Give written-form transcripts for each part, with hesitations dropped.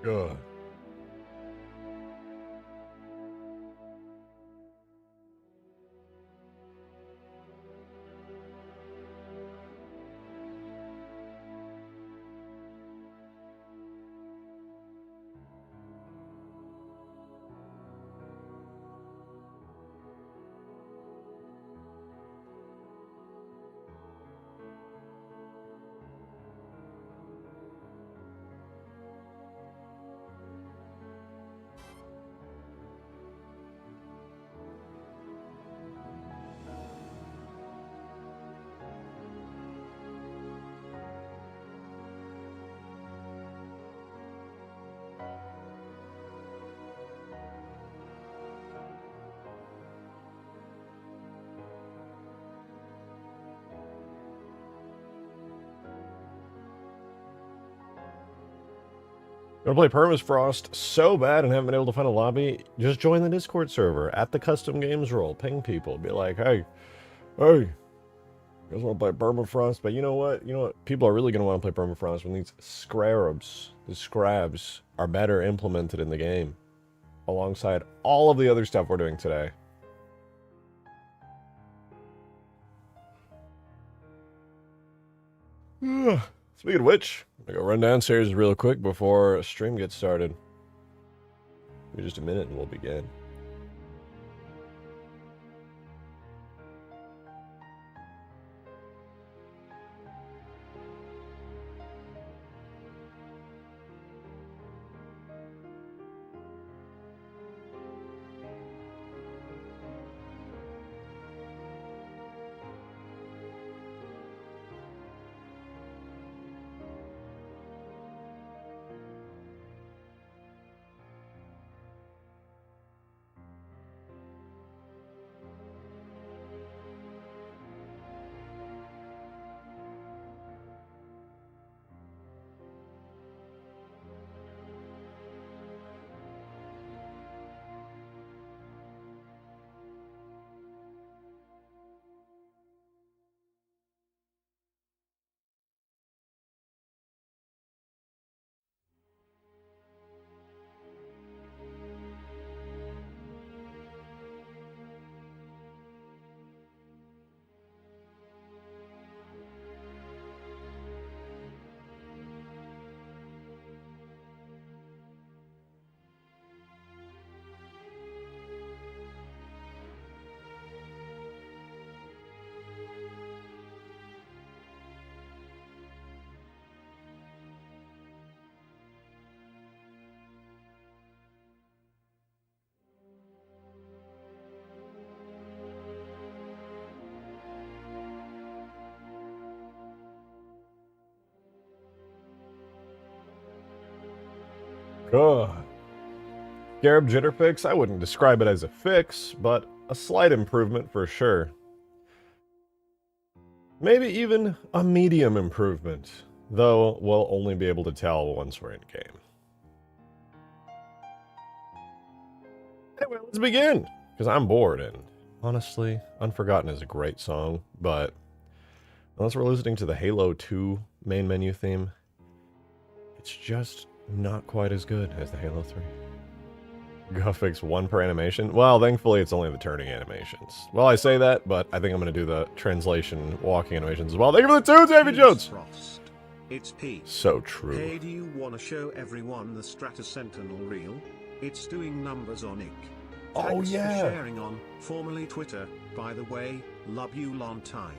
Ugh. Want to play Permafrost so bad and haven't been able to find a lobby? Just join the Discord server at the custom games role. Ping people. Be like, hey, you guys want to play Permafrost? But you know what? People are really going to want to play Permafrost when these Scarabs are better implemented in the game. Alongside all of the other stuff we're doing today. Speaking of which, I'm going to go run downstairs real quick before stream gets started. Give me just a minute and we'll begin. God. Scarab jitter fix? I wouldn't describe it as a fix, but a slight improvement for sure. Maybe even a medium improvement, though we'll only be able to tell once we're in game. Anyway, let's begin, because I'm bored, and honestly, Unforgotten is a great song, but unless we're listening to the Halo 2 main menu theme, it's just not quite as good as the Halo 3. Go fix one per animation? Well, thankfully it's only the turning animations. Well, I say that, but I think I'm going to do the translation walking animations as well. Thank you for the tunes, David Jones! Frost. It's P. So true. Hey, do you want to show everyone the Strata Sentinel reel? It's doing numbers on Ick. Oh, Thanks yeah. for sharing on, formerly Twitter, by the way, love you long time.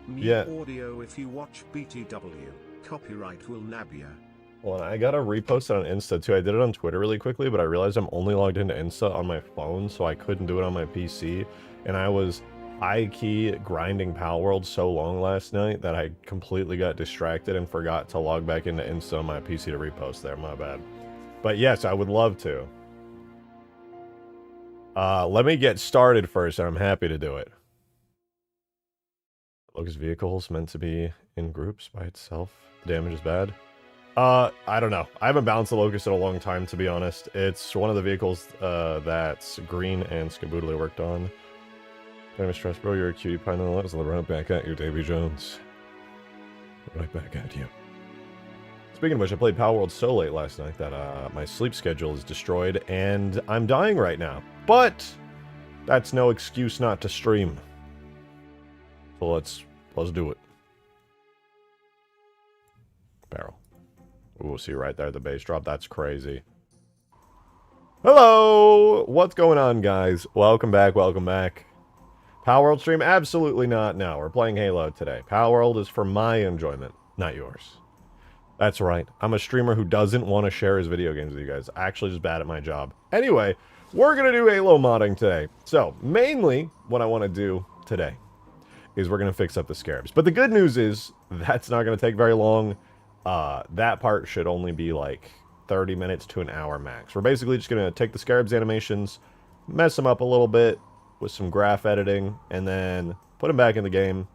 Mute Yeah. audio if you watch BTW. Copyright will nab ya. Well, I gotta repost it on Insta too. I did it on Twitter really quickly, but I realized I'm only logged into Insta on my phone, so I couldn't do it on my PC. And I was high-key grinding Palworld so long last night that I completely got distracted and forgot to log back into Insta on my PC to repost there. My bad. But yes, I would love to. Let me get started first, and I'm happy to do it. Locust vehicle's meant to be in groups by itself. The damage is bad. I don't know. I haven't balanced the Locust in a long time, to be honest. It's one of the vehicles that Green and Skaboodle worked on. Damage stress, bro. You're a cutie pie nonetheless. I'll run it back at you, Davy Jones. Right back at you. Let's Speaking of which, I played Power World so late last night that my sleep schedule is destroyed, and I'm dying right now. But that's no excuse not to stream. So let's do it. Barrel. Ooh, see right there, the base drop. That's crazy. Hello! What's going on, guys? Welcome back, welcome back. Power World stream? Absolutely not. No, we're playing Halo today. Power World is for my enjoyment, not yours. That's right. I'm a streamer who doesn't want to share his video games with you guys. Actually just bad at my job. Anyway, we're going to do Halo modding today. So, mainly, what I want to do today is we're going to fix up the Scarabs. But the good news is, that's not going to take very long. That part should only be like 30 minutes to an hour max. We're basically just going to take the Scarabs animations, mess them up a little bit with some graph editing, and then put them back in the game.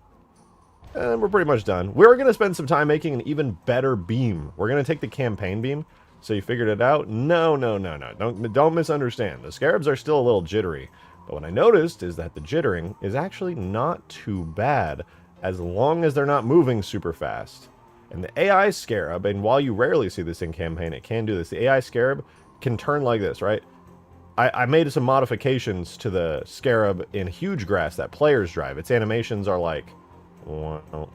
And we're pretty much done. We're going to spend some time making an even better beam. We're going to take the campaign beam. So you figured it out? No. Don't misunderstand. The Scarabs are still a little jittery. But what I noticed is that the jittering is actually not too bad, as long as they're not moving super fast. And the AI Scarab, and while you rarely see this in campaign, it can do this. The AI Scarab can turn like this, right? I made some modifications to the Scarab in Huge Grass that players drive. Its animations are like... wow,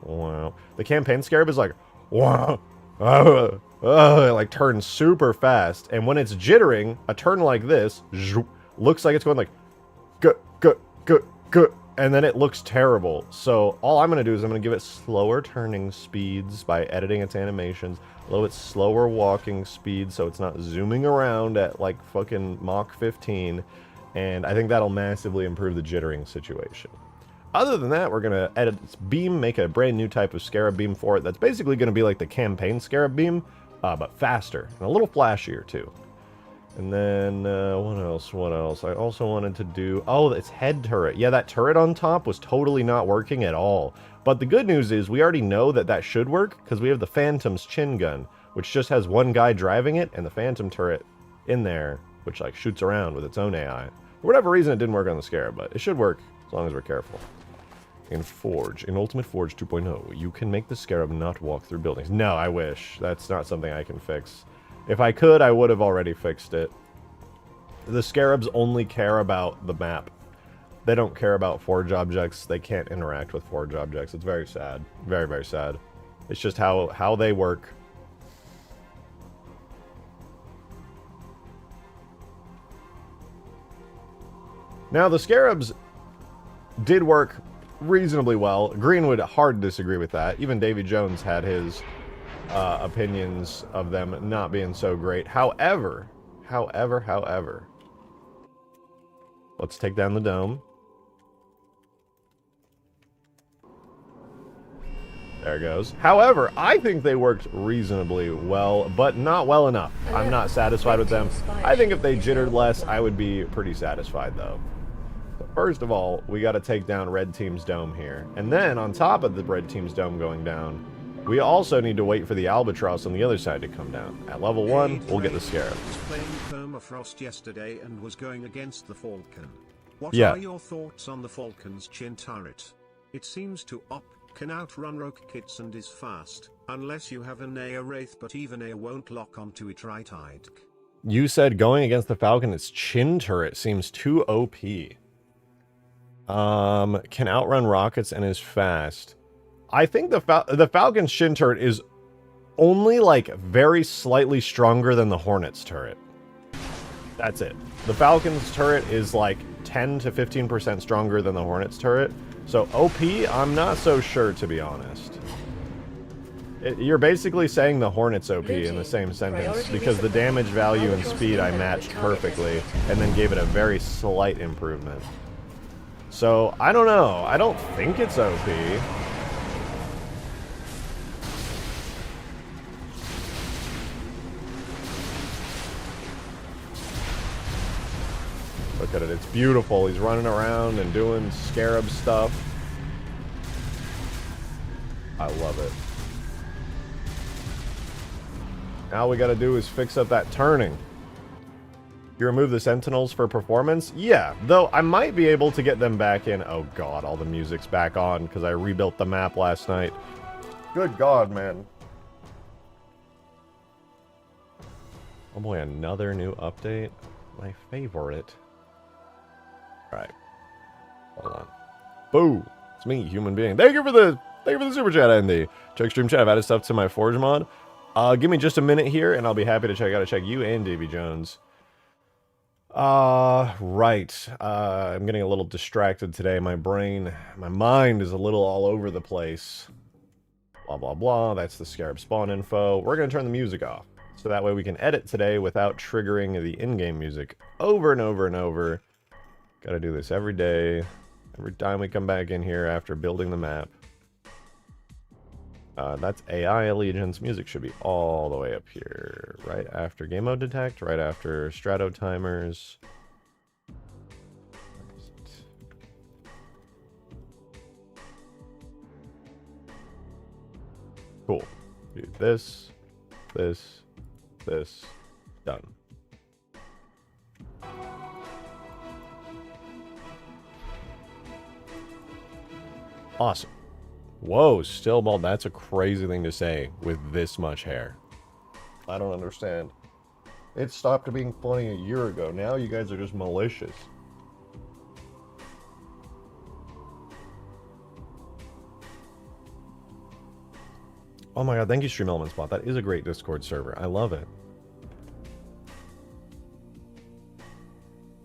wow. The campaign Scarab is like, wow, it like turns super fast, and when it's jittering, a turn like this looks like it's going like, and then it looks terrible. So all I'm gonna do is I'm gonna give it slower turning speeds by editing its animations, a little bit slower walking speed, so it's not zooming around at like fucking Mach 15, and I think that'll massively improve the jittering situation. Other than that, we're going to edit its beam, make a brand new type of Scarab beam for it that's basically going to be like the campaign Scarab beam, but faster, and a little flashier too. And then, what else? I also wanted to do, oh, its head turret. Yeah, that turret on top was totally not working at all. But the good news is we already know that that should work, because we have the Phantom's chin gun, which just has one guy driving it, and the Phantom turret in there, which like shoots around with its own AI. For whatever reason, it didn't work on the Scarab, but it should work as long as we're careful. In Forge, in Ultimate Forge 2.0, you can make the Scarab not walk through buildings. No, I wish. That's not something I can fix. If I could, I would have already fixed it. The Scarabs only care about the map. They don't care about Forge objects. They can't interact with Forge objects. It's very sad. Very, very sad. It's just how they work. Now, the Scarabs did work reasonably well. Green would hard disagree with that. Even Davy Jones had his opinions of them not being so great. However, let's take down the dome. There it goes. However, I think they worked reasonably well, but not well enough. I'm not satisfied with them. I think if they jittered less, I would be pretty satisfied, though. First of all, we got to take down Red Team's dome here. And then, on top of the Red Team's dome going down, we also need to wait for the Albatross on the other side to come down. At level 1, we'll get the Scarab. I was playing Permafrost yesterday and was going against the Falcon. What are your thoughts on the Falcon's chin turret? It seems to can outrun rogue kits and is fast, unless you have an A Wraith, but even A won't lock onto it, right? You said going against the Falcon, its chin turret seems too OP. Can outrun rockets and is fast. I think the Falcon's chin turret is only like very slightly stronger than the Hornet's turret. That's it. The Falcon's turret is like 10 to 15% stronger than the Hornet's turret. So OP, I'm not so sure, to be honest. You're basically saying the Hornet's OP in the same sentence, because the damage value and speed I matched perfectly, and then gave it a very slight improvement. So, I don't know. I don't think it's OP. Look at it. It's beautiful. He's running around and doing Scarab stuff. I love it. Now all we gotta do is fix up that turning. You remove the Sentinels for performance? Yeah, though I might be able to get them back in. Oh god, all the music's back on because I rebuilt the map last night. Good god, man. Oh boy, another new update. My favorite. Alright. Hold on. Boo! It's me, human being. Thank you for the super chat, Andy. Check stream chat. I've added stuff to my Forge mod. Give me just a minute here, and I'll be happy to check you and Davy Jones. Right. I'm getting a little distracted today. My mind is a little all over the place. Blah, blah, blah. That's the Scarab spawn info. We're going to turn the music off. So that way we can edit today without triggering the in-game music over and over and over. Gotta do this every day. Every time we come back in here after building the map. That's AI allegiance. Music should be all the way up here. Right after game mode detect. Right after strato timers. Cool. Do this. This. This. Done. Awesome. Whoa, still bald. That's a crazy thing to say with this much hair. I don't understand. It stopped being funny a year ago. Now you guys are just malicious. Oh my god, thank you, Stream Elements Bot. That is a great Discord server. I love it.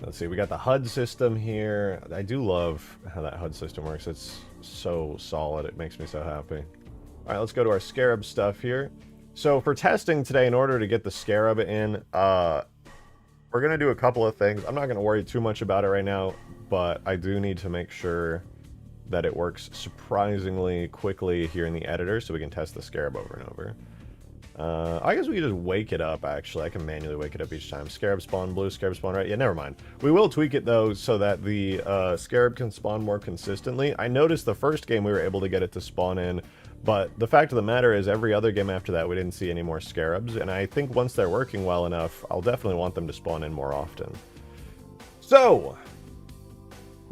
Let's see, we got the HUD system here. I do love how that HUD system works. It's so solid. It makes me so happy. All right, let's go to our Scarab stuff here. So for testing today, in order to get the Scarab in, we're going to do a couple of things. I'm not going to worry too much about it right now, but I do need to make sure that it works surprisingly quickly here in the editor so we can test the Scarab over and over. I guess we could just wake it up, actually. I can manually wake it up each time. Scarab spawn blue, Scarab spawn red. Yeah, never mind. We will tweak it, though, so that the Scarab can spawn more consistently. I noticed the first game we were able to get it to spawn in, but the fact of the matter is every other game after that we didn't see any more Scarabs, and I think once they're working well enough, I'll definitely want them to spawn in more often. So,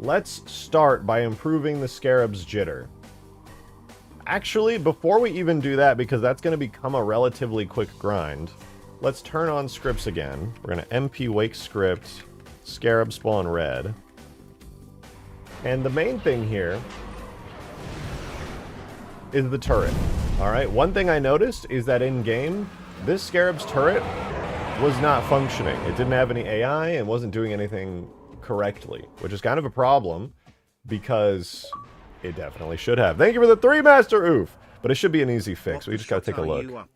let's start by improving the Scarab's jitter. Actually, before we even do that, because that's going to become a relatively quick grind, let's turn on scripts again. We're going to MP wake script, Scarab spawn red. And the main thing here is the turret. Alright, one thing I noticed is that in-game, this Scarab's turret was not functioning. It didn't have any AI and wasn't doing anything correctly, which is kind of a problem, because it definitely should have. Thank you for the 3 Master Oof! But it should be an easy fix. We just gotta take a look.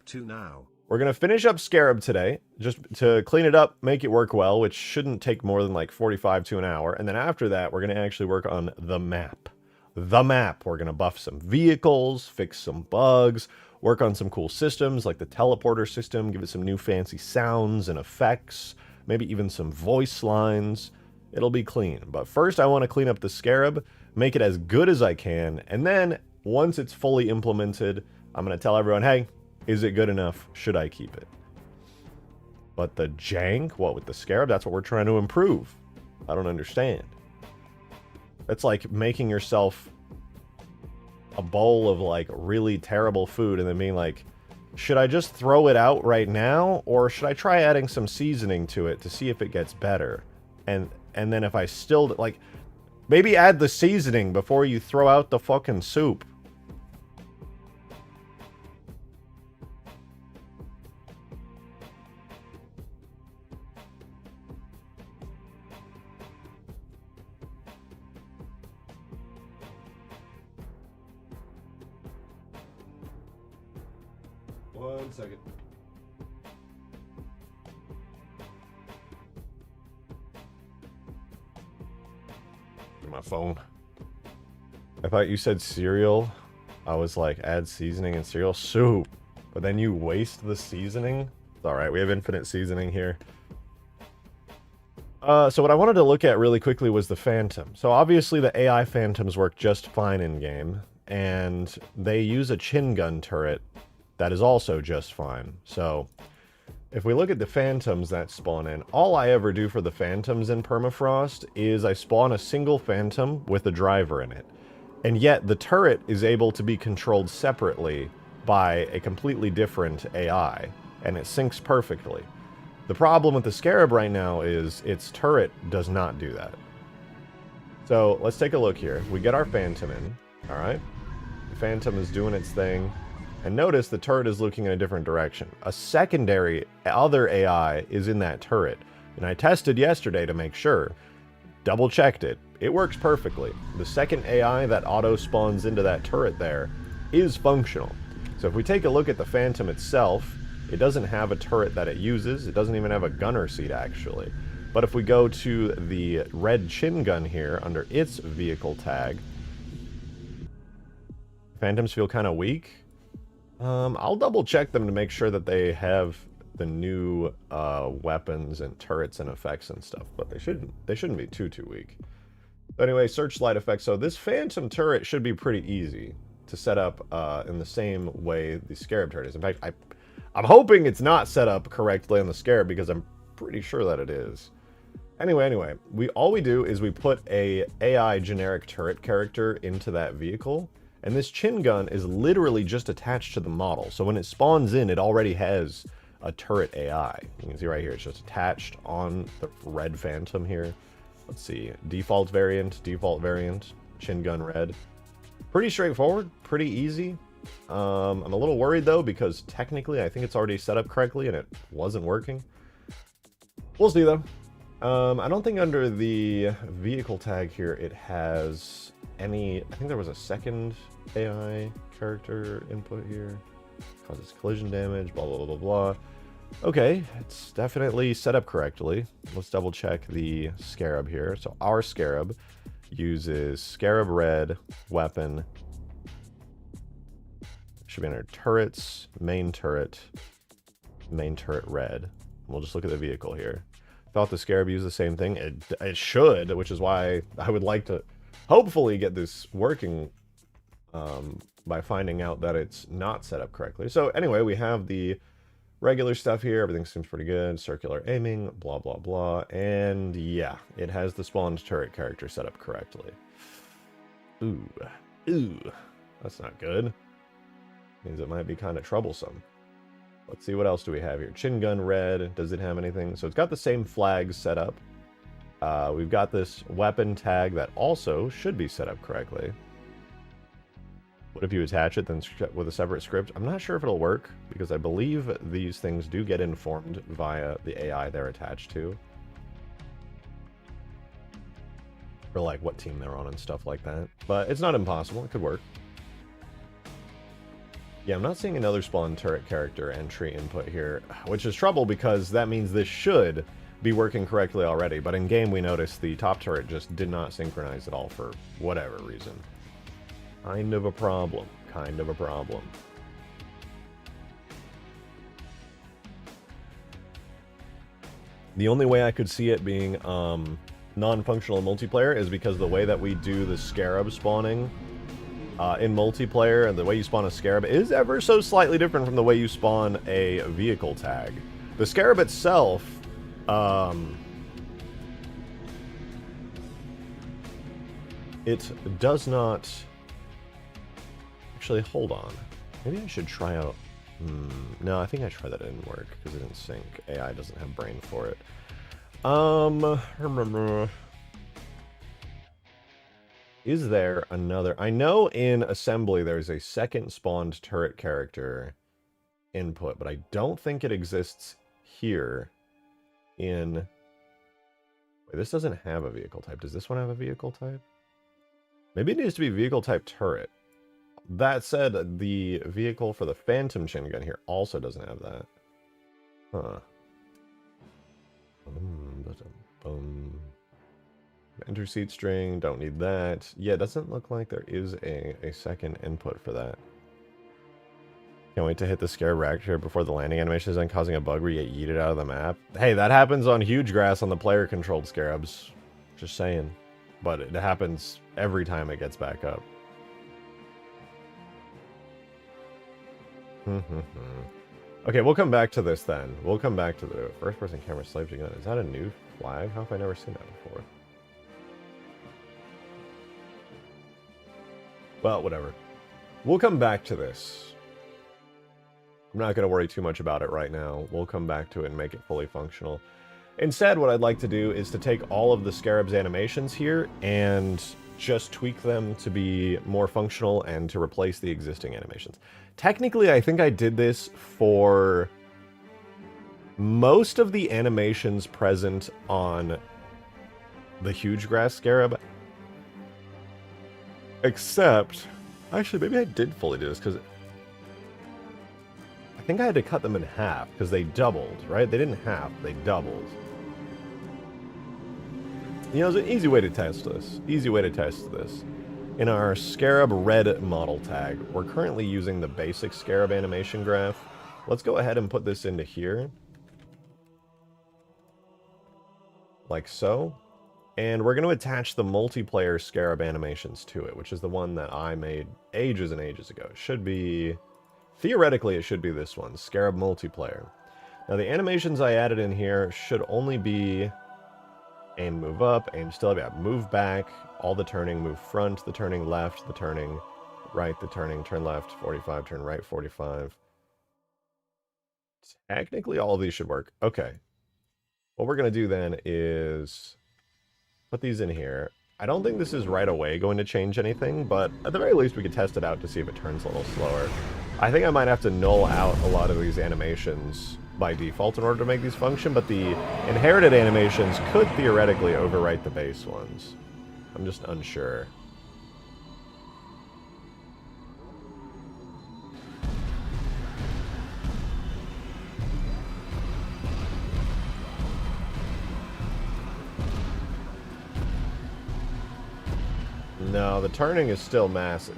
We're gonna finish up Scarab today, just to clean it up, make it work well, which shouldn't take more than like 45 to an hour. And then after that, we're gonna actually work on the map. The map. We're gonna buff some vehicles, fix some bugs, work on some cool systems like the teleporter system, give it some new fancy sounds and effects, maybe even some voice lines. It'll be clean. But first, I want to clean up the Scarab, make it as good as I can, and then, once it's fully implemented, I'm going to tell everyone, hey, is it good enough? Should I keep it? But the jank, what, with the Scarab? That's what we're trying to improve. I don't understand. That's like making yourself a bowl of, like, really terrible food and then being like, should I just throw it out right now, or should I try adding some seasoning to it to see if it gets better? And then if I still, like, maybe add the seasoning before you throw out the fucking soup. One second. My phone. I thought you said cereal. I was like, add seasoning and cereal soup. But then you waste the seasoning? It's alright, we have infinite seasoning here. So what I wanted to look at really quickly was the Phantom. So obviously the AI Phantoms work just fine in-game. And they use a chin gun turret that is also just fine. So if we look at the Phantoms that spawn in, all I ever do for the Phantoms in Permafrost is I spawn a single Phantom with a driver in it. And yet the turret is able to be controlled separately by a completely different AI, and it syncs perfectly. The problem with the Scarab right now is its turret does not do that. So let's take a look here. We get our Phantom in, all right? The Phantom is doing its thing. And notice the turret is looking in a different direction. A secondary other AI is in that turret. And I tested yesterday to make sure. Double checked it. It works perfectly. The second AI that auto spawns into that turret there is functional. So if we take a look at the Phantom itself, it doesn't have a turret that it uses. It doesn't even have a gunner seat, actually. But if we go to the red chin gun here under its vehicle tag, Phantoms feel kind of weak. I'll double check them to make sure that they have the new weapons and turrets and effects and stuff, but they shouldn't be too weak. But anyway, searchlight effects. So this Phantom turret should be pretty easy to set up in the same way the Scarab turret is. In fact, I'm hoping it's not set up correctly on the Scarab because I'm pretty sure that it is. Anyway, all we do is we put a AI generic turret character into that vehicle. And this chin gun is literally just attached to the model. So when it spawns in, it already has a turret AI. You can see right here, it's just attached on the red Phantom here. Let's see, default variant, chin gun red. Pretty straightforward, pretty easy. I'm a little worried though, because technically I think it's already set up correctly and it wasn't working. We'll see though. I don't think under the vehicle tag here it has any. I think there was a second AI character input here. Causes collision damage, blah, blah, blah, blah. Okay, it's definitely set up correctly. Let's double check the Scarab here. So our Scarab uses Scarab red weapon. Should be under turrets, main turret red. We'll just look at the vehicle here. Thought the Scarab used the same thing. It should, which is why I would like to hopefully get this working by finding out that it's not set up correctly. So anyway, we have the regular stuff here. Everything seems pretty good. Circular aiming, blah, blah, blah. And yeah, it has the spawned turret character set up correctly. Ooh, that's not good. Means it might be kind of troublesome. Let's see, what else do we have here? Chin gun red. Does it have anything? So it's got the same flags set up. We've got this weapon tag that also should be set up correctly. What if you attach it then with a separate script? I'm not sure if it'll work, because I believe these things do get informed via the AI they're attached to. Or like what team they're on and stuff like that. But it's not impossible. It could work. Yeah, I'm not seeing another spawn turret character entry input here, which is trouble because that means this should be working correctly already. But in game, we noticed the top turret just did not synchronize at all for whatever reason. Kind of a problem. The only way I could see it being non-functional multiplayer is because the way that we do the Scarab spawning in multiplayer, and the way you spawn a Scarab is ever so slightly different from the way you spawn a vehicle tag. The Scarab itself, it does not... Actually, hold on. Maybe I should try out... No, I think I tried that. It didn't work because it didn't sync. AI doesn't have brain for it. Is there another... I know in assembly there's a second spawned turret character input, but I don't think it exists here in... Wait, this doesn't have a vehicle type. Does this one have a vehicle type? Maybe it needs to be vehicle type turret. That said, the vehicle for the Phantom chin gun here also doesn't have that. Huh. Enter seat string, don't need that. Yeah, it doesn't look like there is a second input for that. Can't wait to hit the Scarab reactor before the landing animation is done, causing a bug where you get yeeted out of the map. Hey, that happens on huge grass on the player-controlled Scarabs. Just saying. But it happens every time it gets back up. Okay, we'll come back to this then. We'll come back to the first-person camera slave gun. Is that a new flag? How have I never seen that before? Well, whatever. We'll come back to this. I'm not going to worry too much about it right now. We'll come back to it and make it fully functional. Instead, what I'd like to do is to take all of the Scarabs animations here and just tweak them to be more functional and to replace the existing animations. Technically, I think I did this for most of the animations present on the Huge Grass Scarab. Except, actually, maybe I did fully do this, because I think I had to cut them in half, because they doubled, right? They didn't half, they doubled. You know, it's an easy way to test this. Easy way to test this. In our Scarab Red model tag, we're currently using the basic Scarab animation graph. Let's go ahead and put this into here. Like so. And we're going to attach the multiplayer Scarab animations to it, which is the one that I made ages and ages ago. It should be... Theoretically, it should be this one, Scarab Multiplayer. Now, the animations I added in here should only be aim, move up, aim still, yeah, move back, all the turning, move front, the turning left, the turning right, the turning, turn left, 45, turn right, 45. Technically, all of these should work. Okay. What we're going to do then is put these in here. I don't think this is right away going to change anything, but at the very least we could test it out to see if it turns a little slower. I think I might have to null out a lot of these animations by default in order to make these function, but the inherited animations could theoretically overwrite the base ones. I'm just unsure. No, the turning is still massive.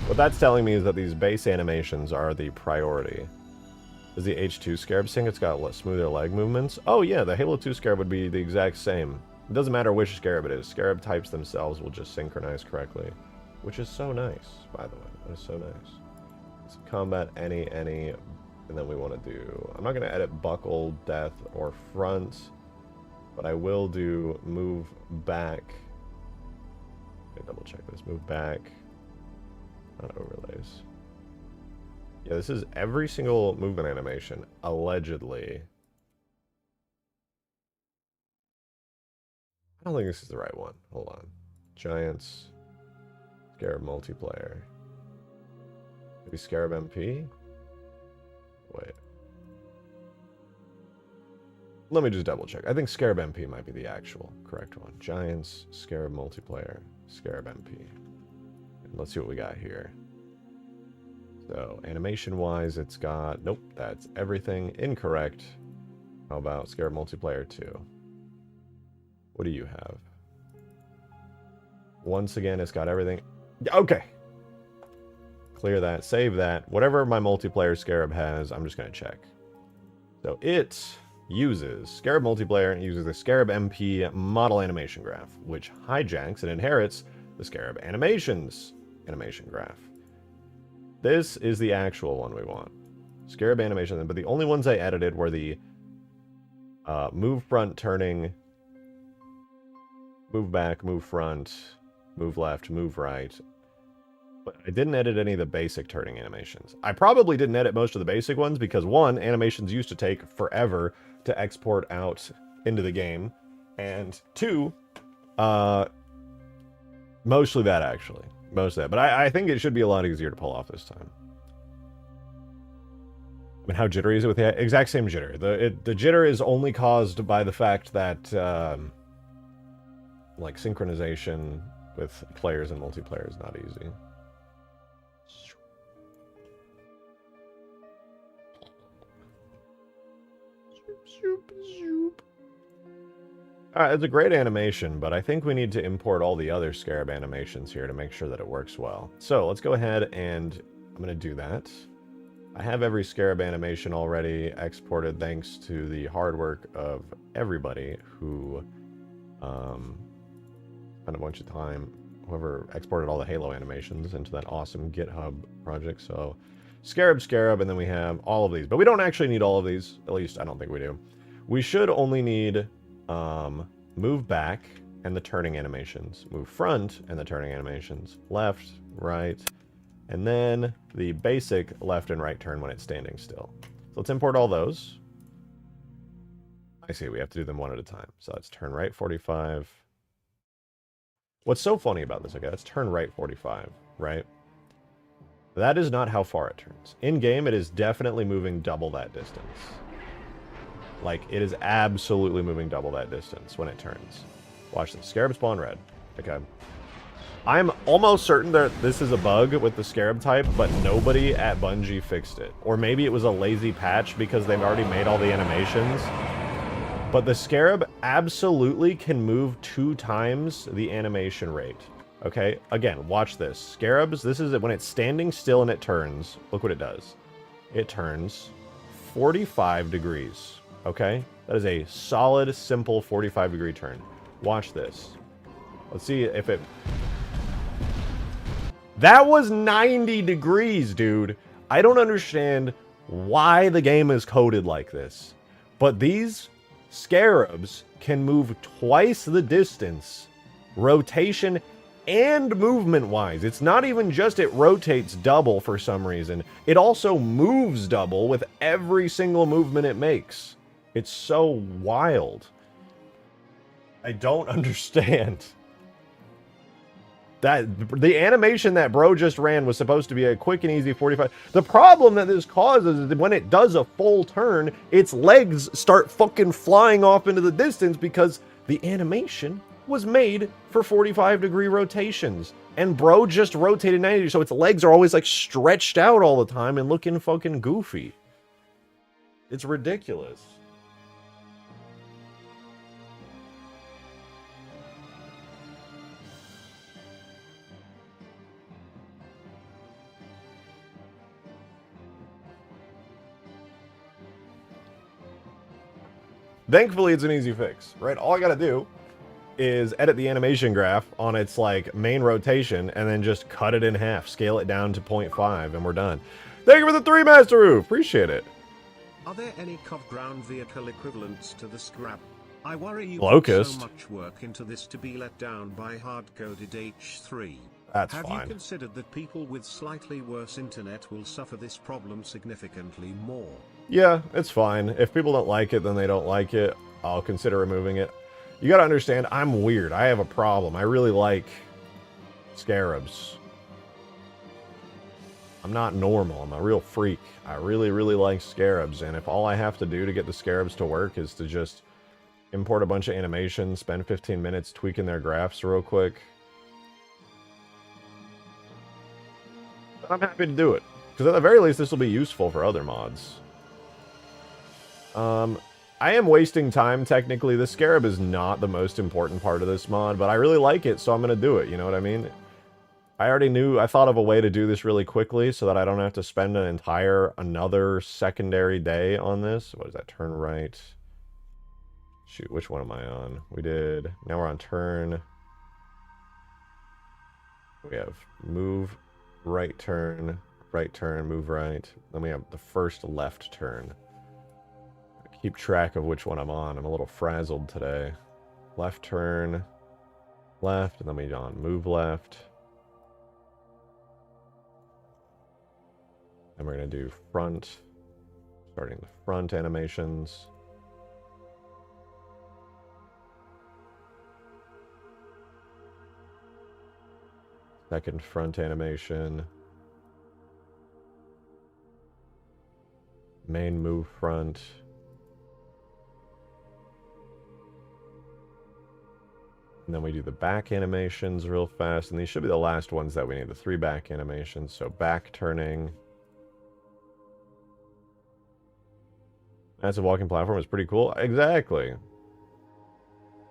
What that's telling me is that these base animations are the priority. Is the H2 Scarab saying it's got smoother leg movements? Oh yeah, the Halo 2 Scarab would be the exact same. It doesn't matter which Scarab it is. Scarab types themselves will just synchronize correctly. Which is so nice, by the way. That is so nice. It's combat, any, and then we want to do... I'm not going to edit buckle, death, or front, but I will do move back. Double check this. Move back. Not overlays. Yeah, this is every single movement animation, allegedly. I don't think this is the right one. Hold on. Giants. Scarab multiplayer. Maybe Scarab MP? Wait. Let me just double check. I think Scarab MP might be the actual correct one. Giants, Scarab multiplayer, Scarab MP. And let's see what we got here. So, animation-wise, it's got... Nope, that's everything incorrect. How about Scarab multiplayer 2? What do you have? Once again, it's got everything... Okay! Clear that, save that. Whatever my multiplayer Scarab has, I'm just going to check. So, it uses... Scarab multiplayer uses the Scarab MP model animation graph, which hijacks and inherits the Scarab animations animation graph. This is the actual one we want. Scarab animation, but the only ones I edited were the move front, turning, move back, move front, move left, move right. But I didn't edit any of the basic turning animations. I probably didn't edit most of the basic ones because, one, animations used to take forever to export out into the game. And two, mostly that, actually. Most of that. But I think it should be a lot easier to pull off this time. I mean, how jittery is it with the exact same jitter? The jitter is only caused by the fact that, like, synchronization with players and multiplayer is not easy. Alright, it's a great animation, but I think we need to import all the other Scarab animations here to make sure that it works well. So, let's go ahead and I'm going to do that. I have every Scarab animation already exported thanks to the hard work of everybody who spent a bunch of time, whoever exported all the Halo animations into that awesome GitHub project. So, Scarab, and then we have all of these. But we don't actually need all of these. At least, I don't think we do. We should only need... move back and the turning animations, move front and the turning animations, left, right, and then the basic left and right turn when it's standing still. So let's import all those. I see, we have to do them one at a time. So let's turn right 45. What's so funny about this, okay, let's turn right 45, right? That is not how far it turns. In-game, it is definitely moving double that distance. Like, it is absolutely moving double that distance when it turns. Watch this. Scarab spawn red. Okay. I'm almost certain that this is a bug with the Scarab type, but nobody at Bungie fixed it. Or maybe it was a lazy patch because they've already made all the animations. But the Scarab absolutely can move 2 times the animation rate. Okay? Again, watch this. Scarabs, this is when it's standing still and it turns. Look what it does. It turns 45 degrees. Okay? That is a solid, simple 45-degree turn. Watch this. Let's see if it... That was 90 degrees, dude. I don't understand why the game is coded like this. But these Scarabs can move twice the distance, rotation and movement-wise. It's not even just it rotates double for some reason. It also moves double with every single movement it makes. It's so wild. I don't understand. That the animation that bro just ran was supposed to be a quick and easy 45. The problem that this causes is that when it does a full turn, its legs start fucking flying off into the distance because the animation was made for 45-degree rotations. And bro just rotated 90, so its legs are always like stretched out all the time and looking fucking goofy. It's ridiculous. Thankfully, it's an easy fix, right? All I gotta do is edit the animation graph on its, like, main rotation, and then just cut it in half, scale it down to 0.5, and we're done. Thank you for the 3, Master Roof! Appreciate it. Are there any COV ground vehicle equivalents to the Scrap? I worry you Locust. put so much work into this to be let down by hard-coded H3. That's Have fine. you considered that people with slightly worse internet will suffer this problem significantly more? Yeah, it's fine. If people don't like it, then they don't like it. I'll consider removing it. You gotta understand, I'm weird. I have a problem. I really like Scarabs. I'm not normal. I'm a real freak. I really, really like Scarabs, and if all I have to do to get the Scarabs to work is to just import a bunch of animations, spend 15 minutes tweaking their graphs real quick, I'm happy to do it. Because at the very least, this will be useful for other mods. I am wasting time, technically. The Scarab is not the most important part of this mod, but I really like it, so I'm going to do it, you know what I mean? I thought of a way to do this really quickly so that I don't have to spend another secondary day on this. What is that, turn right? Shoot, which one am I on? Now we're on turn. We have move, right turn, move right. Then we have the first left turn. Keep track of which one I'm on. I'm a little frazzled today. Left turn, left, and then we on move left. And we're going to do front, starting the front animations. Second front animation. Main move front. And then we do the back animations real fast. And these should be the last ones that we need. The 3 back animations. So back turning. Massive walking platform is pretty cool. Exactly.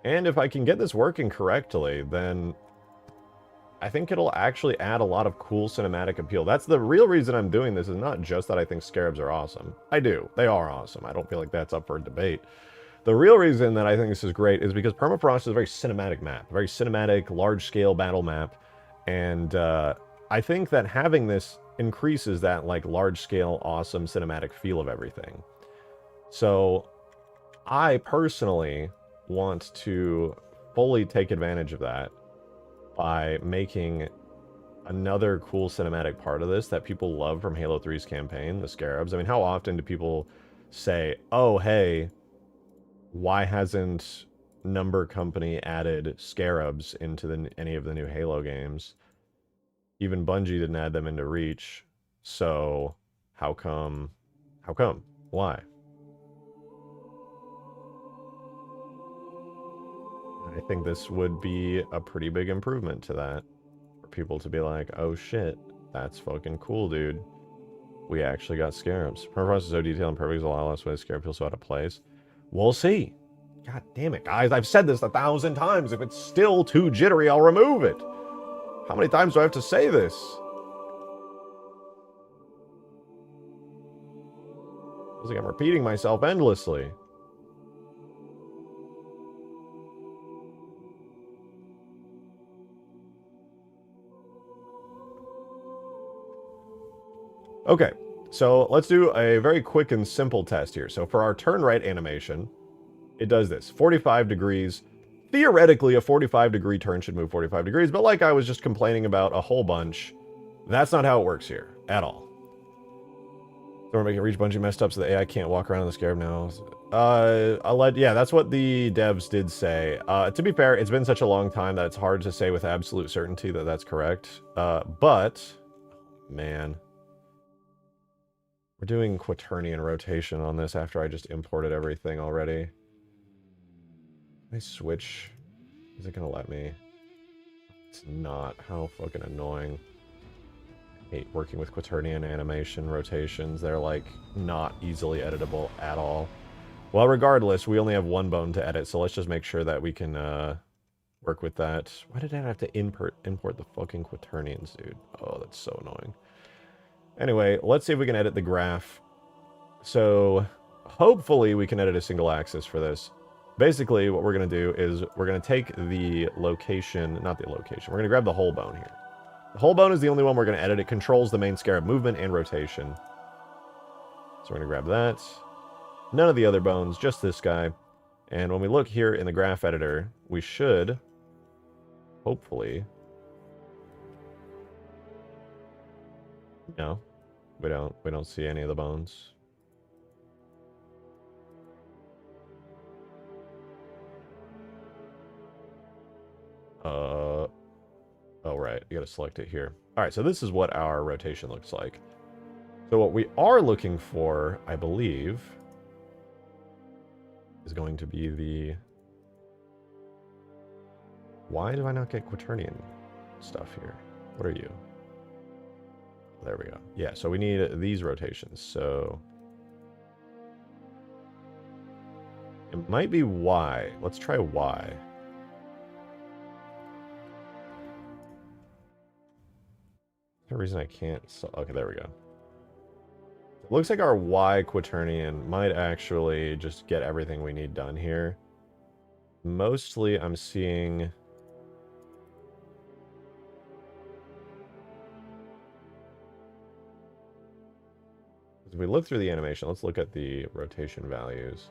And if I can get this working correctly, then I think it'll actually add a lot of cool cinematic appeal. That's the real reason I'm doing this, is not just that I think Scarabs are awesome. I do. They are awesome. I don't feel like that's up for debate. The real reason that I think this is great is because Permafrost is a very cinematic map. A very cinematic, large-scale battle map. And I think that having this increases that, like, large-scale, awesome cinematic feel of everything. So I personally want to fully take advantage of that by making another cool cinematic part of this that people love from Halo 3's campaign, the Scarabs. I mean, how often do people say, oh, hey, why hasn't Number Company added Scarabs into any of the new Halo games? Even Bungie didn't add them into Reach. So how come? How come? Why? I think this would be a pretty big improvement to that. For people to be like, oh shit, that's fucking cool, dude. We actually got Scarabs. Permafrost is so detailed and perfect, there's a lot less way Scarab feels so out of place. We'll see. God damn it, guys. I've said this 1,000 times. If it's still too jittery, I'll remove it. How many times do I have to say this? Feels like I'm repeating myself endlessly. Okay, so let's do a very quick and simple test here. So for our turn right animation, it does this. 45 degrees. Theoretically, a 45-degree turn should move 45 degrees, but like I was just complaining about a whole bunch, that's not how it works here at all. So we're making Reach Bungie messed up so the AI can't walk around in the Scarab now. Yeah, that's what the devs did say. To be fair, it's been such a long time that it's hard to say with absolute certainty that that's correct. But, man, we're doing quaternion rotation on this after I just imported everything already. Can I switch? Is it gonna let me? It's not. How fucking annoying. I hate working with quaternion animation rotations. They're like not easily editable at all. Well, regardless, we only have one bone to edit, so let's just make sure that we can work with that. Why did I have to import the fucking quaternions, dude? Oh, that's so annoying. Anyway, let's see if we can edit the graph. So hopefully we can edit a single axis for this. Basically, what we're going to do is we're going to take the location, not the location, we're going to grab the whole bone here. The whole bone is the only one we're going to edit. It controls the main Scarab movement and rotation. So we're going to grab that. None of the other bones, just this guy. And when we look here in the graph editor, we should, hopefully... No, we don't see any of the bones. Oh, right. You gotta select it here. All right, so this is what our rotation looks like. So what we are looking for, I believe, is going to be the... Why do I not get quaternion stuff here? What are you? There we go. Yeah, so we need these rotations. So it might be Y. Let's try Y. For some reason I can't... Okay, there we go. It looks like our Y quaternion might actually just get everything we need done here. Mostly I'm seeing... If we look through the animation, let's look at the rotation values.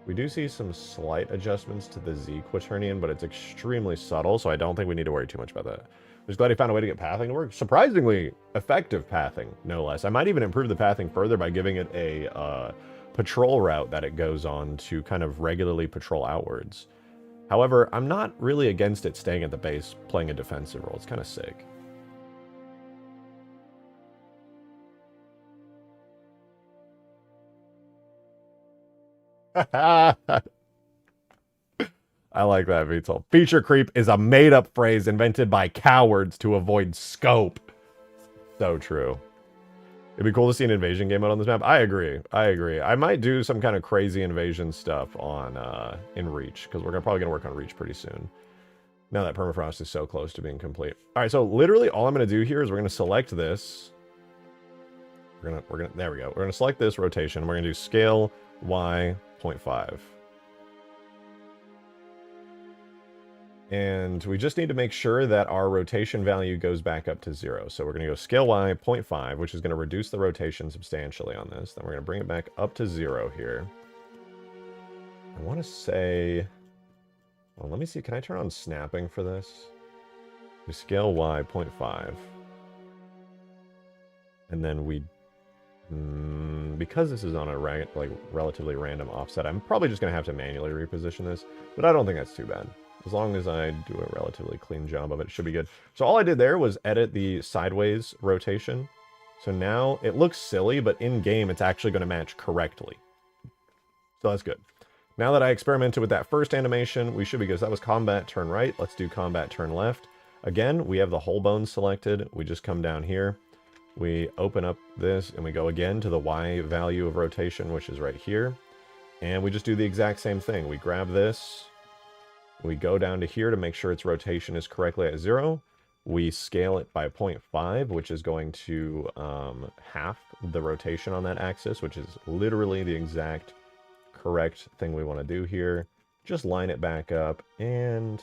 We do see some slight adjustments to the Z quaternion, but it's extremely subtle, so I don't think we need to worry too much about that. I'm just glad he found a way to get pathing to work. Surprisingly effective pathing, no less. I might even improve the pathing further by giving it a patrol route that it goes on to kind of regularly patrol outwards. However, I'm not really against it staying at the base, playing a defensive role. It's kind of sick. I like that, Vital. Feature creep is a made-up phrase invented by cowards to avoid scope. So true. It'd be cool to see an invasion game mode on this map. I agree. I might do some kind of crazy invasion stuff on in Reach, because we're probably going to work on Reach pretty soon. Now that Permafrost is so close to being complete. All right, so literally all I'm going to do here is we're going to select this. There we go. We're going to select this rotation. We're going to do scale Y 0.5. And we just need to make sure that our rotation value goes back up to 0. So we're going to go scale Y 0.5, which is going to reduce the rotation substantially on this. Then we're going to bring it back up to 0 here. I want to say... Well, let me see. Can I turn on snapping for this? We scale Y 0.5. And then we, because this is on a relatively random offset, I'm probably just going to have to manually reposition this, but I don't think that's too bad. As long as I do a relatively clean job of it, it should be good. So all I did there was edit the sideways rotation. So now it looks silly, but in-game it's actually going to match correctly. So that's good. Now that I experimented with that first animation, we should be good. So that was combat turn right. Let's do combat turn left. Again, we have the whole bone selected. We just come down here. We open up this and we go again to the Y value of rotation, which is right here. And we just do the exact same thing. We grab this. We go down to here to make sure its rotation is correctly at 0. We scale it by 0.5, which is going to half the rotation on that axis, which is literally the exact correct thing we want to do here. Just line it back up and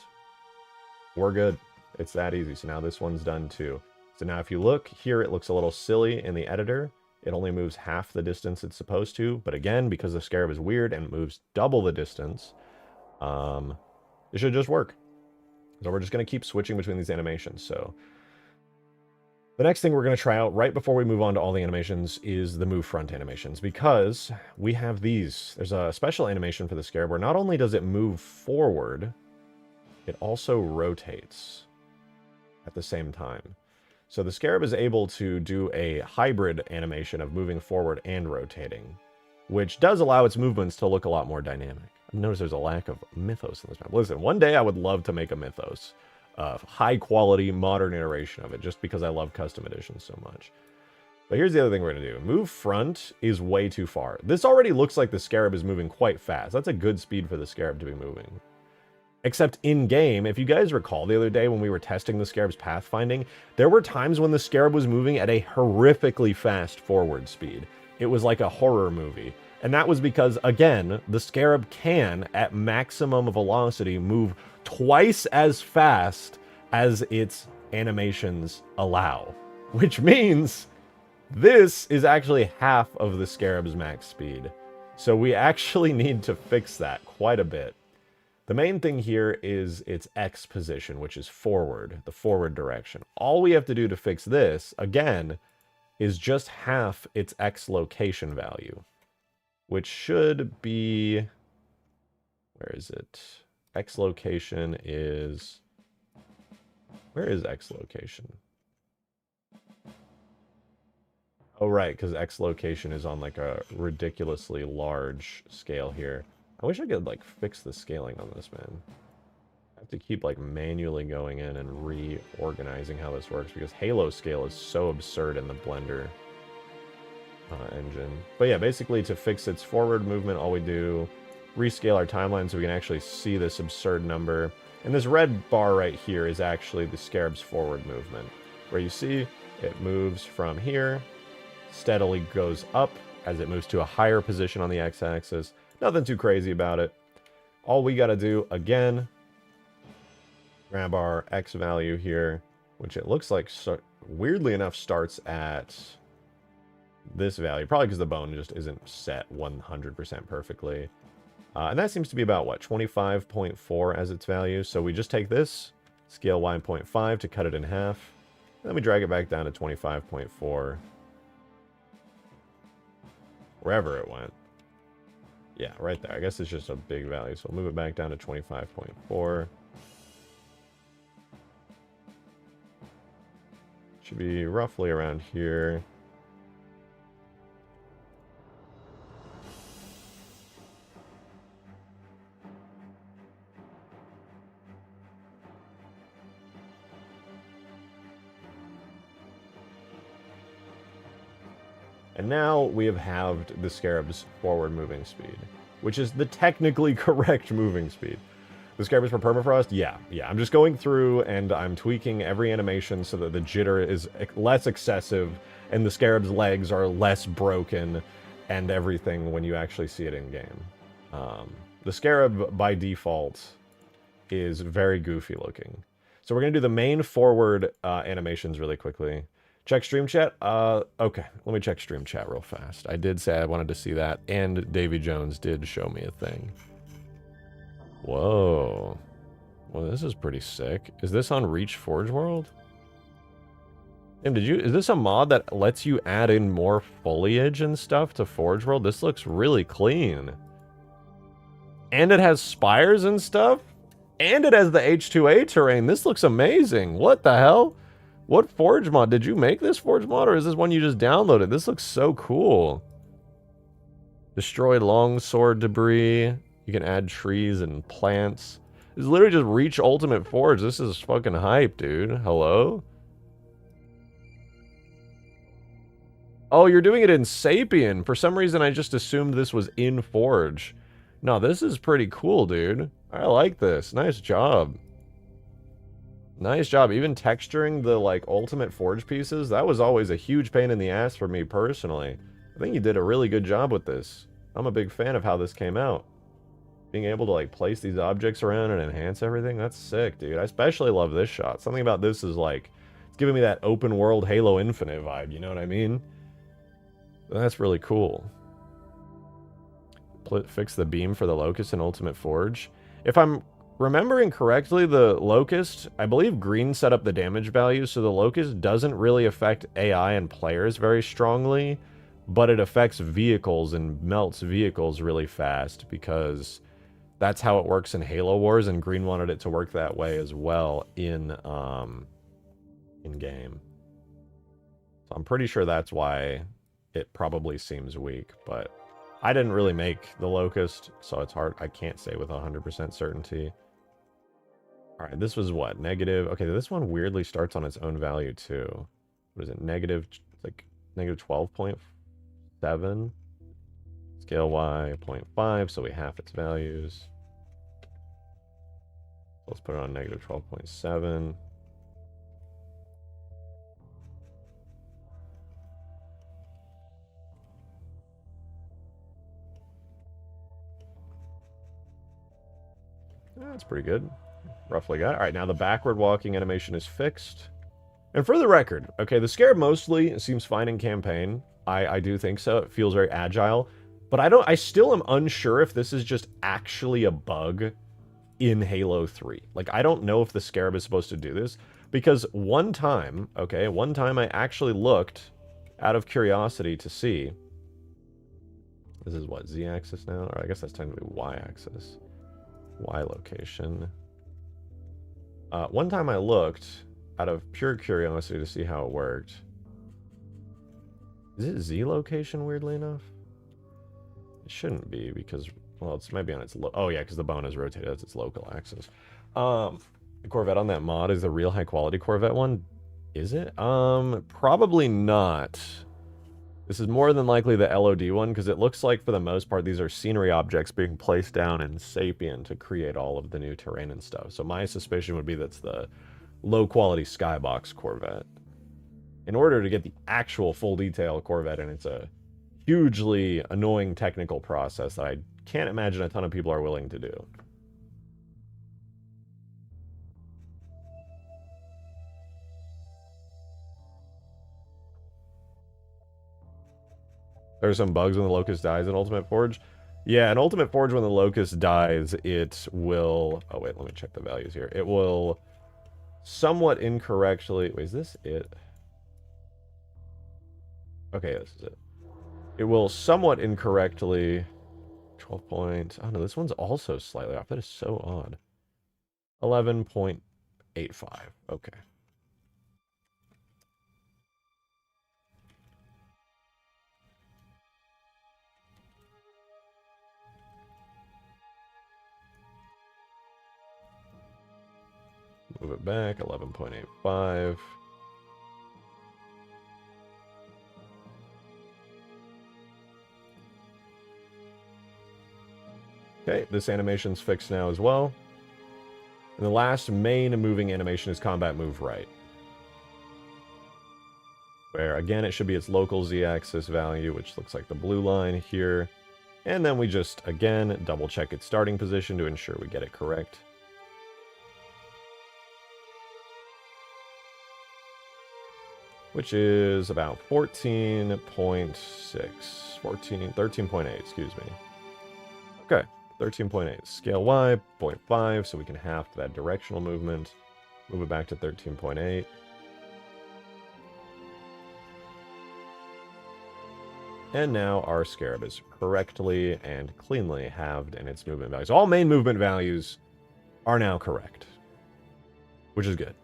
we're good. It's that easy. So now this one's done too. So now if you look here, it looks a little silly in the editor. It only moves half the distance it's supposed to. But again, because the Scarab is weird and it moves double the distance, it should just work. So we're just going to keep switching between these animations. So the next thing we're going to try out right before we move on to all the animations is the move front animations, because we have these. There's a special animation for the Scarab where not only does it move forward, it also rotates at the same time. So the Scarab is able to do a hybrid animation of moving forward and rotating, which does allow its movements to look a lot more dynamic. I've noticed there's a lack of mythos in this map. Listen, one day I would love to make a mythos. High quality, modern iteration of it, just because I love custom editions so much. But here's the other thing we're going to do. Move front is way too far. This already looks like the Scarab is moving quite fast. That's a good speed for the Scarab to be moving. Except in-game, if you guys recall the other day when we were testing the Scarab's pathfinding, there were times when the Scarab was moving at a horrifically fast forward speed. It was like a horror movie. And that was because, again, the Scarab can, at maximum velocity, move twice as fast as its animations allow. Which means this is actually half of the Scarab's max speed. So we actually need to fix that quite a bit. The main thing here is its X position, which is forward, the forward direction. All we have to do to fix this, again, is just half its X location value, which should be, where is it? X location is, where is X location? Oh, right, because X location is on like a ridiculously large scale here. I wish I could like fix the scaling on this, man. I have to keep like manually going in and reorganizing how this works because Halo scale is so absurd in the Blender engine. But yeah, basically to fix its forward movement, all we do, rescale our timeline so we can actually see this absurd number. And this red bar right here is actually the Scarab's forward movement, where you see it moves from here, steadily goes up as it moves to a higher position on the x-axis. Nothing too crazy about it. All we got to do, again, grab our X value here, which it looks like, weirdly enough, starts at this value. Probably because the bone just isn't set 100% perfectly. And that seems to be about, what, 25.4 as its value. So we just take this, scale Y.5 to cut it in half. And then we drag it back down to 25.4. Wherever it went. Yeah, right there. I guess it's just a big value. So we'll move it back down to 25.4. Should be roughly around here. And now we have halved the Scarab's forward moving speed, which is the technically correct moving speed. The Scarab is for Permafrost? Yeah. I'm just going through and I'm tweaking every animation so that the jitter is less excessive and the Scarab's legs are less broken and everything when you actually see it in game. The Scarab, by default, is very goofy looking. So we're going to do the main forward animations really quickly. Check stream chat? Okay, let me check stream chat real fast. I did say I wanted to see that, and Davy Jones did show me a thing. Whoa. Well, this is pretty sick. Is this on Reach Forge World? Damn, is this a mod that lets you add in more foliage and stuff to Forge World? This looks really clean. And it has spires and stuff? And it has the H2A terrain. This looks amazing. What the hell? What Forge mod? Did you make this Forge mod, or is this one you just downloaded? This looks so cool. Destroyed longsword debris. You can add trees and plants. It's literally just reach ultimate forge. This is fucking hype, dude. Hello? Oh, you're doing it in Sapien. For some reason, I just assumed this was in Forge. No, this is pretty cool, dude. I like this. Nice job. Nice job. Even texturing the, like, ultimate Forge pieces, that was always a huge pain in the ass for me personally. I think you did a really good job with this. I'm a big fan of how this came out. Being able to, like, place these objects around and enhance everything, that's sick, dude. I especially love this shot. Something about this is, like, it's giving me that open world Halo Infinite vibe, you know what I mean? That's really cool. Fix the beam for the Locust in Ultimate Forge. If I'm remembering correctly, the Locust, I believe green set up the damage value, so the Locust doesn't really affect AI and players very strongly, but it affects vehicles and melts vehicles really fast because that's how it works in Halo Wars, and green wanted it to work that way as well in game. So I'm pretty sure that's why it probably seems weak, but I didn't really make the Locust, so it's hard. I can't say with 100% certainty. All right, this was what? Negative. Okay, this one weirdly starts on its own value too. What is it? Negative, like negative 12.7. Scale Y 0.5, so we half its values. Let's put it on negative 12.7. That's pretty good. Roughly got it. All right, now the backward walking animation is fixed. And for the record, okay, the Scarab mostly seems fine in campaign. I do think so. It feels very agile. But I still am unsure if this is just actually a bug in Halo 3. Like, I don't know if the Scarab is supposed to do this. Because one time I actually looked out of curiosity to see. This is what, Z-axis now? Or I guess that's technically Y-axis. Y location. One time I looked out of pure curiosity to see how it worked. Is it Z location, weirdly enough? It shouldn't be because, well, it's maybe on its oh yeah, because the bone is rotated as its local axis. The Corvette on that mod is the real high quality Corvette one. Is it? Probably not. This is more than likely the LOD one, because it looks like, for the most part, these are scenery objects being placed down in Sapien to create all of the new terrain and stuff. So my suspicion would be that's the low-quality Skybox Corvette. In order to get the actual full-detail Corvette, and it's a hugely annoying technical process that I can't imagine a ton of people are willing to do. There's some bugs when the Locust dies in Ultimate Forge. Yeah, in Ultimate Forge, when the Locust dies, it will... Oh, wait, let me check the values here. It will somewhat incorrectly... Wait, is this it? Okay, this is it. It will somewhat incorrectly... 12 point... Oh, no, this one's also slightly off. That is so odd. 11.85. Okay. Move it back, 11.85. Okay, this animation's fixed now as well. And the last main moving animation is combat move right. Where, again, it should be its local z-axis value, which looks like the blue line here. And then we just, again, double check its starting position to ensure we get it correct. Which is about 14.6, 13.8, excuse me. Okay, 13.8. Scale Y, 0.5, so we can half that directional movement. Move it back to 13.8. And now our Scarab is correctly and cleanly halved in its movement values. All main movement values are now correct, which is good.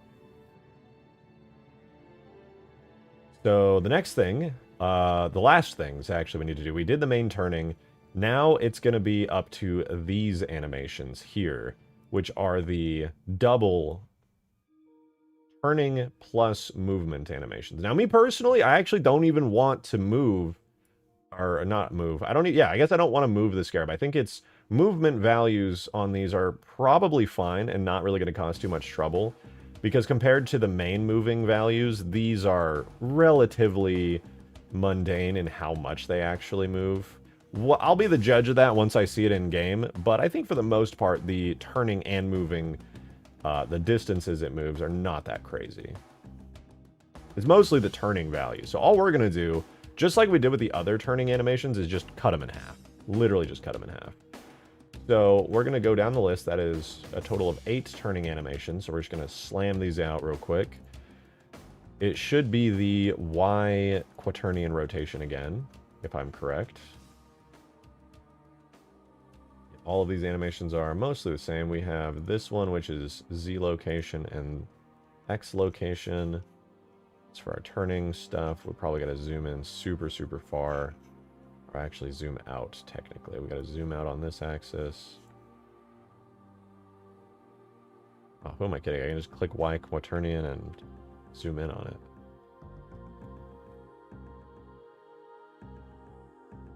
So the next thing, the last things actually we need to do, we did the main turning. Now it's going to be up to these animations here, which are the double turning plus movement animations. Now, me personally, I actually don't even want to move, or not move. I don't, yeah, I guess I don't want to move the Scarab. I think its movement values on these are probably fine and not really going to cause too much trouble, because compared to the main moving values, these are relatively mundane in how much they actually move. Well, I'll be the judge of that once I see it in game, but I think for the most part, the turning and moving, the distances it moves are not that crazy. It's mostly the turning value. So all we're going to do, just like we did with the other turning animations, is just cut them in half. Literally just cut them in half. So we're going to go down the list. That is a total of 8 turning animations. So we're just going to slam these out real quick. It should be the Y quaternion rotation again, if I'm correct. All of these animations are mostly the same. We have this one, which is Z location and X location. It's for our turning stuff. We probably got to zoom in super, super far. Or actually zoom out, technically. We got to zoom out on this axis. Oh, who am I kidding? I can just click Y quaternion and zoom in on it.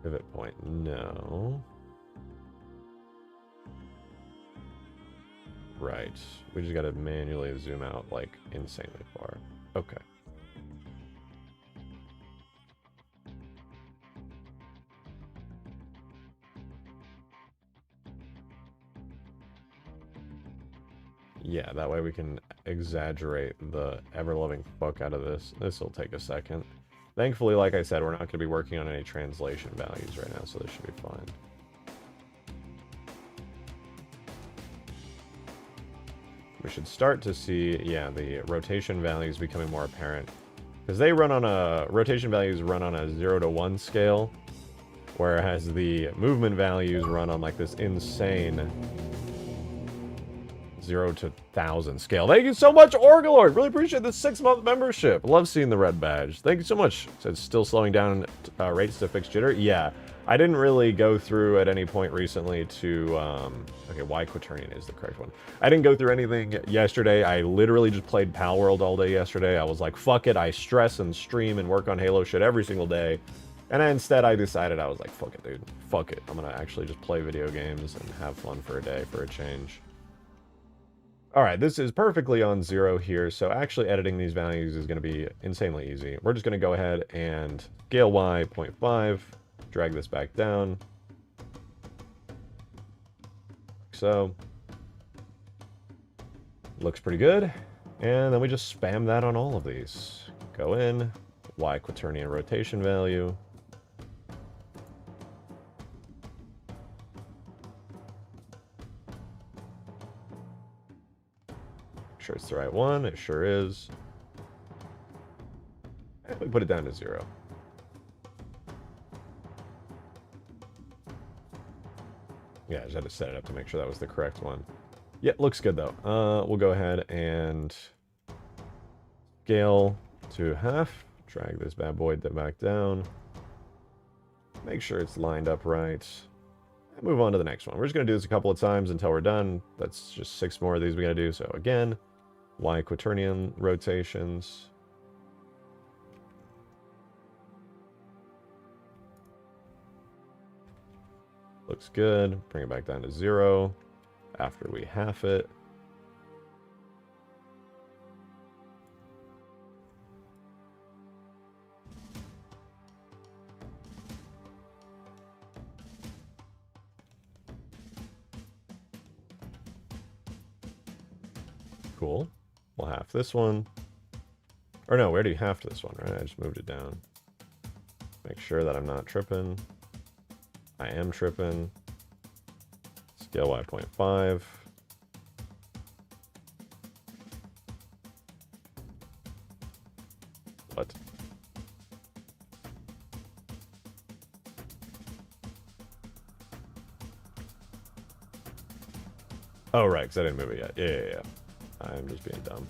Pivot point, no. Right. We just got to manually zoom out, like, insanely far. Okay. Yeah, that way we can exaggerate the ever-loving fuck out of this. This will take a second. Thankfully, like I said, we're not going to be working on any translation values right now, so this should be fine. We should start to see, yeah, the rotation values becoming more apparent. Because they run on a, rotation values run on a 0 to 1 scale, whereas the movement values run on like this insane 0 to 1,000 scale. Thank you so much, Orgalord! Really appreciate the 6-month membership. Love seeing the red badge. Thank you so much. So it's still slowing down rates to fix jitter? Yeah. I didn't really go through at any point recently to, okay, Y quaternion is the correct one. I didn't go through anything yesterday. I literally just played Pal World all day yesterday. I was like, fuck it. I stress and stream and work on Halo shit every single day. And instead I decided, I was like, fuck it, dude. Fuck it. I'm going to actually just play video games and have fun for a day for a change. Alright, this is perfectly on 0 here, so actually editing these values is going to be insanely easy. We're just going to go ahead and scale Y 0.5, drag this back down, like so. Looks pretty good, and then we just spam that on all of these. Go in, Y quaternion rotation value. Sure it's the right one. It sure is. And we put it down to 0. Yeah, I just had to set it up to make sure that was the correct one. Yeah, looks good though. We'll go ahead and scale to half. Drag this bad boy back down. Make sure it's lined up right. And move on to the next one. We're just going to do this a couple of times until we're done. That's just 6 more of these we got to do. So again, Y quaternion rotations. Looks good. Bring it back down to 0 after we half it. Cool. We'll half this one. Or no, we already halved this one, right? I just moved it down. Make sure that I'm not tripping. I am tripping. Scale Y 0.5. What? Oh, right, because I didn't move it yet. Yeah. I'm just being dumb.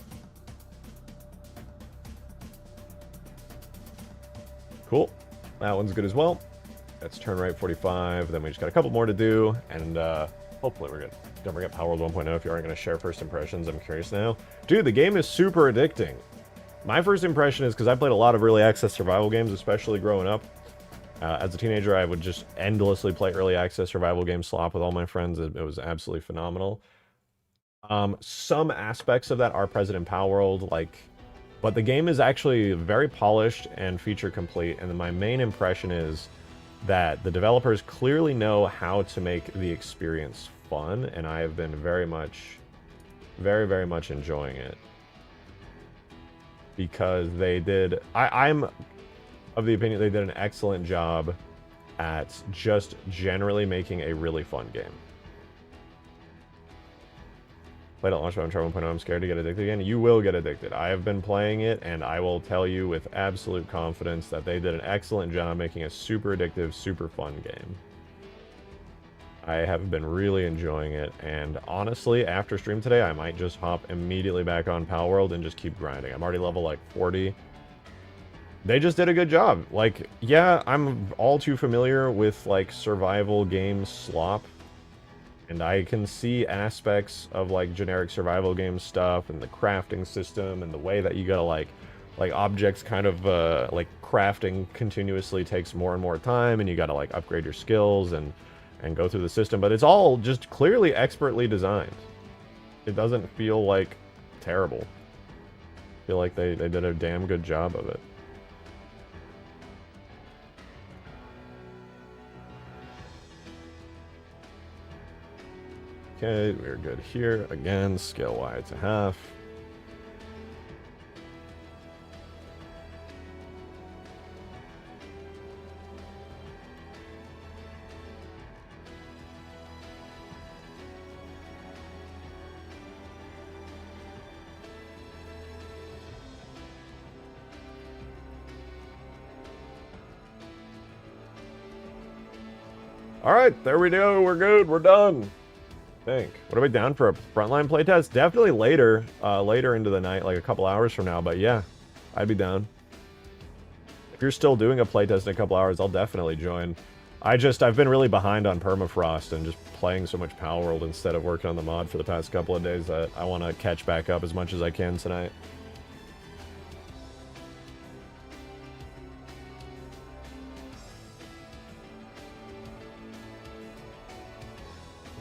Cool. That one's good as well. That's turn right 45. Then we just got a couple more to do, and hopefully we're good. Don't forget Power World 1.0 if you aren't going to share first impressions. I'm curious now. Dude, the game is super addicting. My first impression is because I played a lot of early access survival games, especially growing up. As a teenager, I would just endlessly play early access survival game slop with all my friends. It was absolutely phenomenal. Some aspects of that are present in Power World, but the game is actually very polished and feature complete. And my main impression is that the developers clearly know how to make the experience fun, and I have been very much enjoying it. Because they did... I'm of the opinion they did an excellent job at just generally making a really fun game. Played at launch, but I'm trying 1.0. I'm scared to get addicted again. You will get addicted. I have been playing it, and I will tell you with absolute confidence that they did an excellent job making a super addictive, super fun game. I have been really enjoying it, and honestly, after stream today, I might just hop immediately back on Power World and just keep grinding. I'm already level, 40. They just did a good job. Yeah, I'm all too familiar with, survival game slop, and I can see aspects of, generic survival game stuff, and the crafting system, and the way that you gotta, objects kind of, crafting continuously takes more and more time, and you gotta, upgrade your skills, and go through the system, but it's all just clearly expertly designed. It doesn't feel, terrible. I feel like they did a damn good job of it. Okay, we're good here. Again, scale Y to half. Alright, there we go. We're good. We're done. I think. What are we down for a frontline playtest? Definitely later. Later into the night, a couple hours from now. But yeah, I'd be down. If you're still doing a playtest in a couple hours, I'll definitely join. I've been really behind on Permafrost and just playing so much Power World instead of working on the mod for the past couple of days that I want to catch back up as much as I can tonight.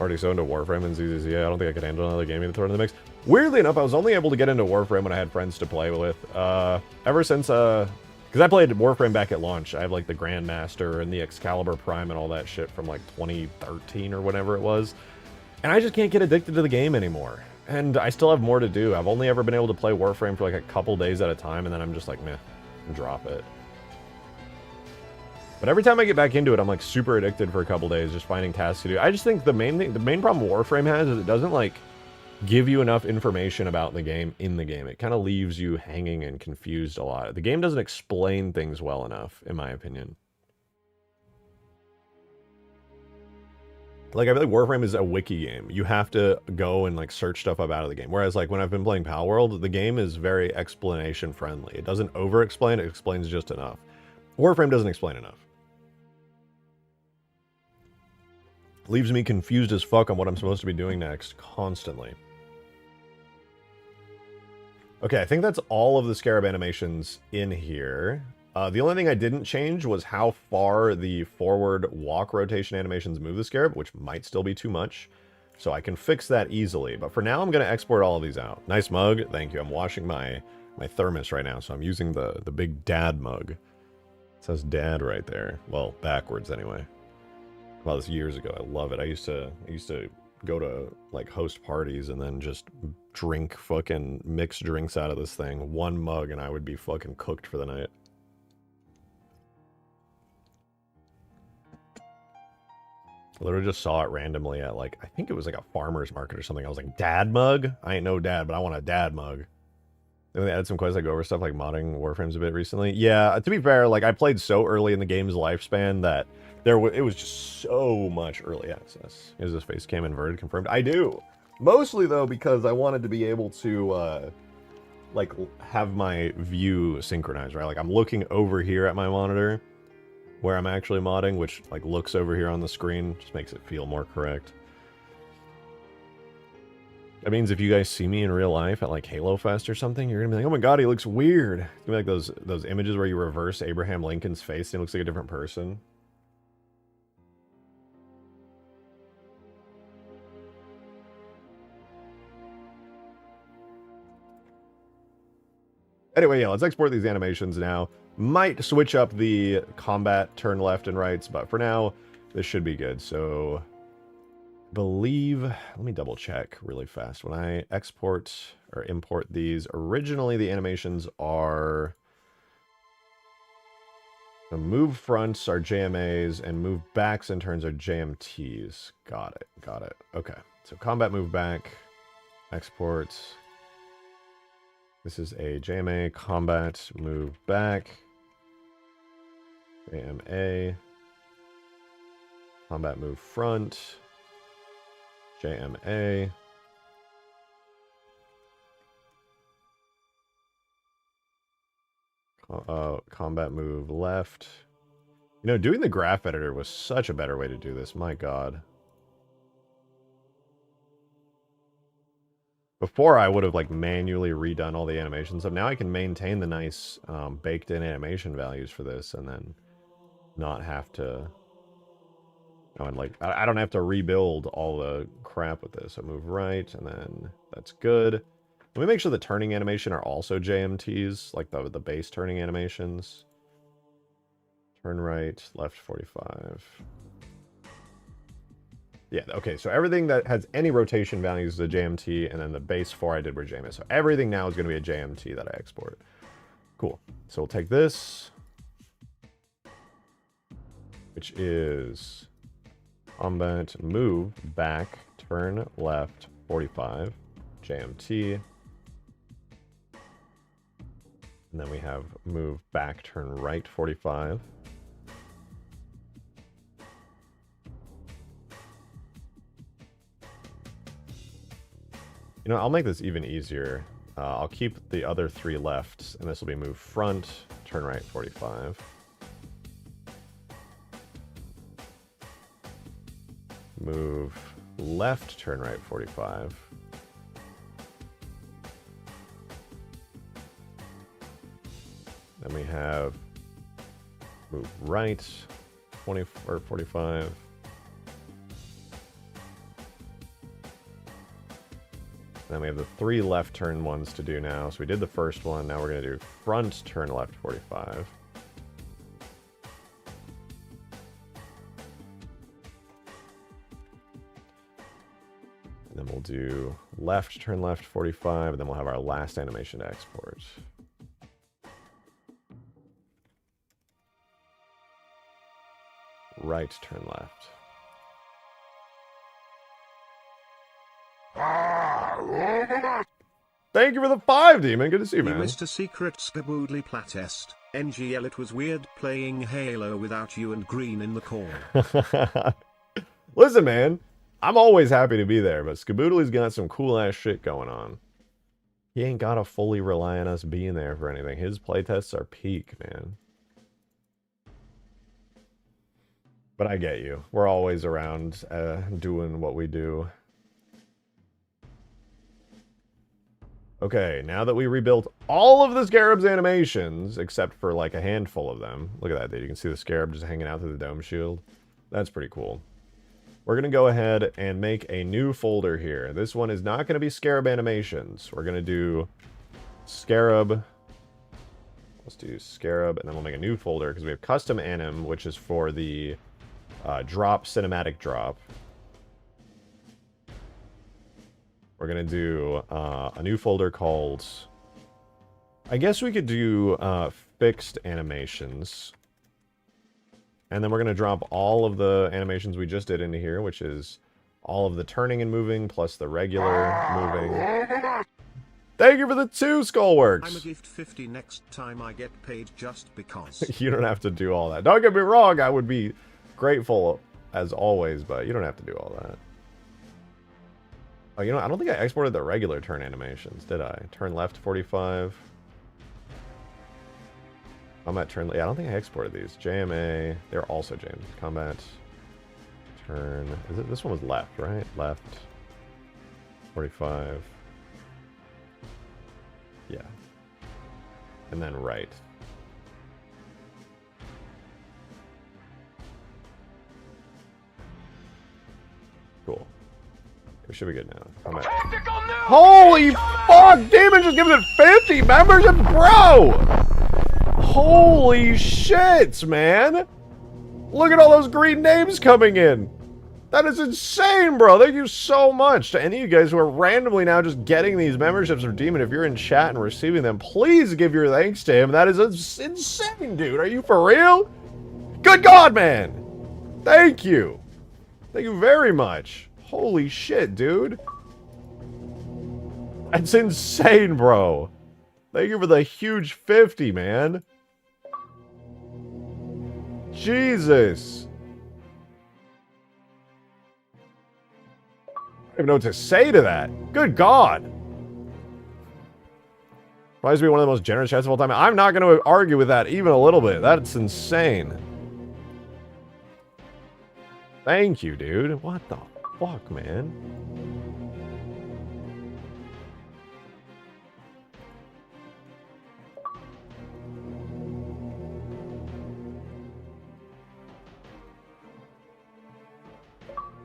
Already so into Warframe and ZZZ, I don't think I could handle another game to throw in the mix. Weirdly enough, I was only able to get into Warframe when I had friends to play with. Ever since, because I played Warframe back at launch. I have, the Grandmaster and the Excalibur Prime and all that shit from, 2013 or whatever it was. And I just can't get addicted to the game anymore. And I still have more to do. I've only ever been able to play Warframe for, a couple days at a time, and then I'm just meh, and drop it. But every time I get back into it, I'm super addicted for a couple days, just finding tasks to do. I just think the main problem Warframe has is it doesn't give you enough information about the game in the game. It kind of leaves you hanging and confused a lot. The game doesn't explain things well enough, in my opinion. I feel like Warframe is a wiki game. You have to go and search stuff up out of the game. Whereas when I've been playing Power World, the game is very explanation friendly. It doesn't over-explain, it explains just enough. Warframe doesn't explain enough. Leaves me confused as fuck on what I'm supposed to be doing next, constantly. Okay, I think that's all of the Scarab animations in here. The only thing I didn't change was how far the forward walk rotation animations move the Scarab, which might still be too much. So I can fix that easily. But for now, I'm going to export all of these out. Nice mug. Thank you. I'm washing my thermos right now, so I'm using the big dad mug. It says dad right there. Well, backwards anyway. Well, this years ago. I love it. I used to go to host parties and then just drink fucking mixed drinks out of this thing. One mug and I would be fucking cooked for the night. I literally just saw it randomly at I think it was a farmer's market or something. I was like, dad mug? I ain't no dad, but I want a dad mug. Then they added some quests go over stuff modding Warframes a bit recently. Yeah, to be fair, I played so early in the game's lifespan that it was just so much early access. Is this face cam inverted? Confirmed. I do. Mostly, though, because I wanted to be able to, like, have my view synchronized, right? Like, I'm looking over here at my monitor where I'm actually modding, which, like, looks over here on the screen. Just makes it feel more correct. That means if you guys see me in real life at, like, Halo Fest or something, you're gonna be like, oh my god, he looks weird. It's gonna be like those images where you reverse Abraham Lincoln's face and he looks like a different person. Anyway, yeah, let's export these animations now. Might switch up the combat turn left and rights, but for now, this should be good. So, let me double check really fast. When I export or import these, originally the animations are... The move fronts are JMAs, and move backs and turns are JMTs. Got it. Okay, so combat move back, export... This is a JMA combat move back. JMA. Combat move front. JMA. Combat move left. You know, doing the graph editor was such a better way to do this. My god. Before, I would have, like, manually redone all the animations. So now I can maintain the nice baked-in animation values for this and then not have to... Oh, and, like, I don't have to rebuild all the crap with this. So move right, and then that's good. Let me make sure the turning animation are also JMTs, like the base turning animations. Turn right, left 45. Yeah, okay, so everything that has any rotation values is a JMT, and then the base 4 I did were JMS. So everything now is going to be a JMT that I export. Cool. So we'll take this, which is combat move back, turn left 45, JMT. And then we have move back, turn right 45. You know, I'll make this even easier. I'll keep the other 3 left, and this will be move front, turn right 45. Move left, turn right 45. Then we have move right 20 or 45. Then we have the 3 left turn ones to do now. So we did the first one. Now we're going to do front turn left 45. And then we'll do left turn left 45. And then we'll have our last animation to export. Right turn left. Thank you for the 5, Demon. Good to see you, man. You missed a secret Skaboodly Platest. NGL, it was weird playing Halo without you and Green in the corner. Listen, man. I'm always happy to be there, but Skaboodly's got some cool-ass shit going on. He ain't gotta fully rely on us being there for anything. His playtests are peak, man. But I get you. We're always around doing what we do. Okay, now that we rebuilt all of the Scarabs animations, except for like a handful of them. Look at that, dude. You can see the Scarab just hanging out through the dome shield. That's pretty cool. We're going to go ahead and make a new folder here. This one is not going to be Scarab animations. We're going to do Scarab. Let's do Scarab, and then we'll make a new folder because we have custom anim, which is for the drop, cinematic drop. We're going to do a new folder called... I guess we could do fixed animations. And then we're going to drop all of the animations we just did into here, which is all of the turning and moving, plus the regular moving. Thank you for the 2, Skullworks! I'm a gift 50 next time I get paid just because. You don't have to do all that. Don't get me wrong, I would be grateful as always, but you don't have to do all that. Oh, you know, I don't think I exported the regular turn animations, did I? Turn left 45. Combat turn... Yeah, I don't think I exported these. JMA. They're also JMA. Combat turn... Is it? This one was left, right? Left 45. Yeah. And then right. Cool. We should be good now. Combat. Holy fuck! Demon just gives it 50 memberships, bro! Holy shits, man! Look at all those green names coming in! That is insane, bro! Thank you so much to any of you guys who are randomly now just getting these memberships from Demon. If you're in chat and receiving them, please give your thanks to him. That is insane, dude. Are you for real? Good God, man! Thank you! Thank you very much. Holy shit, dude. That's insane, bro. Thank you for the huge 50, man. Jesus. I don't even know what to say to that. Good God. Probably to be one of the most generous chats of all time. I'm not going to argue with that even a little bit. That's insane. Thank you, dude. What the fuck, man?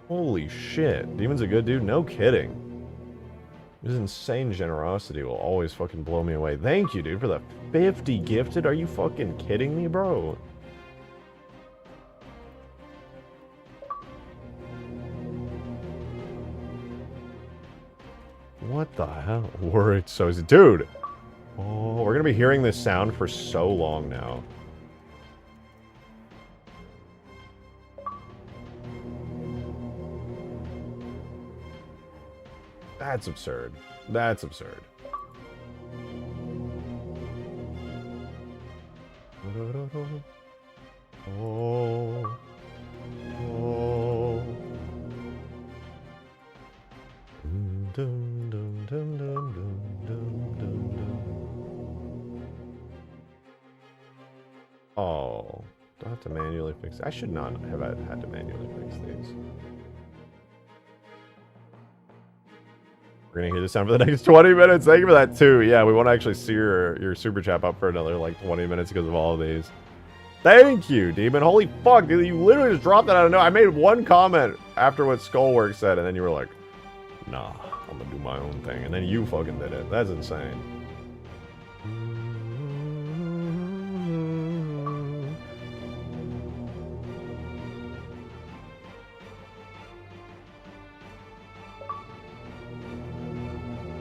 Holy shit. Demon's a good dude? No kidding. His insane generosity will always fucking blow me away. Thank you, dude, for the 50 gifted. Are you fucking kidding me, bro? What the hell? Word so... Dude! Oh, we're gonna be hearing this sound for so long now. That's absurd. That's absurd. Oh. Oh. Dum, dum, dum, dum, dum, dum, dum, dum. Oh. Do I have to manually fix it? I should not have had to manually fix these. We're gonna hear the sound for the next 20 minutes. Thank you for that too. Yeah, we want to actually see your super chat up for another like 20 minutes because of all of these. Thank you, Demon. Holy fuck, dude, you literally just dropped that out of nowhere. I made one comment after what Skullworks said, and then you were like, nah, I'm gonna do my own thing. And then you fucking did it. That's insane.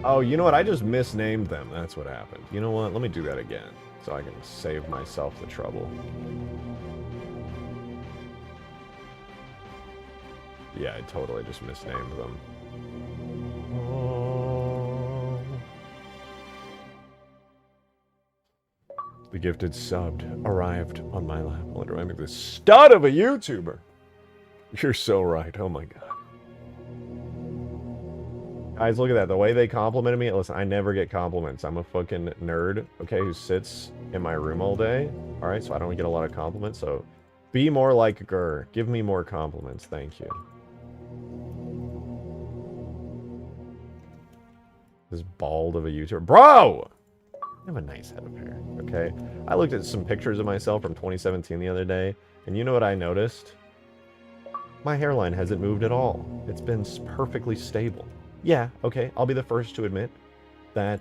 Oh, you know what? I just misnamed them. That's what happened. You know what? Let me do that again so I can save myself the trouble. Yeah, I totally just misnamed them. Oh. The gifted subbed arrived on my lap. I wonder if I make this stud of a YouTuber. You're so right. Oh my god. Guys, look at that. The way they complimented me. Listen, I never get compliments. I'm a fucking nerd, okay, who sits in my room all day. All right, so I don't get a lot of compliments. So be more like Gur. Give me more compliments. Thank you. This bald of a YouTuber. Bro! I have a nice head of hair, okay? I looked at some pictures of myself from 2017 the other day, and you know what I noticed? My hairline hasn't moved at all. It's been perfectly stable. Yeah, okay, I'll be the first to admit that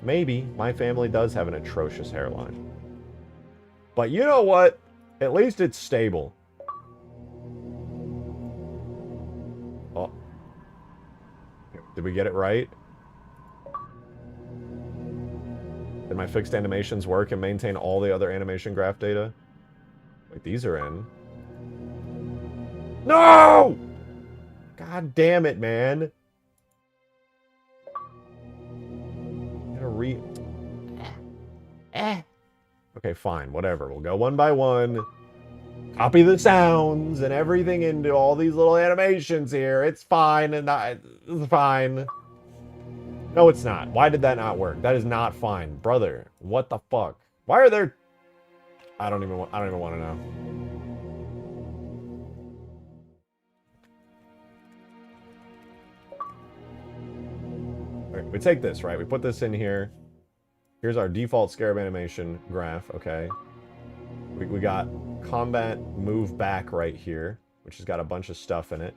maybe my family does have an atrocious hairline. But you know what? At least it's stable. Oh. Did we get it right? Did my fixed animations work and maintain all the other animation graph data? Wait, these are in. No! God damn it, man. Okay, fine, whatever. We'll go one by one. copy the sounds and everything into all these little animations here. It's fine and it's fine. No, it's not. Why did that not work? That is not fine, brother. What the fuck? Why are there? I don't even want to know. We take this, right? We put this in here. Here's our default Scarab animation graph, okay? We got combat move back right here, which has got a bunch of stuff in it.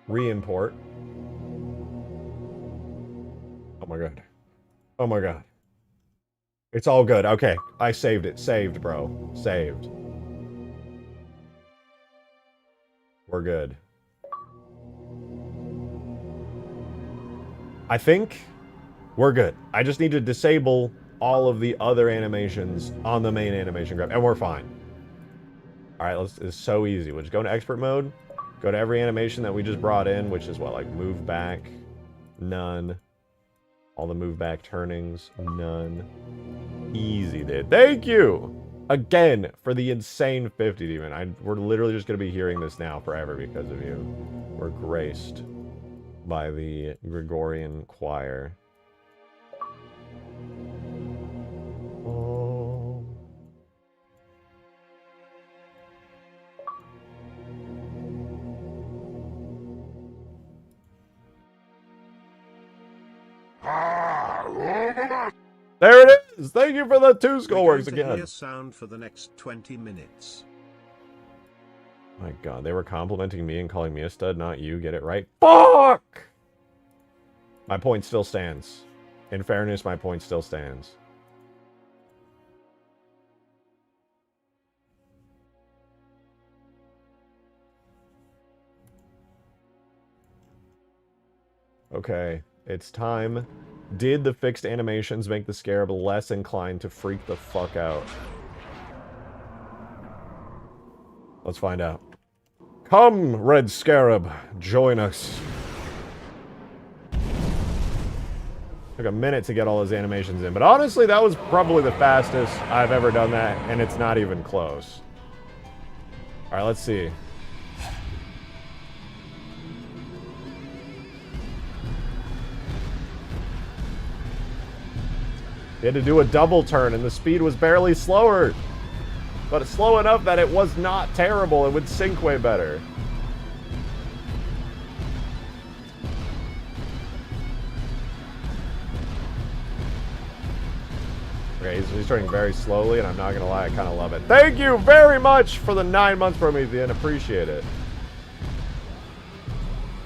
Re-import. Oh my god. Oh my god. It's all good. Okay, I saved it. Saved, bro. Saved. We're good. I think we're good. I just need to disable all of the other animations on the main animation graph, and we're fine. Alright, it's so easy. We'll just go into expert mode, go to every animation that we just brought in, which is what, like move back, none. All the move back turnings, none. Easy, dude. Thank you! Again, for the insane 50, Demon. We're literally just going to be hearing this now forever because of you. We're graced by the Gregorian choir. Oh. There it is! Thank you for the 2 skullworks again. Hear sound for the next 20 minutes. My god, they were complimenting me and calling me a stud, not you. Get it right? Fuck! My point still stands. In fairness, my point still stands. Okay, it's time. Did the fixed animations make the Scarab less inclined to freak the fuck out? Let's find out. Come, Red Scarab, join us. Took a minute to get all those animations in, but honestly, that was probably the fastest I've ever done that, and it's not even close. Alright, let's see. He had to do a double turn, and the speed was barely slower. But it's slow enough that it was not terrible. It would sync way better. Okay, he's turning very slowly, and I'm not gonna lie, I kind of love it. Thank you very much for the 9 months, Promethean. Appreciate it.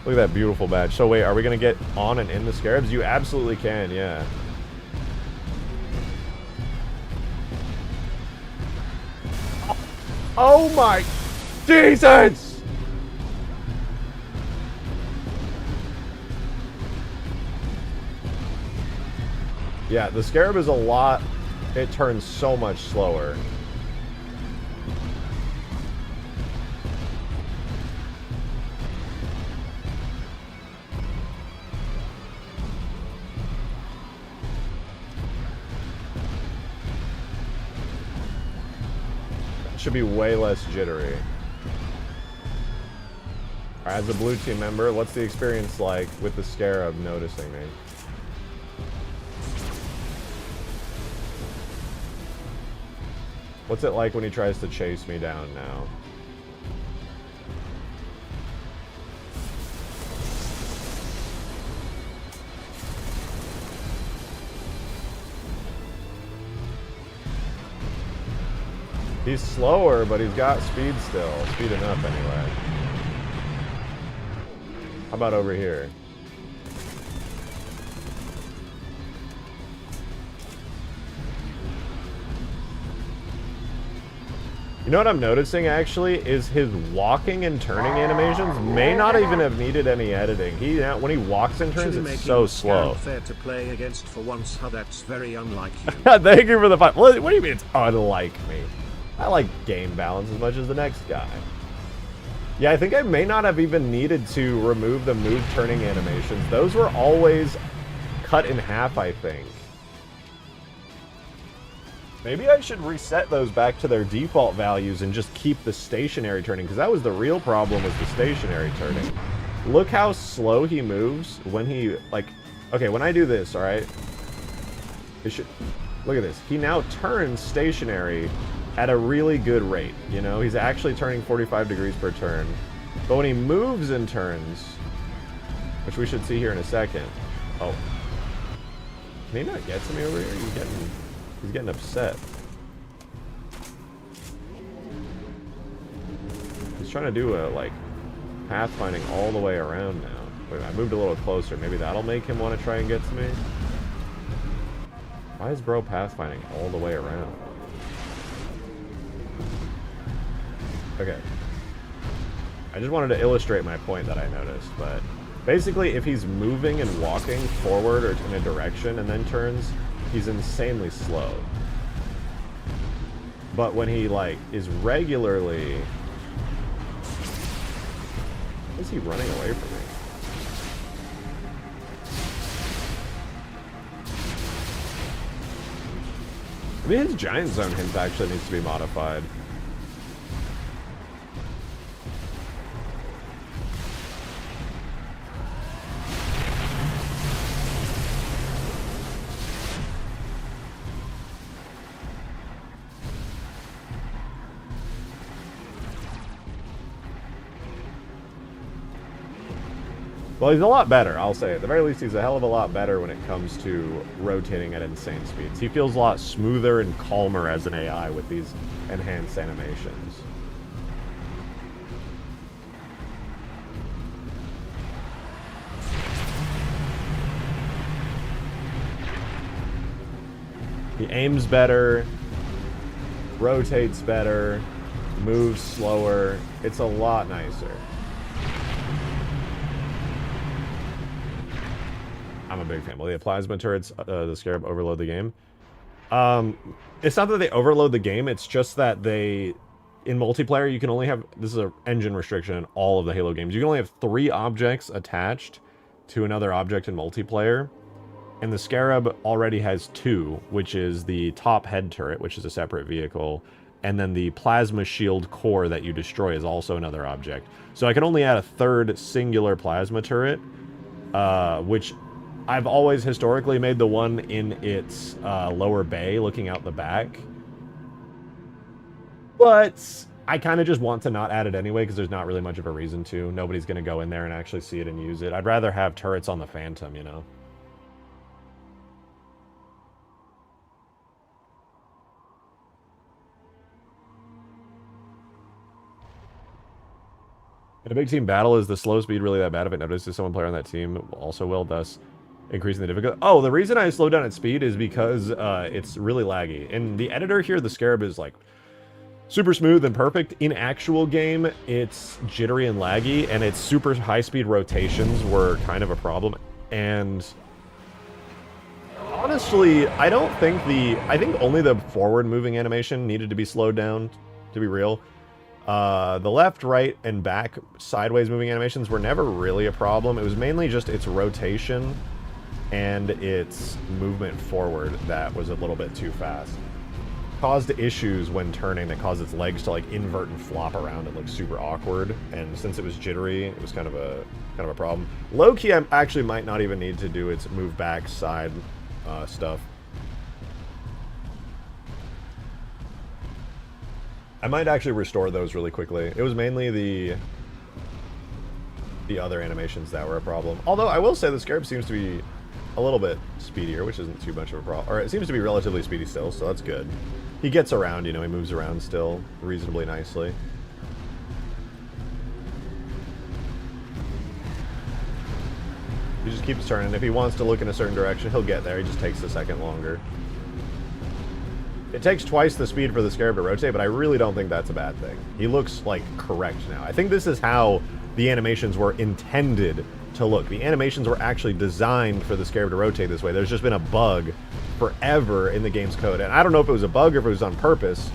Look at that beautiful badge. So wait, are we gonna get on and in the Scarabs? You absolutely can, yeah. Oh my Jesus! Yeah, the Scarab is a lot. It turns so much slower. Should be way less jittery. Alright, as a blue team member, what's the experience like with the Scarab noticing me? What's it like when he tries to chase me down now? He's slower, but he's got speed still. Speed enough, anyway. How about over here? You know what I'm noticing, actually, is his walking and turning animations may not even have needed any editing. When he walks and turns, it's so slow. Fair to play against for once. How that's very unlike you. Thank you for the fight. What do you mean it's unlike me? I like game balance as much as the next guy. Yeah, I think I may not have even needed to remove the move turning animations. Those were always cut in half, I think. Maybe I should reset those back to their default values and just keep the stationary turning, because that was the real problem, was the stationary turning. Look how slow he moves when he, like, okay, when I do this, alright? It should, look at this. He now turns stationary at a really good rate, you know? He's actually turning 45 degrees per turn. But when he moves and turns, which we should see here in a second. Oh. Can he not get to me over here? He's getting upset. He's trying to do a, like, pathfinding all the way around now. Wait, I moved a little closer. Maybe that'll make him want to try and get to me. Why is bro pathfinding all the way around? Okay. I just wanted to illustrate my point that I noticed, but basically if he's moving and walking forward or in a direction and then turns, he's insanely slow. But when he, like, is regularly... Why is he running away from me? Maybe his giant zone hint actually needs to be modified. Well, he's a lot better, I'll say. At the very least, he's a hell of a lot better when it comes to rotating at insane speeds. He feels a lot smoother and calmer as an AI with these enhanced animations. He aims better, rotates better, moves slower. It's a lot nicer. I'm a big fan. Well, the plasma turrets, the Scarab overload the game. It's not that they overload the game, it's just that they, in multiplayer, you can only have, this is an engine restriction in all of the Halo games, you can only have 3 objects attached to another object in multiplayer, and the Scarab already has 2, which is the top head turret, which is a separate vehicle, and then the plasma shield core that you destroy is also another object. So I can only add a 3rd singular plasma turret, which I've always historically made the one in its lower bay looking out the back. But I kind of just want to not add it anyway because there's not really much of a reason to. Nobody's going to go in there and actually see it and use it. I'd rather have turrets on the Phantom, you know? In a big team battle, is the slow speed really that bad if it notices someone player on that team also will, thus increasing the difficulty? Oh, the reason I slowed down at speed is because it's really laggy. In the editor here, the Scarab is like super smooth and perfect. In actual game, it's jittery and laggy, and its super high-speed rotations were kind of a problem. And honestly, I don't think I think only the forward-moving animation needed to be slowed down, to be real. The left, right, and back sideways moving animations were never really a problem. It was mainly just its rotation and its movement forward that was a little bit too fast. Caused issues when turning that caused its legs to like invert and flop around and look super awkward. And since it was jittery, it was kind of a problem. Low key, I actually might not even need to do its move back side stuff. I might actually restore those really quickly. It was mainly the other animations that were a problem. Although I will say the Scarab seems to be a little bit speedier, which isn't too much of a problem. Or it seems to be relatively speedy still, so that's good. He gets around, you know, he moves around still reasonably nicely. He just keeps turning. If he wants to look in a certain direction, he'll get there. He just takes a second longer. It takes twice the speed for the Scarab to rotate, but I really don't think that's a bad thing. He looks, like, correct now. I think this is how the animations were intended to look. The animations were actually designed for the Scarab to rotate this way. There's just been a bug forever in the game's code. And I don't know if it was a bug or if it was on purpose,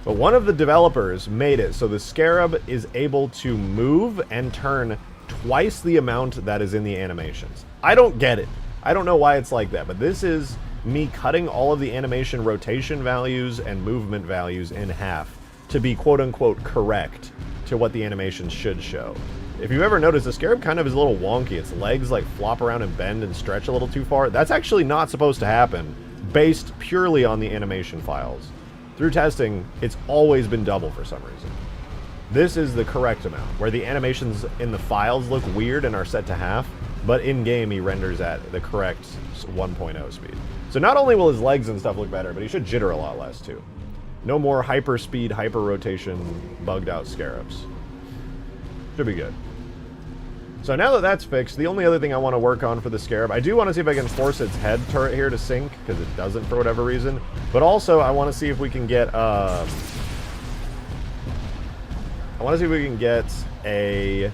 but one of the developers made it so the Scarab is able to move and turn twice the amount that is in the animations. I don't get it. I don't know why it's like that, but this is me cutting all of the animation rotation values and movement values in half to be quote-unquote correct to what the animations should show. If you've ever noticed, the Scarab kind of is a little wonky. Its legs like flop around and bend and stretch a little too far. That's actually not supposed to happen, based purely on the animation files. Through testing, it's always been double for some reason. This is the correct amount, where the animations in the files look weird and are set to half, but in-game he renders at the correct 1.0 speed. So not only will his legs and stuff look better, but he should jitter a lot less too. No more hyper-speed, hyper-rotation, bugged-out Scarabs. Should be good. So now that that's fixed, the only other thing I want to work on for the Scarab, I do want to see if I can force its head turret here to sync, because it doesn't for whatever reason. But also, I want to see if we can get, I want to see if we can get a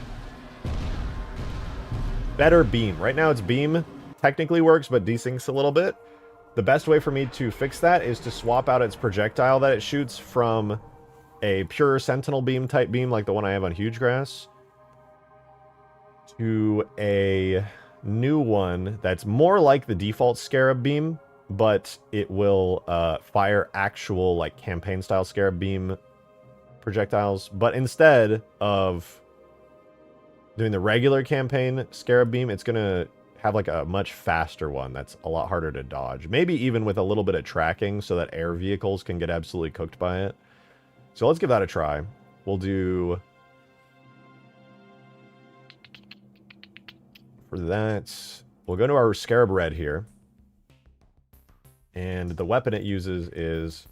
better beam. Right now, its beam technically works, but desyncs a little bit. The best way for me to fix that is to swap out its projectile that it shoots from a pure Sentinel beam type beam, like the one I have on Huge Grass, to a new one that's more like the default Scarab beam, but it will fire actual like campaign style Scarab beam projectiles. But instead of doing the regular campaign Scarab beam, it's gonna have like a much faster one that's a lot harder to dodge. Maybe even with a little bit of tracking so that air vehicles can get absolutely cooked by it. So let's give that a try. We'll do... For that, we'll go to our Scarab Red here. And the weapon it uses is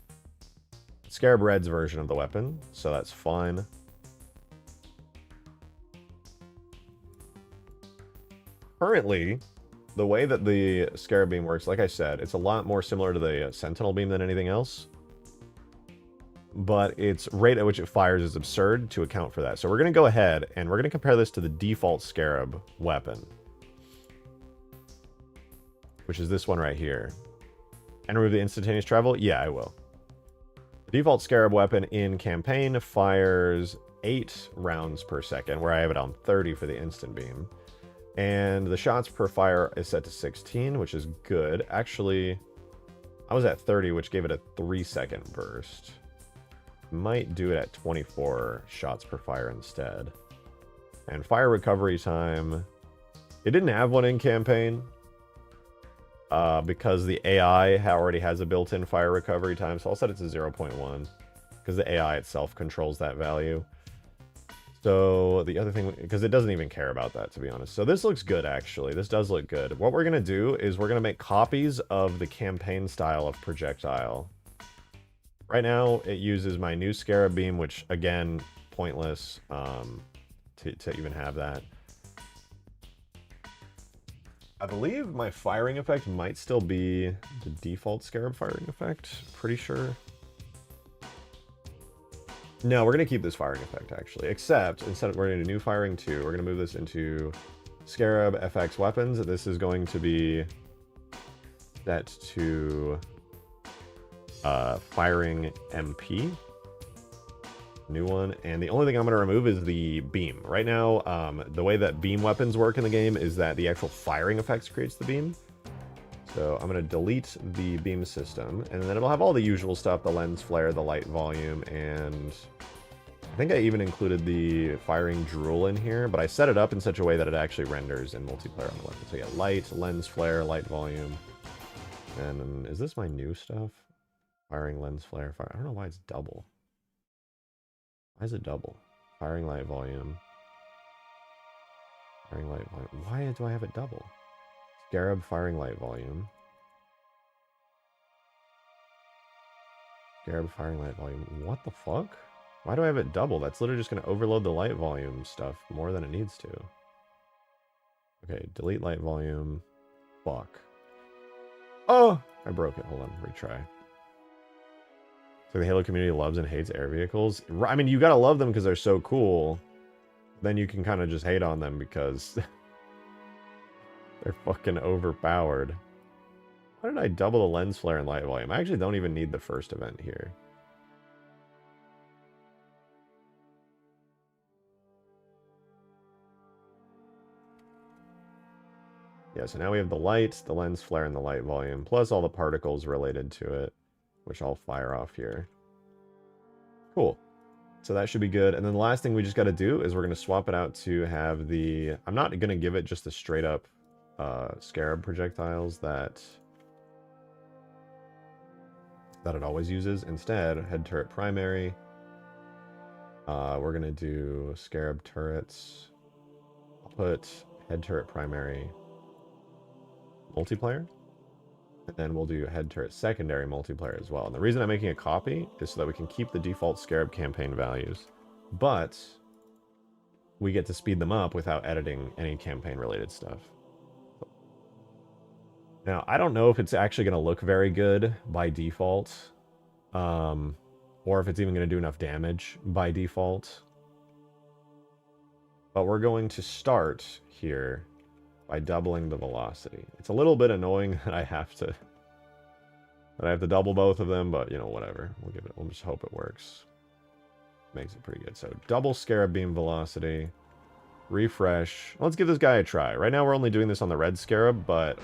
Scarab Red's version of the weapon, so that's fine. Currently, the way that the Scarab Beam works, like I said, it's a lot more similar to the Sentinel Beam than anything else. But its rate at which it fires is absurd to account for that. So we're going to go ahead and we're going to compare this to the default Scarab weapon, which is this one right here. And remove the instantaneous travel? Yeah, I will. The default Scarab weapon in campaign fires 8 rounds per second, where I have it on 30 for the instant beam. And the shots per fire is set to 16, which is good. Actually, I was at 30, which gave it a 3-second burst. Might do it at 24 shots per fire instead. And fire recovery time, it didn't have one in campaign because the AI already has a built-in fire recovery time, so I'll set it to 0.1 because the AI itself controls that value. So the other thing, because it doesn't even care about that, to be honest. So this looks good, actually. This does look good. What we're going to do is we're going to make copies of the campaign style of projectile. Right now, it uses my new Scarab Beam, which, again, pointless to even have that. I believe my firing effect might still be the default Scarab firing effect. Pretty sure. No, we're going to keep this firing effect, actually. Except, instead of we're going to do new firing 2, we're going to move this into Scarab FX weapons. This is going to be set to firing MP. New one. And the only thing I'm going to remove is the beam. Right now, the way that beam weapons work in the game is that the actual firing effects creates the beam. So I'm going to delete the beam system, and then it'll have all the usual stuff, the lens flare, the light volume, and I think I even included the firing drool in here, but I set it up in such a way that it actually renders in multiplayer on the weapon. So yeah, light, lens flare, light volume. And then, is this my new stuff? Firing, lens flare, fire. I don't know why it's double. Why is it double? Firing light volume. Firing light volume. Why do I have it double? Scarab firing light volume. Scarab firing light volume. What the fuck? Why do I have it double? That's literally just going to overload the light volume stuff more than it needs to. Okay, delete light volume. Fuck. Oh! I broke it. Hold on, retry. So the Halo community loves and hates air vehicles. I mean, you gotta love them because they're so cool. Then you can kind of just hate on them because they're fucking overpowered. Why did I double the lens flare and light volume? I actually don't even need the first event here. Yeah, so now we have the light, the lens flare, and the light volume, plus all the particles related to it, which I'll fire off here. Cool. So that should be good. And then the last thing we just got to do is we're going to swap it out to have the... I'm not going to give it just the straight up Scarab projectiles that it always uses. Instead, head turret primary. We're going to do Scarab turrets. I'll put head turret primary multiplayer. And then we'll do head turret secondary multiplayer as well. And the reason I'm making a copy is so that we can keep the default Scarab campaign values. But we get to speed them up without editing any campaign related stuff. Now, I don't know if it's actually going to look very good by default. Or if it's even going to do enough damage by default. But we're going to start here by doubling the velocity. It's a little bit annoying that I have to double both of them, but you know, whatever. We'll just hope it works. Makes it pretty good. So double Scarab beam velocity. Refresh. Let's give this guy a try. Right now we're only doing this on the red Scarab, but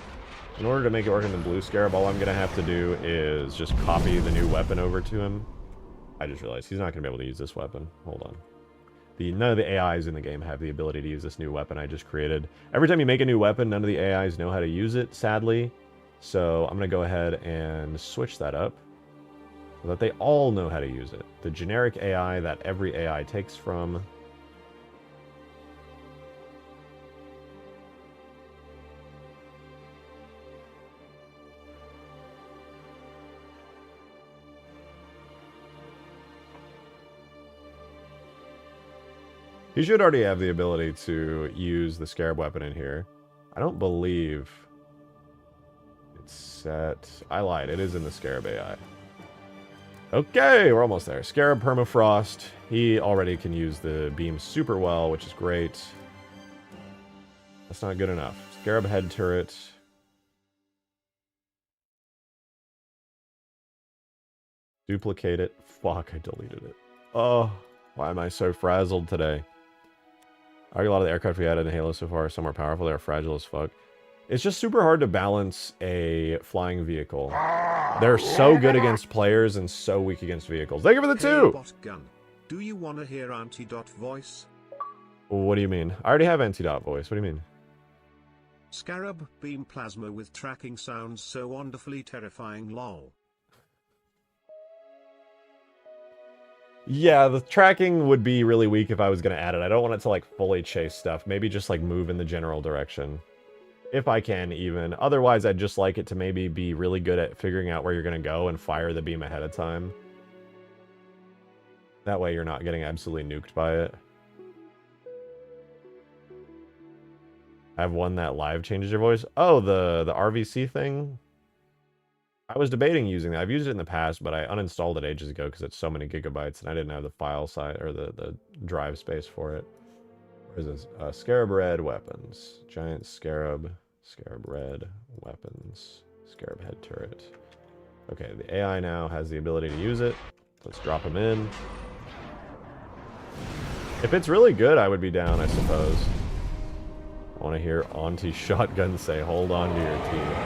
in order to make it work in the blue Scarab, all I'm going to have to do is just copy the new weapon over to him. I just realized he's not going to be able to use this weapon. Hold on. None of the AIs in the game have the ability to use this new weapon I just created. Every time you make a new weapon, none of the AIs know how to use it, sadly. So I'm going to go ahead and switch that up so that they all know how to use it. The generic AI that every AI takes from. He should already have the ability to use the Scarab weapon in here. I don't believe it's set. I lied. It is in the Scarab AI. Okay, we're almost there. Scarab Permafrost. He already can use the beam super well, which is great. That's not good enough. Scarab head turret. Duplicate it. Fuck, I deleted it. Oh, why am I so frazzled today? I argue a lot of the aircraft we added in Halo so far are somewhere powerful. They're fragile as fuck. It's just super hard to balance a flying vehicle. They're so good against players and so weak against vehicles. Thank you for the two! Bot gun. Do you want to hear Antidote voice? What do you mean? I already have Antidote voice. What do you mean? Scarab beam plasma with tracking sounds so wonderfully terrifying, lol. Yeah, the tracking would be really weak if I was going to add it. I don't want it to, like, fully chase stuff. Maybe just, like, move in the general direction. If I can, even. Otherwise, I'd just like it to maybe be really good at figuring out where you're going to go and fire the beam ahead of time. That way you're not getting absolutely nuked by it. I have one that live changes your voice. Oh, the RVC thing? I was debating using that. I've used it in the past, but I uninstalled it ages ago because it's so many gigabytes, and I didn't have the file size or the drive space for it. Where is this? Scarab red weapons. Giant Scarab. Scarab red weapons. Scarab head turret. Okay, the AI now has the ability to use it. Let's drop him in. If it's really good, I would be down, I suppose. I want to hear Auntie Shotgun say, hold on to your teeth.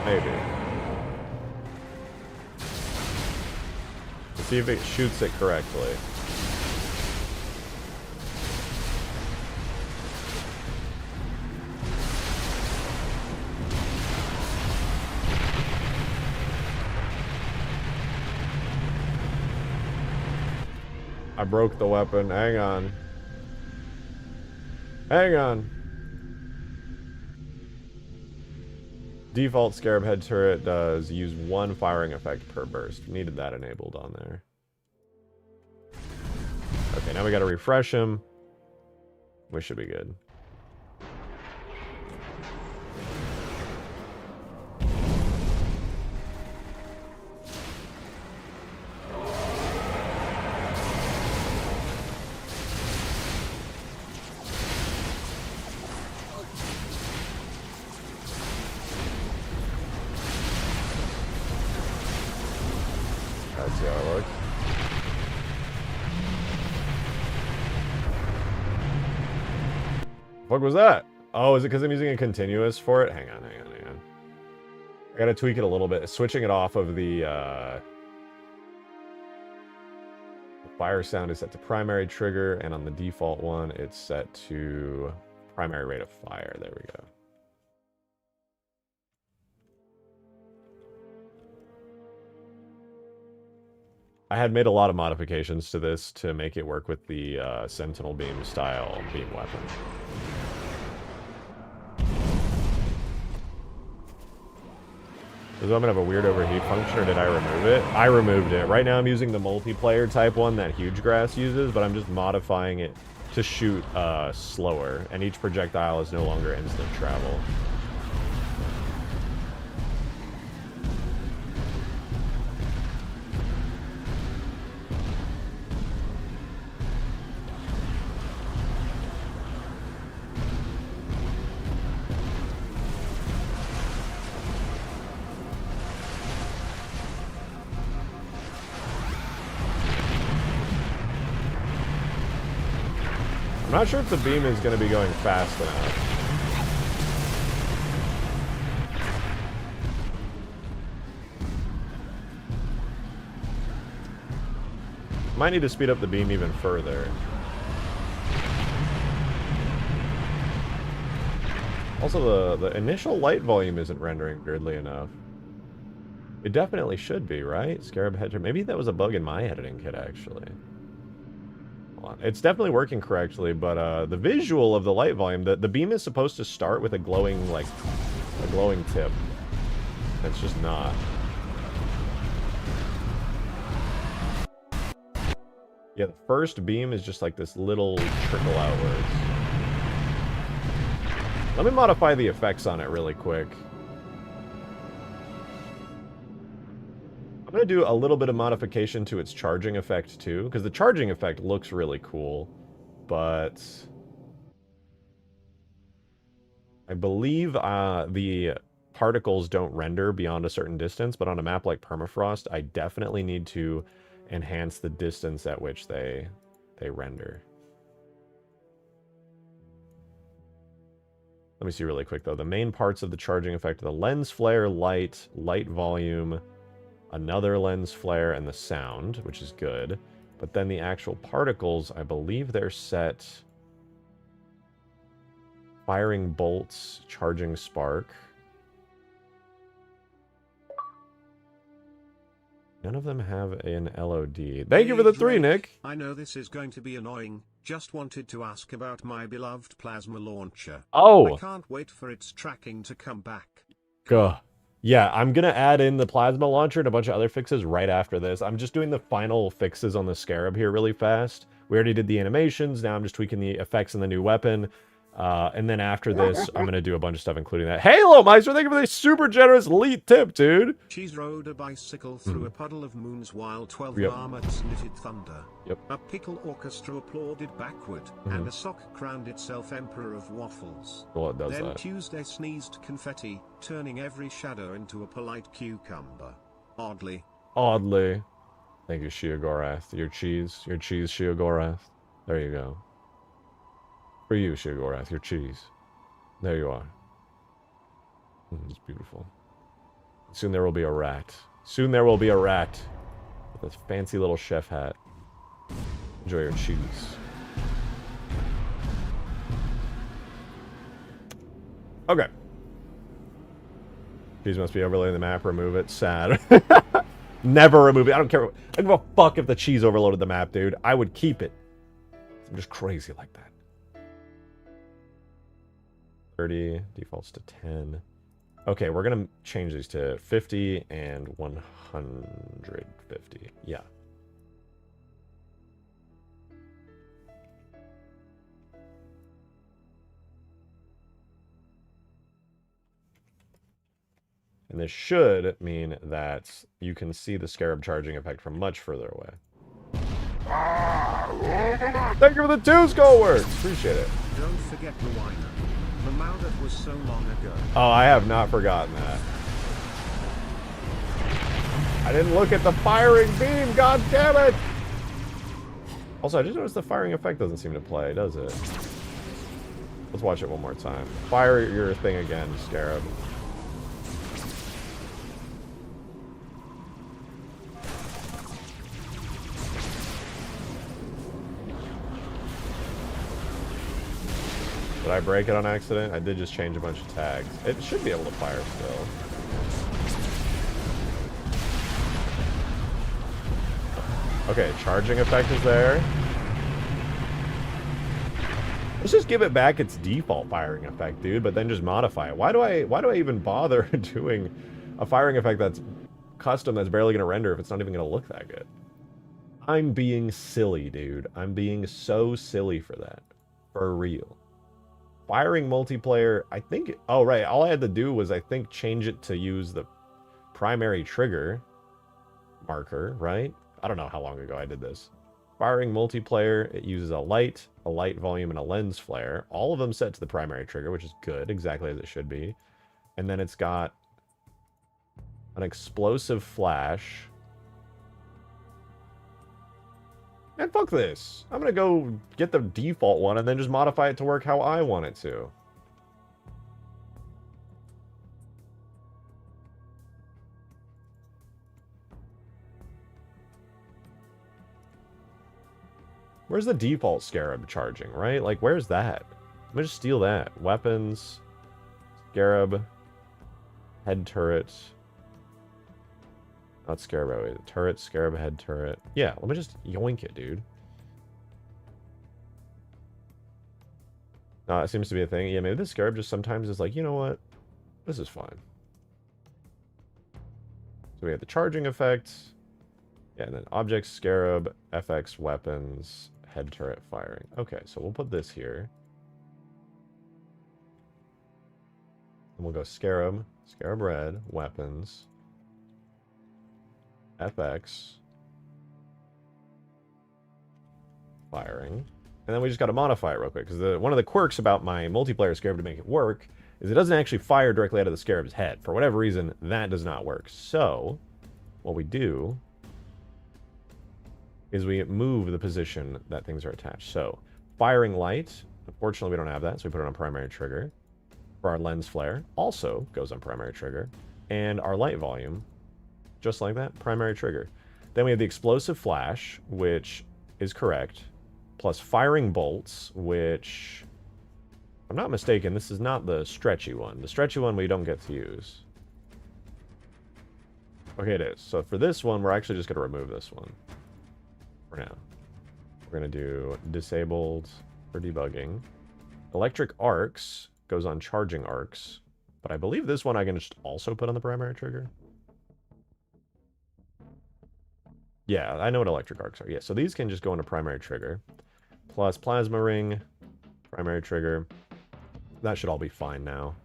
Maybe. Let's see if it shoots it correctly. I broke the weapon. Hang on. Hang on. Default Scarab head turret does use one firing effect per burst. Needed that enabled on there. Okay, now we gotta refresh him. We should be good. Let's see how it looks. What was that? Oh, is it because I'm using a continuous for it? Hang on. I gotta tweak it a little bit. Switching it off of the fire sound is set to primary trigger, and on the default one, it's set to primary rate of fire. There we go. I had made a lot of modifications to this to make it work with the Sentinel Beam style beam weapon. Does weapon have a weird overheat function, or did I remove it? I removed it. Right now I'm using the multiplayer type one that Huge Grass uses, but I'm just modifying it to shoot slower, and each projectile is no longer instant travel. I'm not sure if the beam is going to be going fast enough. Might need to speed up the beam even further. Also, the initial light volume isn't rendering weirdly enough. It definitely should be, right? Scarab head. Maybe that was a bug in my editing kit, actually. It's definitely working correctly, but the visual of the light volume, the beam is supposed to start with a glowing, like, a glowing tip. It's just not. Yeah, the first beam is just like this little trickle outwards. Let me modify the effects on it really quick. I'm going to do a little bit of modification to its charging effect too, because the charging effect looks really cool, but I believe the particles don't render beyond a certain distance, but on a map like Permafrost, I definitely need to enhance the distance at which they render. Let me see really quick though. The main parts of the charging effect are the lens flare, light volume, another lens flare, and the sound, which is good. But then the actual particles, I believe they're set firing bolts, charging spark. None of them have an LOD. Thank you for the 3, Nick. I know this is going to be annoying. Just wanted to ask about my beloved plasma launcher. Oh. I can't wait for its tracking to come back. Gah. Yeah, I'm going to add in the plasma launcher and a bunch of other fixes right after this. I'm just doing the final fixes on the Scarab here really fast. We already did the animations. Now I'm just tweaking the effects in the new weapon. And then after this, I'm going to do a bunch of stuff, including that. Halo Meister, thank you for the super generous elite tip, dude. Cheese rode a bicycle through a puddle of moons while 12 marmots knitted thunder. A pickle orchestra applauded backward, and a sock crowned itself emperor of waffles. Well, it does then that. Tuesday sneezed confetti, turning every shadow into a polite cucumber. Oddly. Thank you, Shiogorath. Your cheese, Shiogorath. There you go. For you, Shiogorath, your cheese. There you are. It's beautiful. Soon there will be a rat. Soon there will be a rat with a fancy little chef hat. Enjoy your cheese. Okay. Cheese must be overlaying the map. Remove it. Sad. Never remove it. I don't care. I don't give a fuck if the cheese overloaded the map, dude. I would keep it. I'm just crazy like that. 30 defaults to 10. Okay, we're gonna change these to 50 and 150. Yeah. And this should mean that you can see the Scarab charging effect from much further away. Thank you for the 2 skull words. Appreciate it. Don't forget the whiner. The mouth that was so long ago. Oh, I have not forgotten that. I didn't look at the firing beam, god damn it! Also, I just noticed the firing effect doesn't seem to play, does it? Let's watch it one more time. Fire your thing again, Scarab. Did I break it on accident? I did just change a bunch of tags. It should be able to fire still. Okay, charging effect is there. Let's just give it back its default firing effect, dude, but then just modify it. Why do I even bother doing a firing effect that's custom that's barely gonna render if it's not even gonna look that good? I'm being silly, dude. I'm being so silly for that. For real. Firing multiplayer, I think... Oh, right. All I had to do was, I think, change it to use the primary trigger marker, right? I don't know how long ago I did this. Firing multiplayer, it uses a light volume, and a lens flare. All of them set to the primary trigger, which is good, exactly as it should be. And then it's got an explosive flash. And fuck this. I'm gonna go get the default one and then just modify it to work how I want it to. Where's the default Scarab charging, right? Like, where's that? I'm gonna just steal that. Weapons, Scarab, head turret. Not Scarab, wait, turret, Scarab, head turret. Yeah, let me just yoink it, dude. It seems to be a thing. Yeah, maybe the Scarab just sometimes is like, you know what? This is fine. So we have the charging effect. Yeah, and then objects, Scarab, FX, weapons, head turret, firing. Okay, so we'll put this here. And we'll go Scarab, Scarab red, weapons, FX, firing. And then we just got to modify it real quick, because one of the quirks about my multiplayer Scarab to make it work is it doesn't actually fire directly out of the Scarab's head. For whatever reason, that does not work. So, what we do is we move the position that things are attached. So, firing light, unfortunately we don't have that, so we put it on primary trigger. For our lens flare, also goes on primary trigger. And our light volume, just like that, primary trigger. Then we have the explosive flash, which is correct, plus firing bolts, which, if I'm not mistaken, this is not the stretchy one. The stretchy one we don't get to use. Okay, it is. So for this one, we're actually just going to remove this one for now. We're going to do disabled for debugging. Electric arcs goes on charging arcs, but I believe this one I can just also put on the primary trigger. Yeah, I know what electric arcs are. Yeah, so these can just go into primary trigger. Plus plasma ring, primary trigger. That should all be fine now.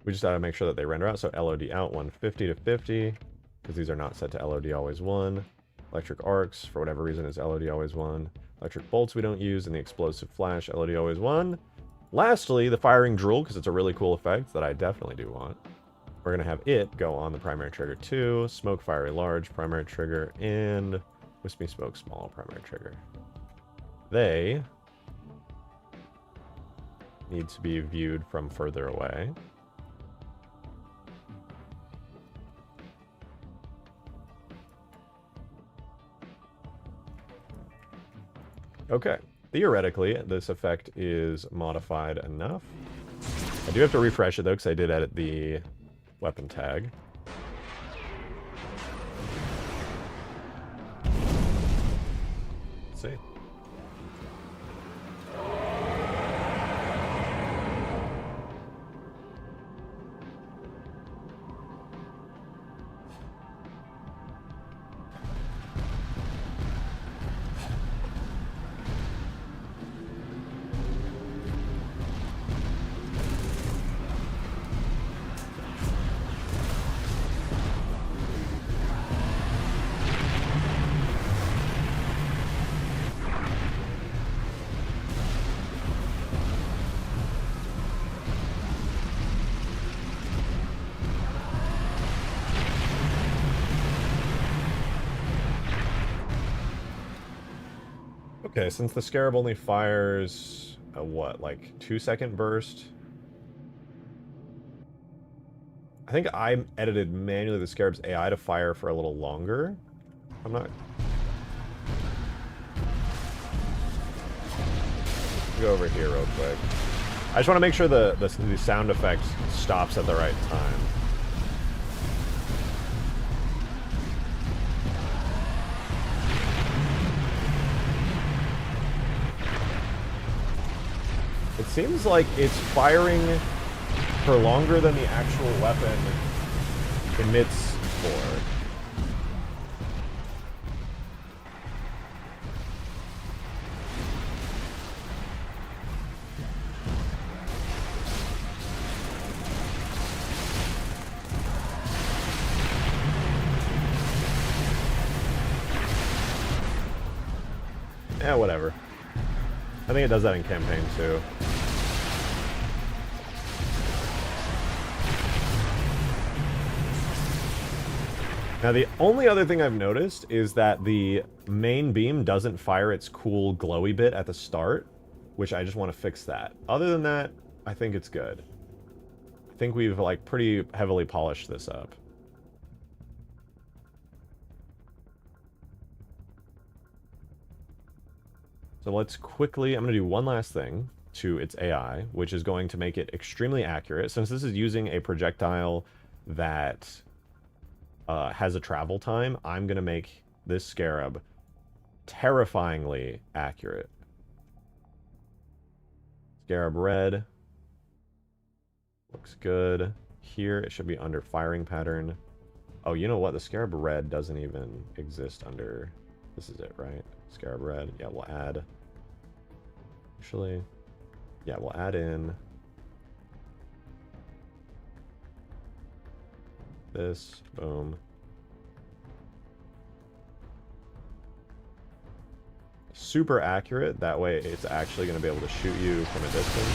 We just gotta make sure that they render out. So LOD out 150 to 50, because these are not set to LOD always 1. Electric arcs, for whatever reason, is LOD always 1. Electric bolts we don't use, and the explosive flash, LOD always 1. Lastly, the firing drool, because it's a really cool effect that I definitely do want. We're going to have it go on the primary trigger too. Smoke fiery large, primary trigger, and wispy smoke small, primary trigger. They need to be viewed from further away. Okay. Theoretically, this effect is modified enough. I do have to refresh it though, because I did edit the weapon tag. Let's see. Okay, since the Scarab only fires what, like 2-second burst. I think I edited manually the Scarab's AI to fire for a little longer. I'm not... Go over here real quick. I just want to make sure the sound effect stops at the right time. It seems like it's firing for longer than the actual weapon emits for. Yeah, whatever. I think it does that in campaign too. Now, the only other thing I've noticed is that the main beam doesn't fire its cool glowy bit at the start, which I just want to fix that. Other than that, I think it's good. I think we've, like, pretty heavily polished this up. So let's quickly, I'm going to do one last thing to its AI, which is going to make it extremely accurate. Since this is using a projectile that has a travel time, I'm going to make this Scarab terrifyingly accurate. Scarab red. Looks good. Here, it should be under firing pattern. Oh, you know what? The Scarab red doesn't even exist under... This is it, right? Scarab red. Yeah, we'll add... Actually... Yeah, we'll add in... This. Boom. Super accurate. That way it's actually going to be able to shoot you from a distance.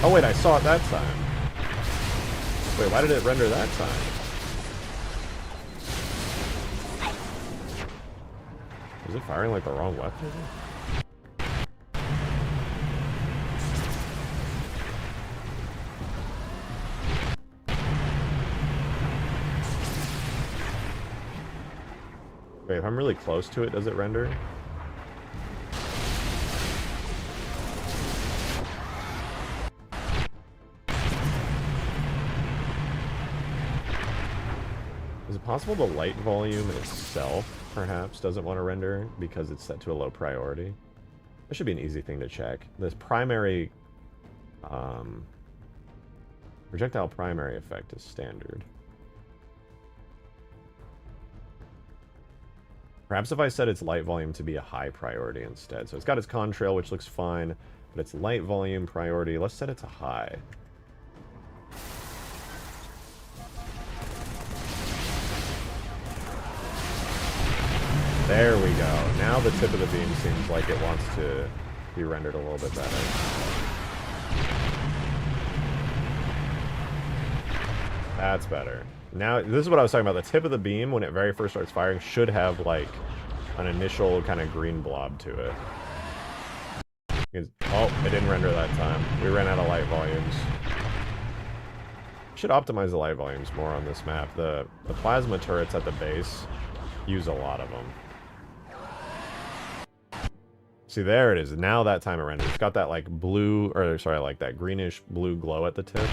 Oh, wait, I saw it that time. Wait, why did it render that time? Is it firing like the wrong weapon? Wait, if I'm really close to it, does it render? Is it possible the light volume itself, perhaps, doesn't want to render because it's set to a low priority? That should be an easy thing to check. This primary... projectile primary effect is standard. Perhaps if I set its light volume to be a high priority instead. So it's got its contrail, which looks fine, but its light volume priority, let's set it to high. There we go. Now the tip of the beam seems like it wants to be rendered a little bit better. That's better. Now, this is what I was talking about. The tip of the beam, when it very first starts firing, should have, like, an initial kind of green blob to it. Oh, it didn't render that time. We ran out of light volumes. Should optimize the light volumes more on this map. The plasma turrets at the base use a lot of them. See, there it is. Now that time it renders. It's got that, like, blue, or sorry, like that greenish blue glow at the tip.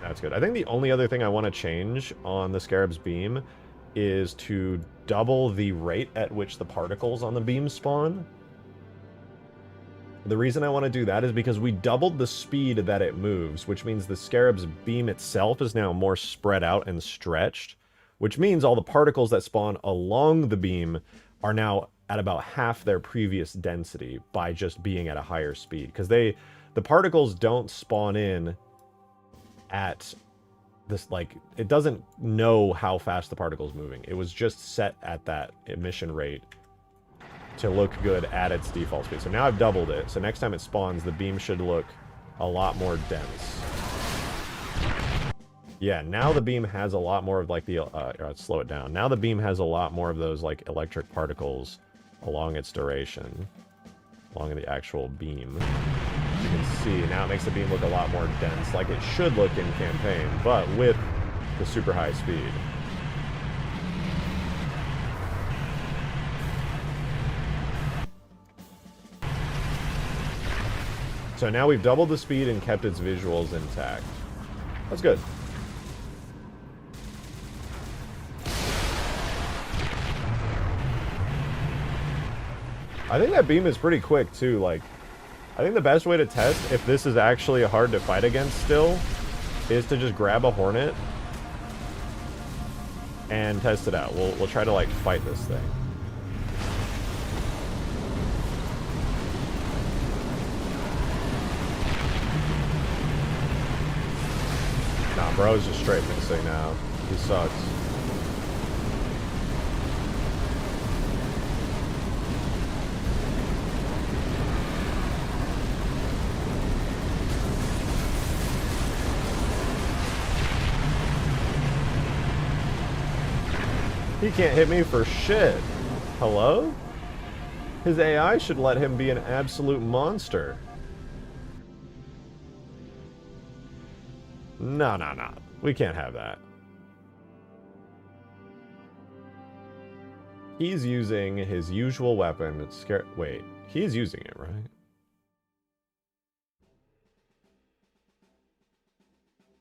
That's good. I think the only other thing I want to change on the Scarab's beam is to double the rate at which the particles on the beam spawn. The reason I want to do that is because we doubled the speed that it moves, which means the Scarab's beam itself is now more spread out and stretched, which means all the particles that spawn along the beam are now at about half their previous density by just being at a higher speed. Because the particles don't spawn in at this, like, it doesn't know how fast the particle's moving. It was just set at that emission rate to look good at its default speed. So now I've doubled it. So next time it spawns, the beam should look a lot more dense. Yeah, now the beam has a lot more of like the, let's slow it down. Now the beam has a lot more of those like electric particles along its duration, along the actual beam. You can see, now it makes the beam look a lot more dense, like it should look in campaign, but with the super high speed. So now we've doubled the speed and kept its visuals intact. That's good. I think that beam is pretty quick too. Like, I think the best way to test if this is actually hard to fight against still is to just grab a Hornet and test it out. We'll try to like fight this thing. Nah, bro's just straight missing now. He sucks. He can't hit me for shit. Hello? His AI should let him be an absolute monster. No, no, no. We can't have that. He's using his usual weapon. Wait, he's using it, right?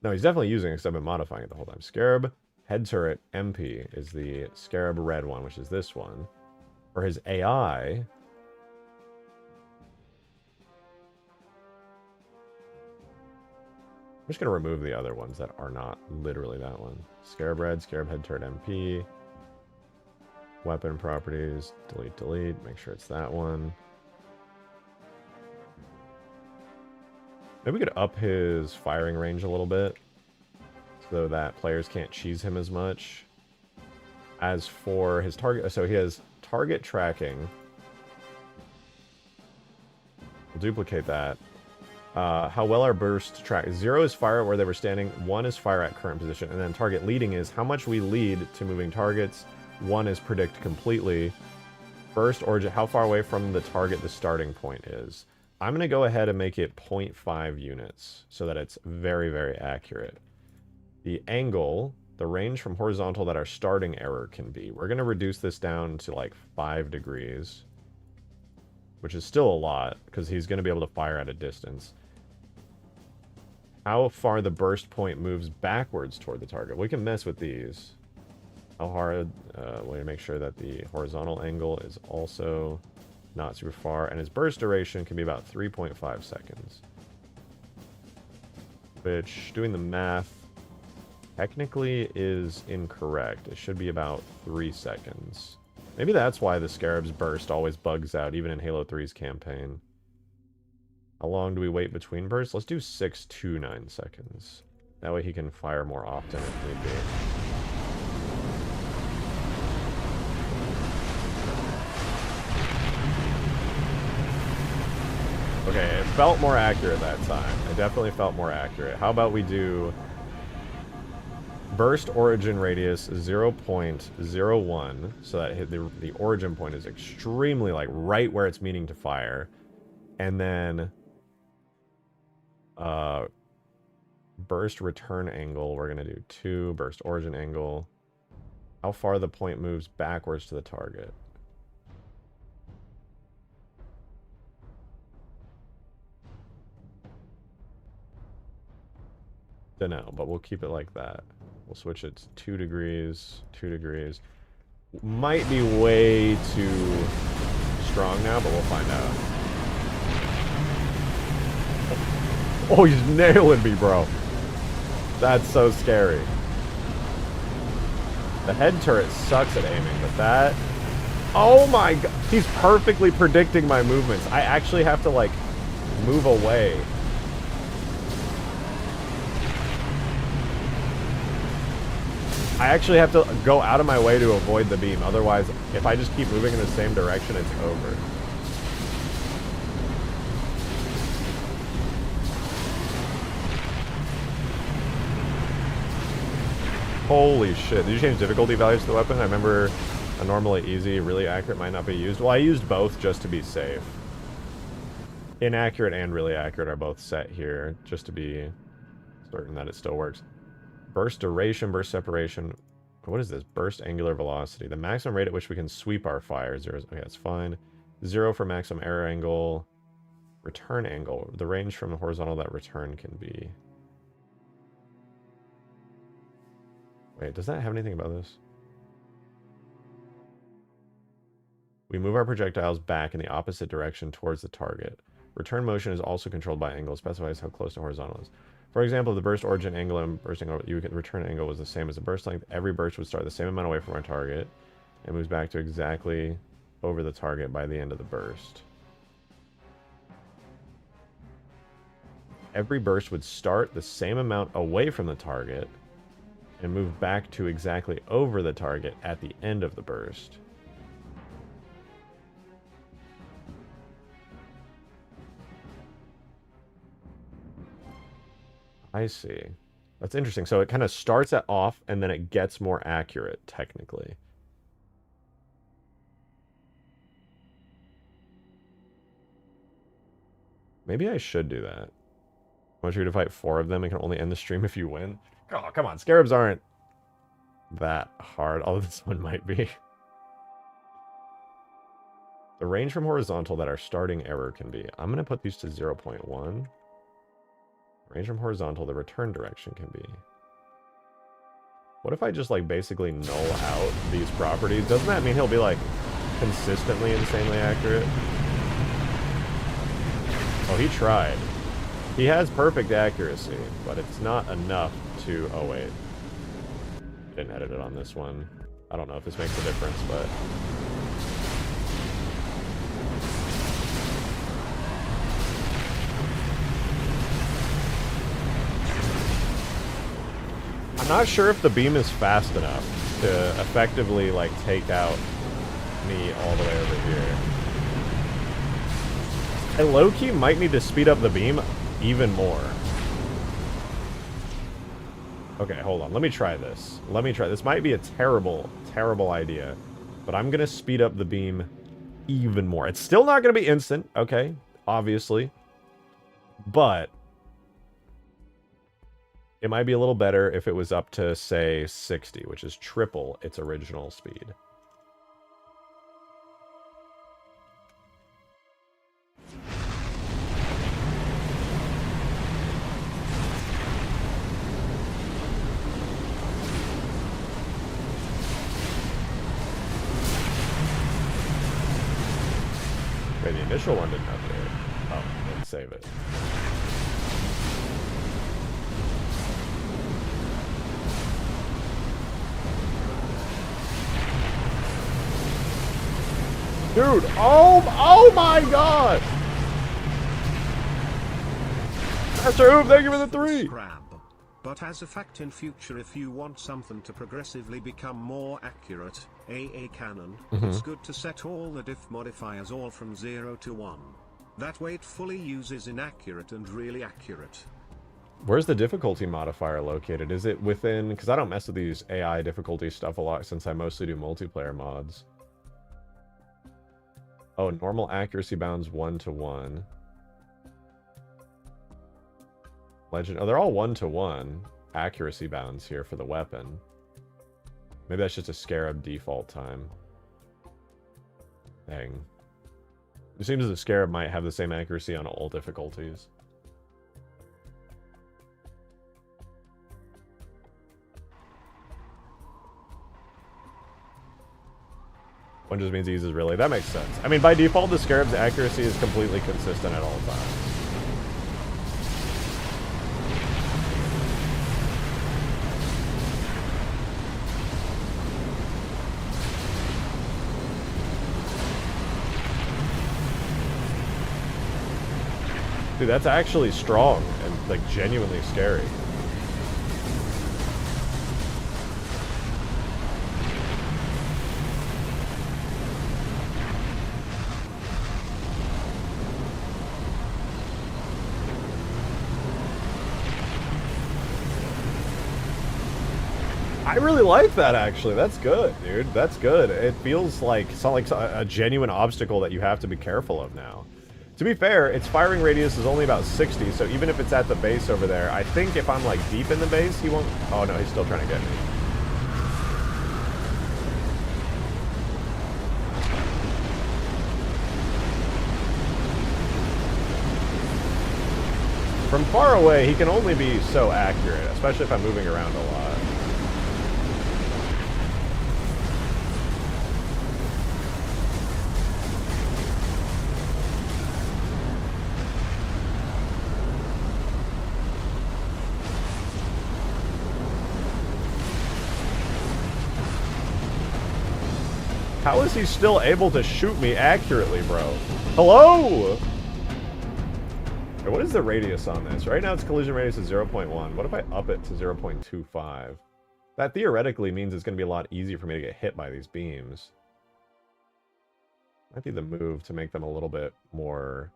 No, he's definitely using it because I've been modifying it the whole time. Scarab Head Turret MP is the Scarab red one, which is this one. For his AI... I'm just going to remove the other ones that are not literally that one. Scarab red, Scarab Head Turret MP. Weapon properties, delete, delete. Make sure it's that one. Maybe we could up his firing range a little bit, so that players can't cheese him as much. As for his target, so he has target tracking. We'll duplicate that. How well our burst track. 0 is fire where they were standing, 1 is fire at current position, and then target leading is how much we lead to moving targets. 1 is predict completely. Burst origin, how far away from the target the starting point is. I'm going to go ahead and make it 0.5 units so that it's very, very accurate. The angle, the range from horizontal that our starting error can be. We're going to reduce this down to like 5 degrees, which is still a lot because he's going to be able to fire at a distance. How far the burst point moves backwards toward the target. We can mess with these. How hard, we make sure that the horizontal angle is also not super far, and his burst duration can be about 3.5 seconds. Which, doing the math, technically is incorrect. It should be about 3 seconds. Maybe that's why the Scarab's burst always bugs out, even in Halo 3's campaign. How long do we wait between bursts? Let's do 6 to 9 seconds. That way he can fire more often if need be. Okay, it felt more accurate that time. It definitely felt more accurate. How about we do burst origin radius 0.01 so that the origin point is extremely like right where it's meaning to fire. And then burst return angle, we're going to do 2. Burst origin angle. How far the point moves backwards to the target. Don't know, but we'll keep it like that. We'll switch it to 2 degrees, 2 degrees. Might be way too strong now, but we'll find out. Oh, he's nailing me, bro. That's so scary. The head turret sucks at aiming, but that... Oh my god! He's perfectly predicting my movements. I actually have to, like, move away. I actually have to go out of my way to avoid the beam. Otherwise, if I just keep moving in the same direction, it's over. Holy shit. Did you change difficulty values to the weapon? I remember a normally easy, really accurate might not be used. Well, I used both just to be safe. Inaccurate and really accurate are both set here, just to be certain that it still works. Burst duration, burst separation. What is this? Burst angular velocity. The maximum rate at which we can sweep our fire. 0. Okay, that's fine. 0 for maximum error angle. Return angle. The range from the horizontal that return can be. Wait, does that have anything about this? We move our projectiles back in the opposite direction towards the target. Return motion is also controlled by angle. It specifies how close the horizontal is. For example, the burst origin angle and bursting return angle was the same as the burst length. Every burst would start the same amount away from our target and moves back to exactly over the target by the end of the burst. Every burst would start the same amount away from the target and move back to exactly over the target at the end of the burst. I see. That's interesting. So it kind of starts at off, and then it gets more accurate, technically. Maybe I should do that. I want you to fight 4 of them. It can only end the stream if you win. Oh, come on. Scarabs aren't that hard, although this one might be. The range from horizontal that our starting error can be. I'm going to put these to 0.1. Range from horizontal, the return direction can be. What if I just, like, basically null out these properties? Doesn't that mean he'll be, like, consistently insanely accurate? Oh, he tried. He has perfect accuracy, but it's not enough to... Oh, wait. Didn't edit it on this one. I don't know if this makes a difference, but... I'm not sure if the beam is fast enough to effectively, like, take out me all the way over here. I low-key might need to speed up the beam even more. Okay, hold on. Let me try this. This might be a terrible, terrible idea, but I'm going to speed up the beam even more. It's still not going to be instant, okay, obviously, but it might be a little better if it was up to, say, 60, which is triple its original speed. Wait, the initial one didn't update it. Oh, didn't save it. Dude, oh my god! Master Oob, thank you for the 3! Scrab. But as a fact in future, if you want something to progressively become more accurate, AA canon, it's good to set all the diff modifiers all from 0 to 1. That way it fully uses inaccurate and really accurate. Where's the difficulty modifier located? Is it within... Because I don't mess with these AI difficulty stuff a lot since I mostly do multiplayer mods. Oh, normal accuracy bounds 1 to 1. Legend. Oh, they're all 1 to 1 accuracy bounds here for the weapon. Maybe that's just a Scarab default time. Dang. It seems as if Scarab might have the same accuracy on all difficulties. One just means he uses really. That makes sense. I mean, by default, the Scarab's accuracy is completely consistent at all times. Dude, that's actually strong and, like, genuinely scary. I really like that, actually. That's good, dude. That's good. It feels like it's not like a genuine obstacle that you have to be careful of now. To be fair, its firing radius is only about 60, so even if it's at the base over there, I think if I'm like deep in the base, he won't... Oh no, he's still trying to get me. From far away, he can only be so accurate, especially if I'm moving around a lot. How is he still able to shoot me accurately, bro? Hello? What is the radius on this? Right now its collision radius is 0.1. What if I up it to 0.25? That theoretically means it's going to be a lot easier for me to get hit by these beams. Might be the move to make them a little bit more...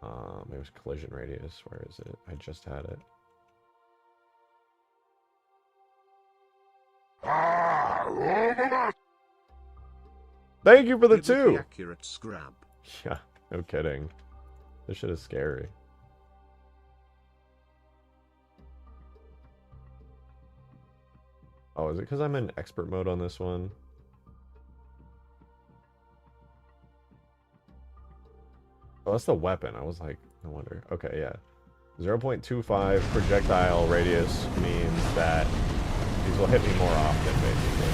maybe it was collision radius. Where is it? I just had it. Thank you for the 2! Accurate Scrab. Yeah, no kidding. This shit is scary. Oh, is it because I'm in expert mode on this one? Oh, that's the weapon. I was like, no wonder. Okay, yeah. 0.25 projectile radius means that these will hit me more often, basically.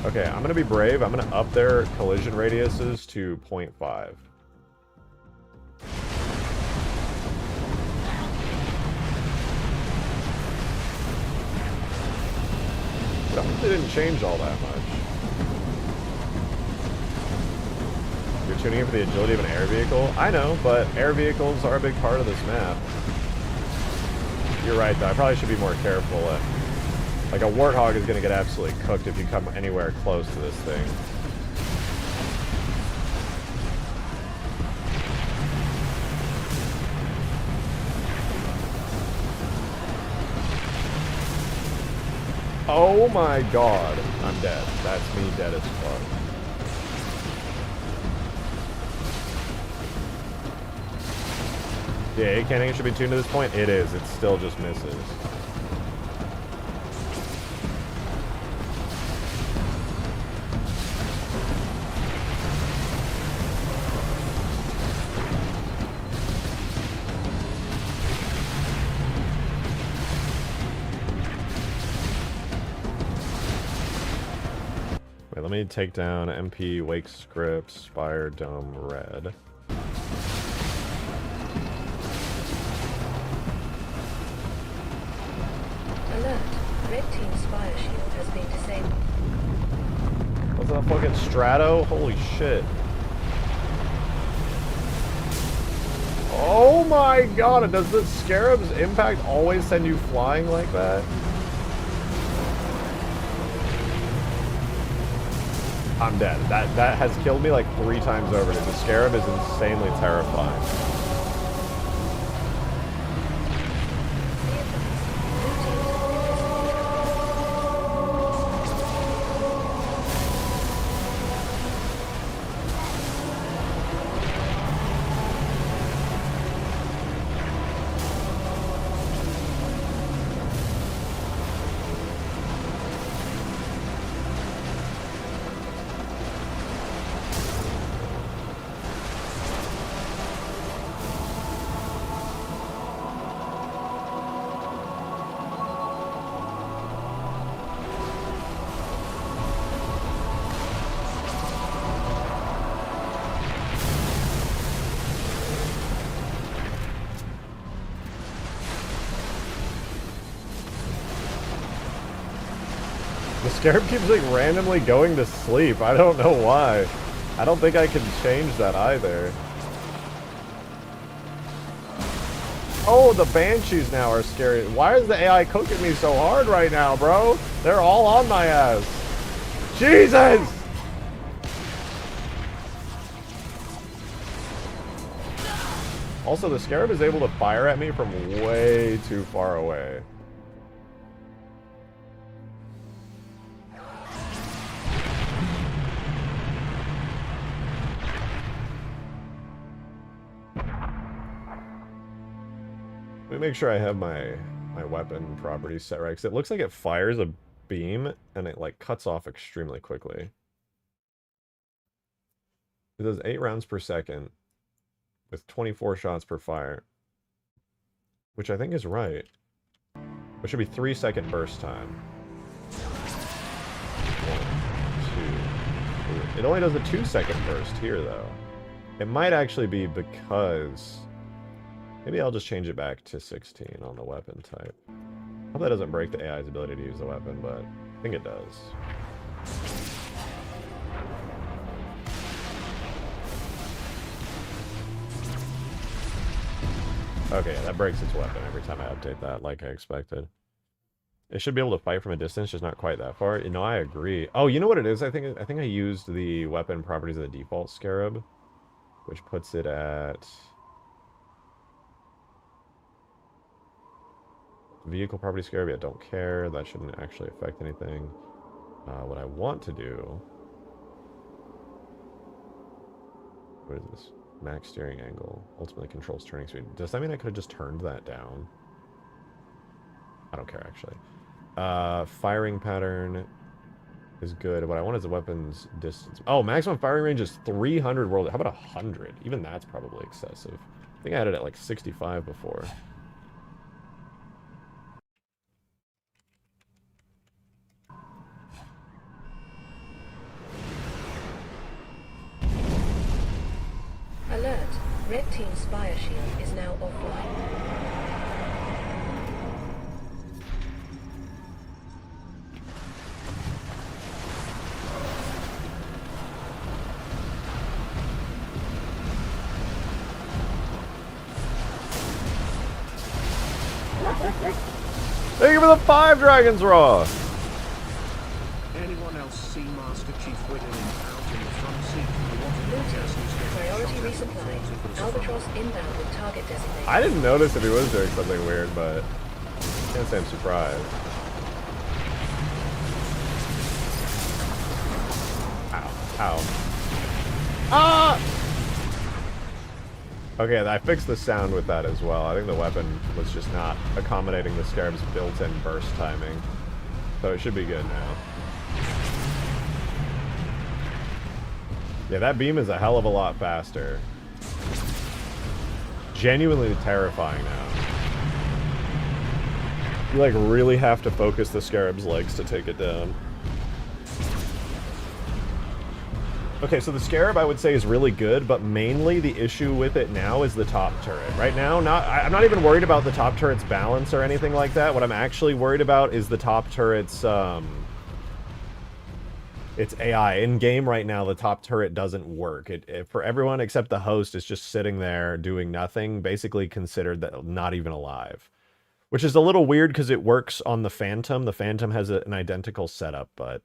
Okay, I'm gonna be brave. I'm gonna up their collision radiuses to 0.5. They didn't change all that much. You're tuning in for the agility of an air vehicle? I know, but air vehicles are a big part of this map. You're right, though. I probably should be more careful. Like, a warthog is going to get absolutely cooked if you come anywhere close to this thing. Oh my god. I'm dead. That's me dead as fuck. Yeah, A cannon should be tuned to this point. It is. It still just misses. Wait, let me take down MP, Wake Script, Spire, Dome, Red. Alert. Red Team Spire Shield has been disabled. What's that fucking Strato? Holy shit. Oh my god, does the Scarabs impact always send you flying like that? I'm dead. That has killed me like 3 times over. The Scarab is insanely terrifying. The Scarab keeps like randomly going to sleep. I don't know why. I don't think I can change that either. Oh, the Banshees now are scary. Why is the AI cooking me so hard right now, bro? They're all on my ass. Jesus! Also, the Scarab is able to fire at me from way too far away. Let me make sure I have my weapon properties set right, because it looks like it fires a beam and it like cuts off extremely quickly. It does 8 rounds per second with 24 shots per fire, which I think is right. It should be 3-second burst time. 1, 2, 3. It only does a 2-second burst here, though. It might actually be because... Maybe I'll just change it back to 16 on the weapon type. I hope that doesn't break the AI's ability to use the weapon, but I think it does. Okay, yeah, that breaks its weapon every time I update that, like I expected. It should be able to fight from a distance, just not quite that far. You know, I agree. Oh, you know what it is? I think I used the weapon properties of the default Scarab, which puts it at... Vehicle property Scarab, yeah, don't care. That shouldn't actually affect anything. What I want to do... What is this? Max steering angle. Ultimately controls turning speed. Does that mean I could have just turned that down? I don't care, actually. Firing pattern is good. What I want is the weapon's distance. Oh, maximum firing range is 300 world. How about 100? Even that's probably excessive. I think I had it at like 65 before. Alert. Red Team's fire shield is now offline. Thank you for the 5 Dragons Raw! Anyone else see Master Chief wiggling out in the front seat of the water chassis Priority resupply. Albatross inbound with target designation. I didn't notice if he was doing something weird, but I can't say I'm surprised. Ow. Ow. Ah! Okay, I fixed the sound with that as well. I think the weapon was just not accommodating the Scarab's built-in burst timing. So it should be good now. Yeah, that beam is a hell of a lot faster. Genuinely terrifying now. You like really have to focus the Scarab's legs to take it down. Okay, so the Scarab I would say is really good, but mainly the issue with it now is the top turret. Right now, I'm not even worried about the top turret's balance or anything like that. What I'm actually worried about is the top turret's its AI. In game right now, the top turret doesn't work. For everyone except the host, it's just sitting there doing nothing, basically considered that not even alive. Which is a little weird because it works on the Phantom. The Phantom has an identical setup, but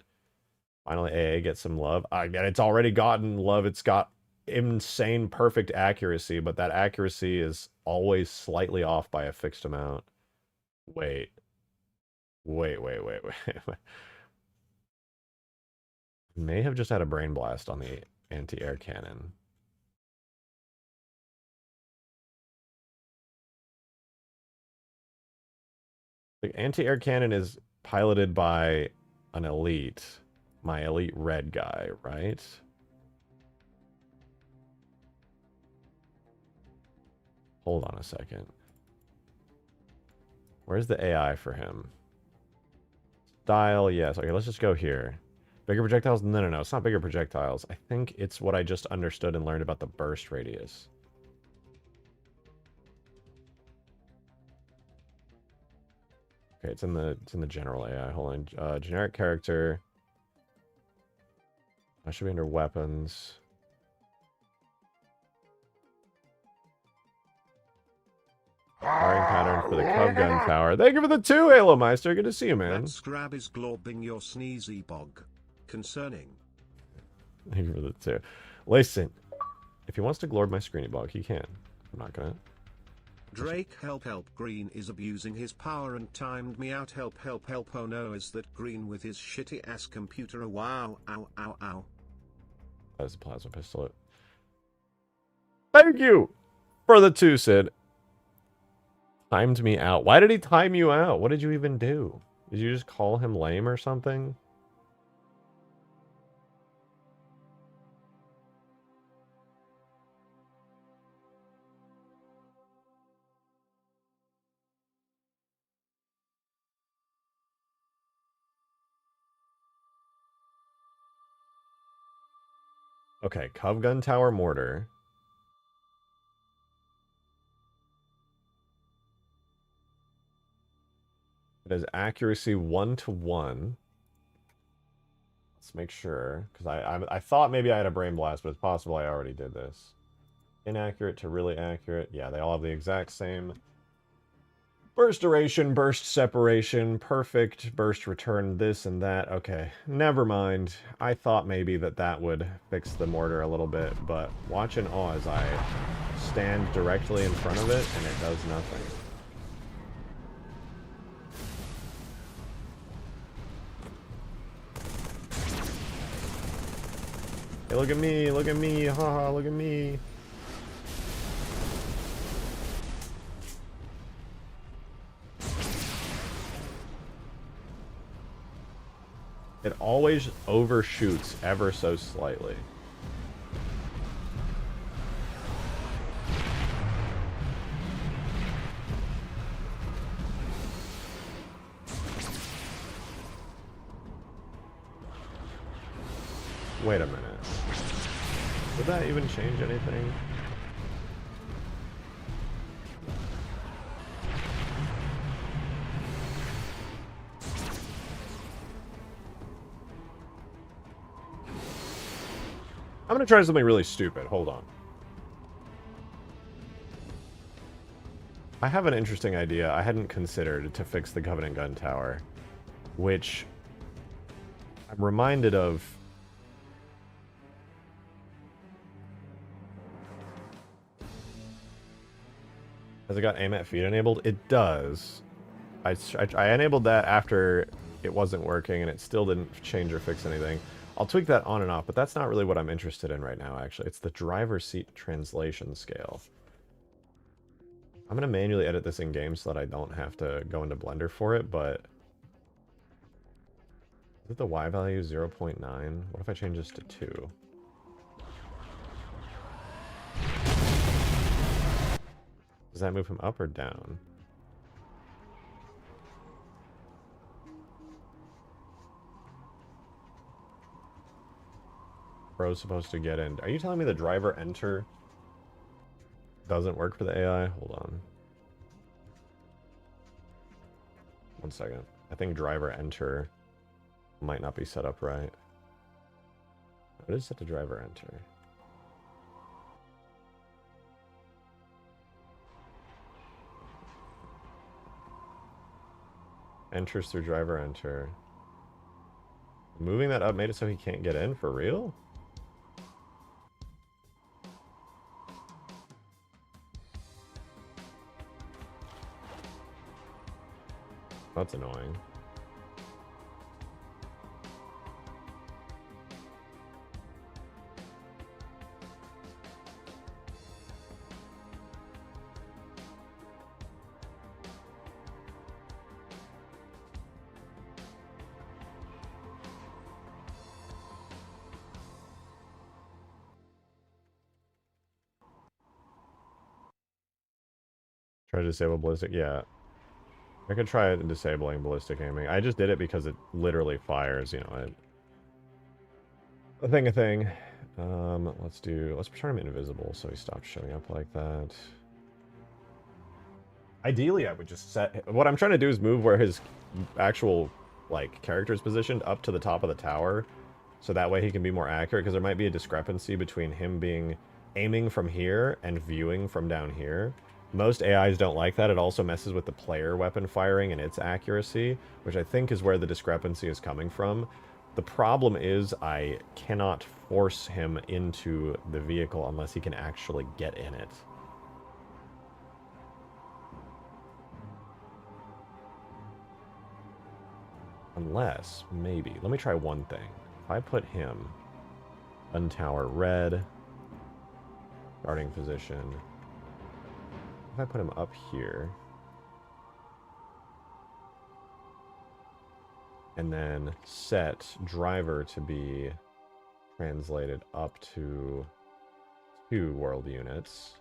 finally AA gets some love. Again, it's already gotten love. It's got insane perfect accuracy, but that accuracy is always slightly off by a fixed amount. Wait. May have just had a brain blast on the anti-air cannon. The anti-air cannon is piloted by an elite. My elite red guy, right? Hold on a second. Where's the AI for him? Style, yes. Okay, let's just go here. Bigger projectiles? No. It's not bigger projectiles. I think it's what I just understood and learned about the burst radius. Okay, it's in the general AI. Hold on. Generic character. I should be under weapons. . Firing pattern for the Cub Gun Tower. Thank you for the 2, Halo Meister. Good to see you, man. That Scrab is globbing your sneezy bog. Concerning. Thank you for the 2. Listen, if he wants to glorb my screeny bog, he can. I'm not gonna. Drake help Green is abusing his power and timed me out help oh no is that Green with his shitty ass computer a wow ow. That is a plasma pistol. Thank you for the 2, Sid. Timed me out. Why did he time you out? What did you even do? Did you just call him lame or something? Okay, Cub Gun Tower Mortar. It has accuracy 1-to-1. Let's make sure, because I thought maybe I had a Brain Blast, but it's possible I already did this. Inaccurate to really accurate. Yeah, they all have the exact same burst duration, burst separation, perfect burst return, this and that. Okay, never mind. I thought maybe that would fix the mortar a little bit, but watch in awe as I stand directly in front of it and it does nothing. Hey, look at me, haha, look at me. It always overshoots ever so slightly. Wait a minute. Would that even change anything? I'm gonna try something really stupid. Hold on. I have an interesting idea I hadn't considered to fix the Covenant Gun Tower, which I'm reminded of. Has it got aim at feet enabled? It does. I enabled that after it wasn't working, and it still didn't change or fix anything. I'll tweak that on and off, but that's not really what I'm interested in right now, actually. It's the driver seat translation scale. I'm going to manually edit this in-game so that I don't have to go into Blender for it, but... Is it the Y value 0.9? What if I change this to 2? Does that move him up or down? Bro's supposed to get in. Are you telling me the driver enter doesn't work for the AI? Hold on. One second. I think driver enter might not be set up right. It is set to driver enter. Enters through driver enter. Moving that up made it so he can't get in? For real? That's annoying. Try to disable ballistic, yeah. I could try disabling ballistic aiming. I just did it because it literally fires, you know, a thing. Let's turn him invisible so he stops showing up like that. Ideally, I would just set... What I'm trying to do is move where his actual, like, character is positioned up to the top of the tower. So that way he can be more accurate, because there might be a discrepancy between him aiming from here and viewing from down here. Most AIs don't like that. It also messes with the player weapon firing and its accuracy, which I think is where the discrepancy is coming from. The problem is I cannot force him into the vehicle unless he can actually get in it. Unless, maybe. Let me try one thing. If I put him on tower red, starting position. If I put him up here, and then set driver to be translated up to 2 world units,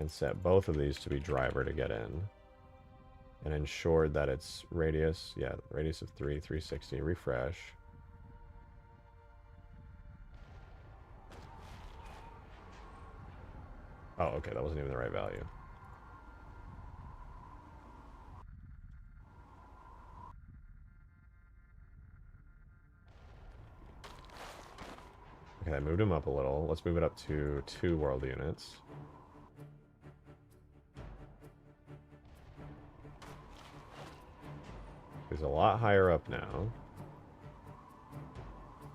and set both of these to be driver to get in, and ensure that it's radius, yeah, radius of 360, refresh. Oh, okay, that wasn't even the right value. Okay, I moved him up a little. Let's move it up to 2 world units. He's a lot higher up now.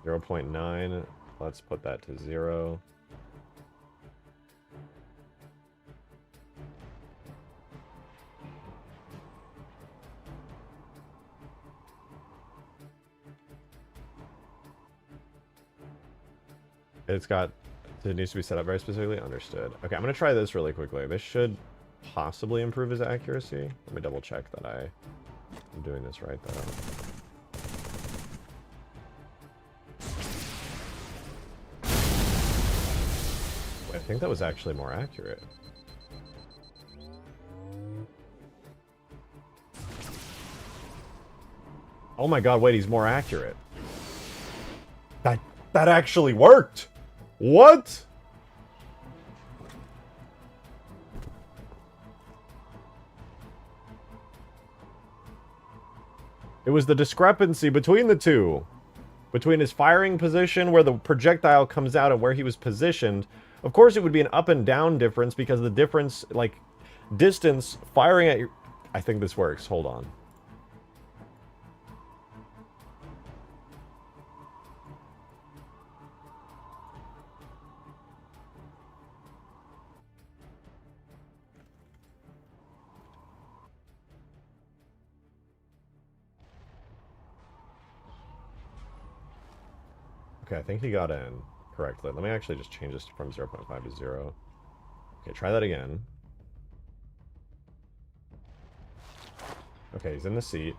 0.9. Let's put that to 0. It needs to be set up very specifically. Understood. Okay, I'm going to try this really quickly. This should possibly improve his accuracy. Let me double check that I'm doing this right, though. Wait, I think that was actually more accurate. Oh my god, wait, he's more accurate. That actually worked! What? It was the discrepancy between the two. Between his firing position, where the projectile comes out, and where he was positioned. Of course it would be an up and down difference, because the difference, like, distance, firing at your... I think this works. Hold on. Okay, I think he got in correctly. Let me actually just change this from 0.5 to 0. Okay, try that again. Okay, he's in the seat.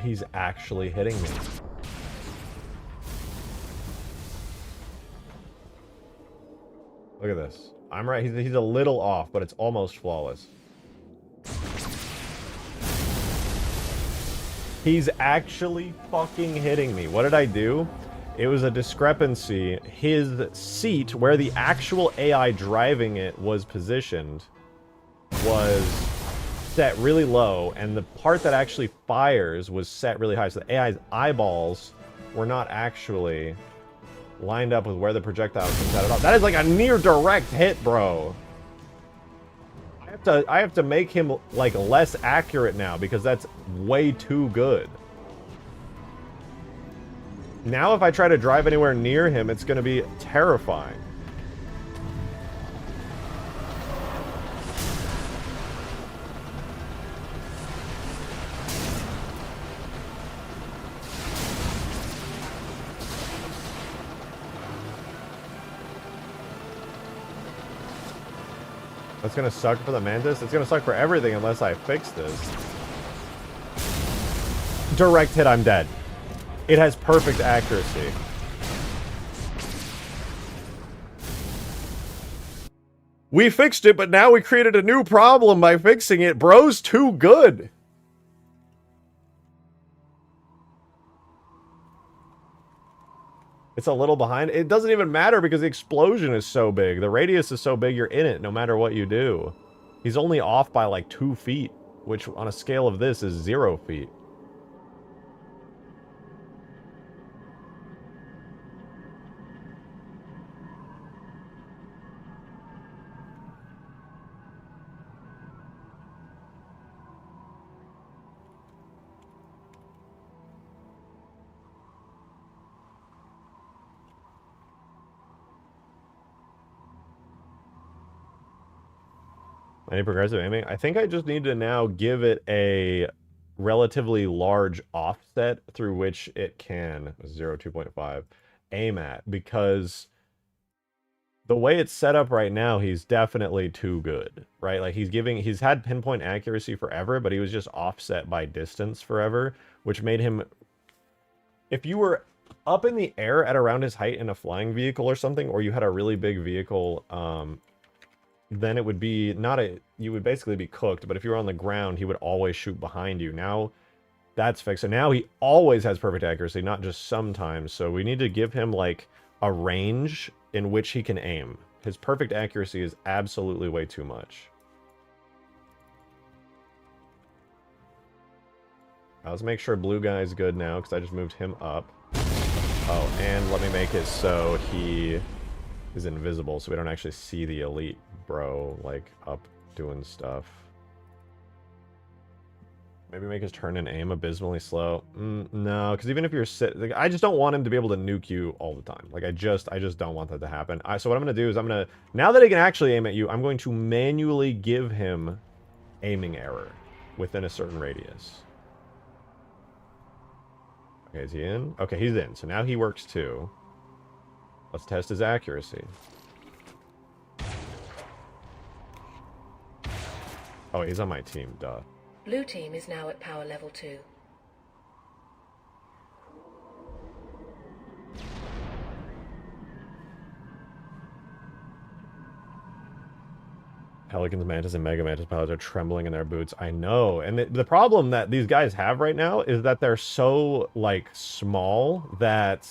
He's actually hitting me. Look at this. I'm right. He's a little off, but it's almost flawless. He's actually fucking hitting me. What did I do? It was a discrepancy. His seat, where the actual AI driving it was positioned, was set really low, and the part that actually fires was set really high. So the AI's eyeballs were not actually lined up with where the projectile comes out at all. That is like a near direct hit, bro. I have to make him like less accurate now, because that's way too good. Now if I try to drive anywhere near him, it's going to be terrifying. That's gonna suck for the Mantis. It's gonna suck for everything unless I fix this. Direct hit, I'm dead. It has perfect accuracy. We fixed it, but now we created a new problem by fixing it. Bro's too good. It's a little behind. It doesn't even matter because the explosion is so big. The radius is so big, you're in it no matter what you do. He's only off by like 2 feet, which on a scale of this is 0 feet. Any progressive aiming? I think I just need to now give it a relatively large offset through which it can 2.5 aim at, because the way it's set up right now, he's definitely too good, right? Like he's had pinpoint accuracy forever, but he was just offset by distance forever, which made him, if you were up in the air at around his height in a flying vehicle or something, or you had a really big vehicle, then it would be not a, you would basically be cooked, but if you were on the ground, he would always shoot behind you. Now, that's fixed. So now he always has perfect accuracy, not just sometimes. So we need to give him, like, a range in which he can aim. His perfect accuracy is absolutely way too much. Let's make sure blue guy's good now, because I just moved him up. Oh, and let me make it so he is invisible, so we don't actually see the elite bro, like, up doing stuff. Maybe make his turn and aim abysmally slow. No, because even if you're like, I just don't want him to be able to nuke you all the time. Like, I just don't want that to happen. So what I'm going to do is now that he can actually aim at you, I'm going to manually give him aiming error within a certain radius. Okay, is he in? Okay, he's in. So now he works too. Let's test his accuracy. Oh, he's on my team, duh. Blue team is now at power level 2. Pelicans, Mantis, and Mega Mantis pilots are trembling in their boots. I know. And the problem that these guys have right now is that they're so, like, small that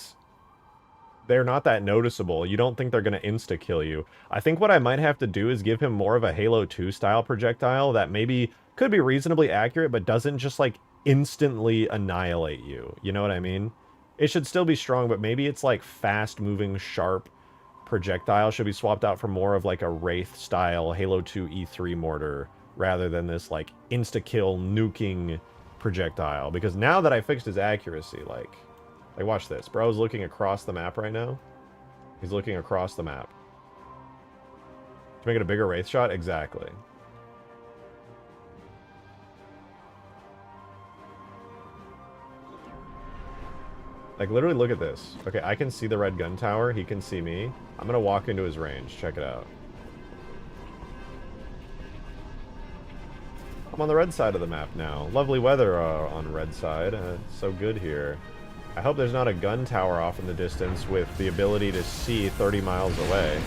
they're not that noticeable. You don't think they're going to insta-kill you. I think what I might have to do is give him more of a Halo 2 style projectile that maybe could be reasonably accurate, but doesn't just, like, instantly annihilate you. You know what I mean? It should still be strong, but maybe it's, like, fast-moving, sharp projectile should be swapped out for more of, like, a Wraith-style Halo 2 E3 mortar, rather than this, like, insta-kill, nuking projectile. Because now that I fixed his accuracy, like, watch this. Bro's looking across the map right now. He's looking across the map. To make it a bigger Wraith shot? Exactly. Like, literally look at this. Okay, I can see the red gun tower. He can see me. I'm gonna walk into his range. Check it out. I'm on the red side of the map now. Lovely weather on red side. It's so good here. I hope there's not a gun tower off in the distance with the ability to see 30 miles away.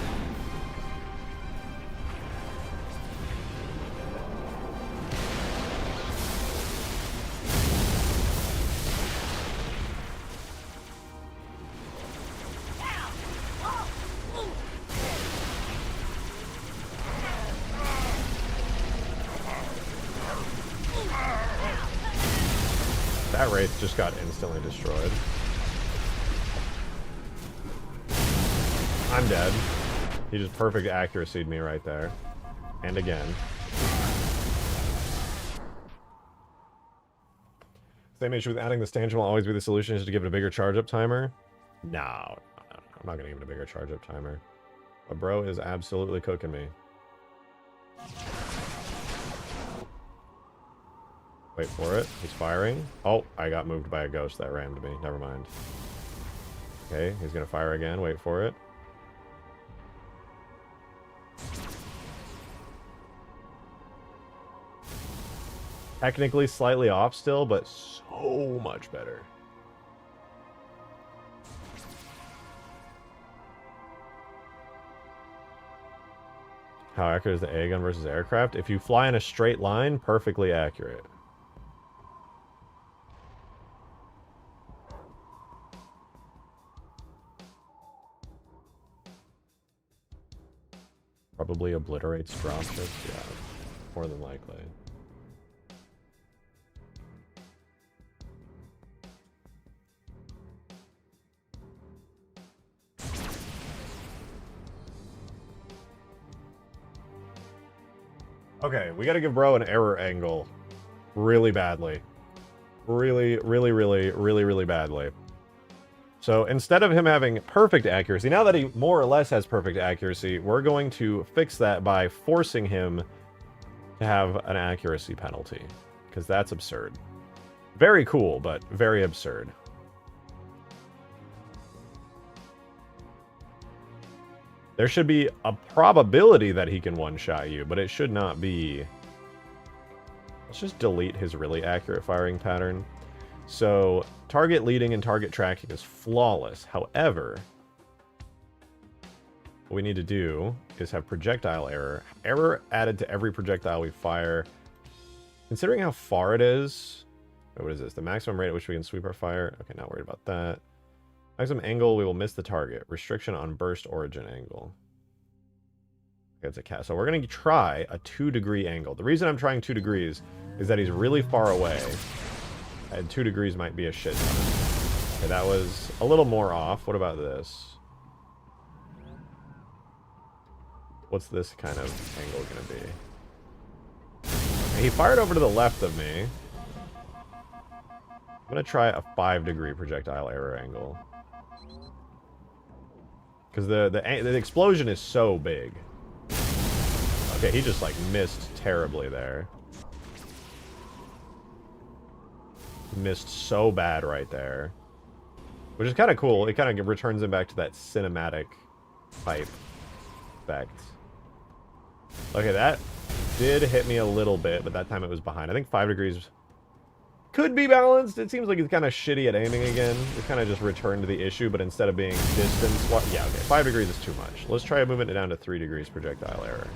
That Wraith just got instantly destroyed. I'm dead. He just perfect accuracy'd me right there. And again. Same issue with adding the stanchion will always be the solution is to give it a bigger charge-up timer? No, I'm not gonna give it a bigger charge-up timer. But bro is absolutely cooking me. Wait for it. He's firing. Oh, I got moved by a ghost that rammed me. Never mind. Okay, he's gonna fire again. Wait for it. Technically slightly off still, but so much better. How accurate is the A gun versus aircraft? If you fly in a straight line, perfectly accurate. probably obliterates dropships. Yeah, more than likely. Okay, we gotta give bro an error angle really badly. Really badly. So instead of him having perfect accuracy, now that he more or less has perfect accuracy, we're going to fix that by forcing him to have an accuracy penalty. Because that's absurd. Very cool, but very absurd. There should be a probability that he can one-shot you, but it should not be... Let's just delete his really accurate firing pattern. So, target leading and target tracking is flawless. However, what we need to do is have projectile error. Error added to every projectile we fire. Considering how far it is... What is this? The maximum rate at which we can sweep our fire? Okay, not worried about that. Maximum angle, we will miss the target. Restriction on burst origin angle. That's a cast. So we're going to try a 2-degree angle. The reason I'm trying 2 degrees is that he's really far away. And 2 degrees might be a shit ton. Okay, that was a little more off. What about this? What's this kind of angle going to be? Okay, he fired over to the left of me. I'm going to try a 5-degree projectile error angle. Because the explosion is so big. Okay, he just, like, missed terribly there. Missed so bad right there. Which is kind of cool. It kind of returns him back to that cinematic type effect. Okay, that did hit me a little bit, but that time it was behind. I think 5 degrees could be balanced. It seems like he's kind of shitty at aiming again. It kind of just returned to the issue, but instead of being distance... Well, yeah, okay, 5 degrees is too much. Let's try moving it down to 3 degrees projectile error.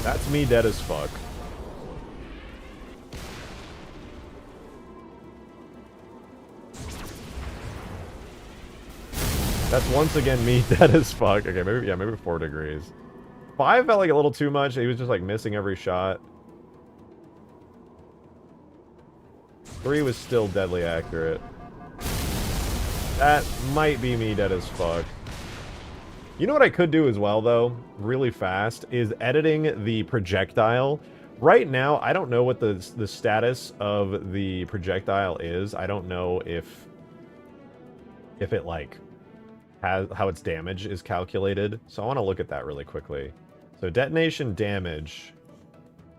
That's me dead as fuck. That's once again me dead as fuck. Okay, maybe 4 degrees. 5 felt like a little too much. He was just like missing every shot. 3 was still deadly accurate. That might be me dead as fuck. You know what I could do as well, though, really fast, is editing the projectile. Right now, I don't know what the status of the projectile is. I don't know if it, like, has how its damage is calculated. So I want to look at that really quickly. So detonation damage.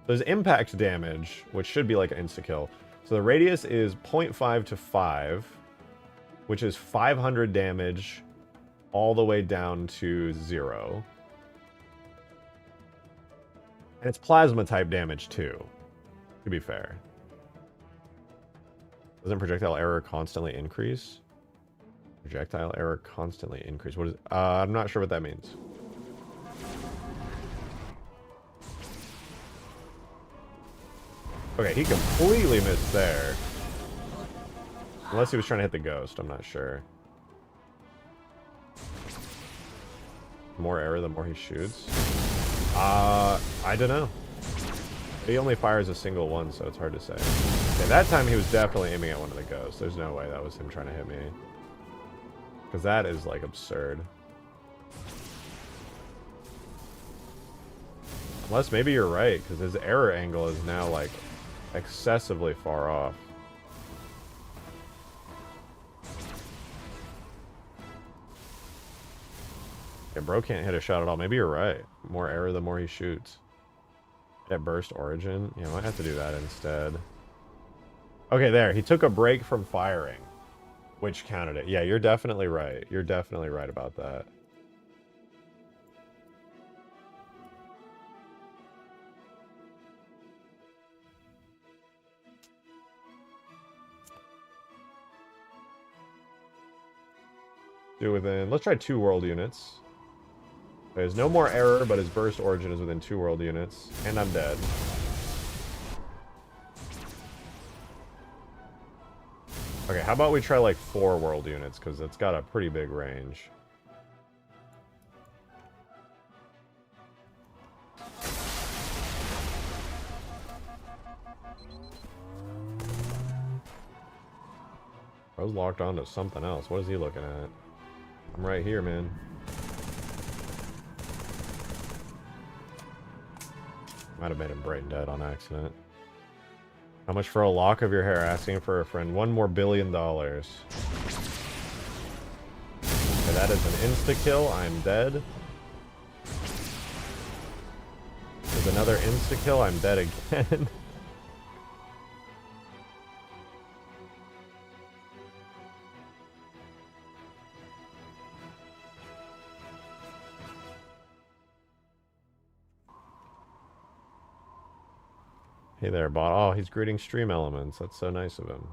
There's impact damage, which should be like an insta-kill. So the radius is 0.5 to 5, which is 500 damage all the way down to 0. And it's plasma type damage too, to be fair. Doesn't projectile error constantly increase? Projectile error constantly increase. What is... I'm not sure what that means. Okay, he completely missed there. Unless he was trying to hit the ghost, I'm not sure. More error the more he shoots. I don't know. He only fires a single one, so it's hard to say. Okay, that time he was definitely aiming at one of the ghosts. There's no way that was him trying to hit me. Because that is, like, absurd. Unless maybe you're right, because his error angle is now, like, excessively far off. Okay, bro can't hit a shot at all. Maybe you're right. More error the more he shoots. At burst origin. Yeah, I might have to do that instead. Okay, there. He took a break from firing. Which counted it. Yeah, you're definitely right. You're definitely right about that. Do within... Let's try 2 world units. There's no more error, but his burst origin is within 2 world units. And I'm dead. Okay, how about we try like 4 world units, because it's got a pretty big range. I was locked on to something else. What is he looking at? I'm right here, man. Might have made him brain dead on accident. How much for a lock of your hair? Asking for a friend. $1 more billion. Okay, that is an insta-kill. I'm dead. There's another insta-kill. I'm dead again. Hey there, bot. Oh, he's greeting Stream Elements. That's so nice of him.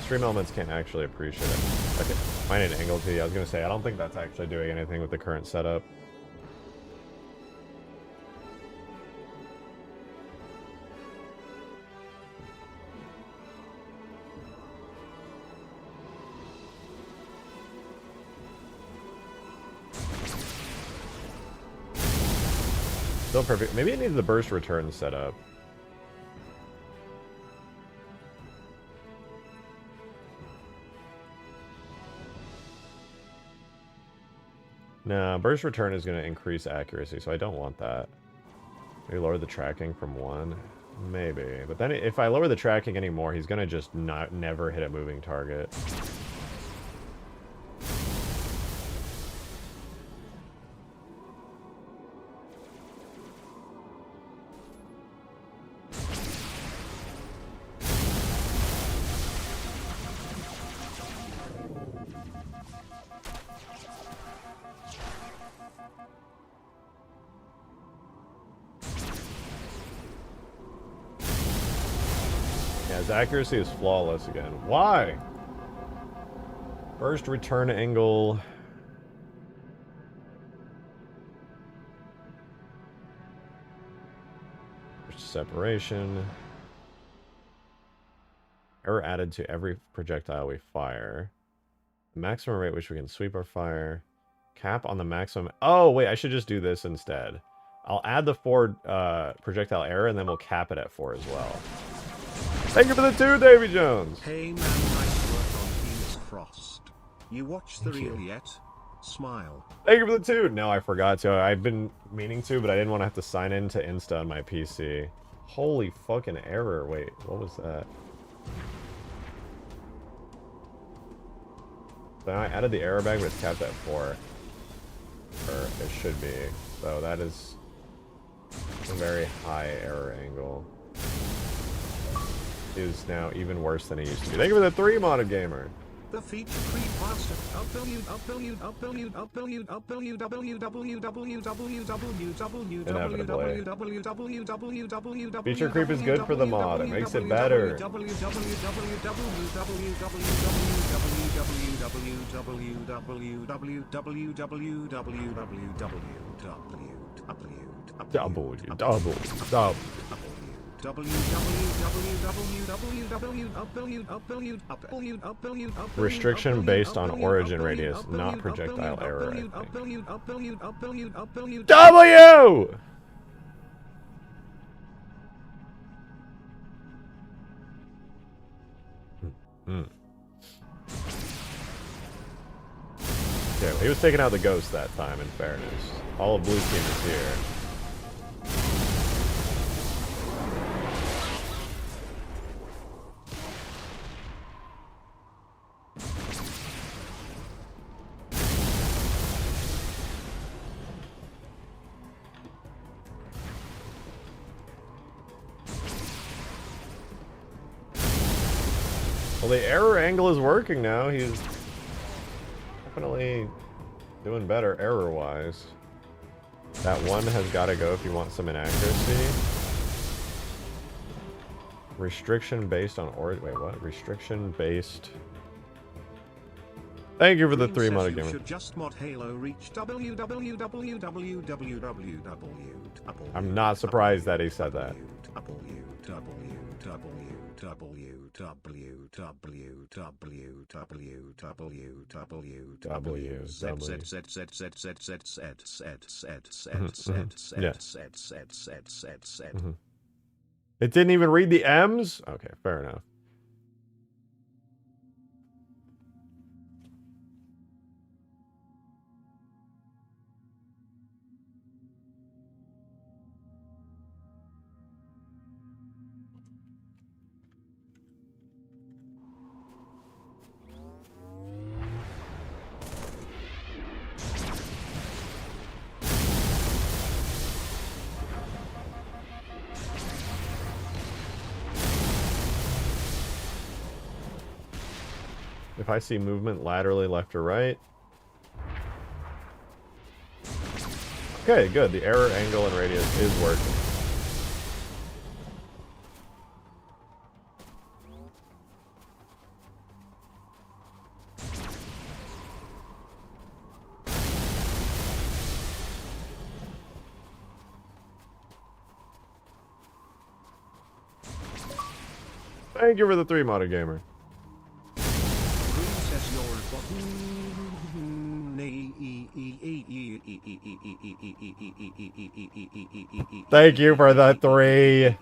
Stream Elements can't actually appreciate it. Okay, mine an angle to you. I was gonna say, I don't think that's actually doing anything with the current setup. Still perfect. Maybe it needs the burst return setup. No, burst return is going to increase accuracy, so I don't want that. Maybe lower the tracking from 1? Maybe. But then if I lower the tracking anymore, he's going to just never hit a moving target. His accuracy is flawless again. Why? Burst return angle. Separation. Error added to every projectile we fire. The maximum rate which we can sweep our fire. Cap on the maximum. Oh, wait, I should just do this instead. I'll add the 4 projectile error and then we'll cap it at 4 as well. Thank you for the 2, Davy Jones. Hey man, nice work on Permafrost. You watched the reel yet? Smile. Thank you for the 2. No, I forgot to. I've been meaning to, but I didn't want to have to sign in to Insta on my PC. Holy fucking error. Wait, what was that? So I added the error bag, but it's capped at 4. Or it should be. So that is a very high error angle. Is now even worse than it used to be. Thank you for the 3, Modded Gamer. The feature creep master. www. Feature creep is good for the mod. It makes it better. Restriction based on origin radius, not projectile error, I think. W! Okay, well, he was taking out the ghost that time, in fairness. All of blue team is here. Well, the error angle is working now. He's definitely doing better error-wise. That 1 has got to go if you want some inaccuracy. Restriction based on origin. Wait, what? Restriction based. Thank you for the 3 Modded Gamer. Should just mod Halo reach www. I'm not surprised that he said that. It didn't even read the M's? Okay, fair enough. If I see movement laterally left or right. Okay, good. The error, angle, and radius is working. Thank you for the 3 modded gamer. Thank you for the 3.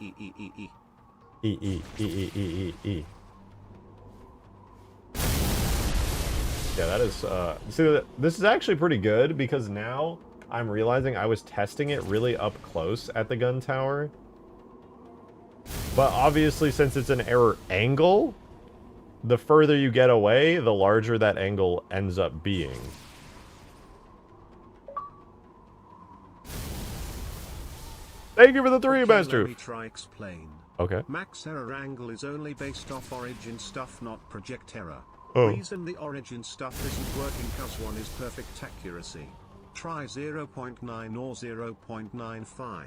Yeah, that is, see, this is actually pretty good, because now I'm realizing I was testing it really up close at the gun tower. But obviously, since it's an error angle, the further you get away, the larger that angle ends up being. Thank you for the 3, Master. Let me try explain. Okay. Max error angle is only based off origin stuff, not project error. Oh. Reason the origin stuff isn't working cause 1 is perfect accuracy. Try 0.9 or 0.95.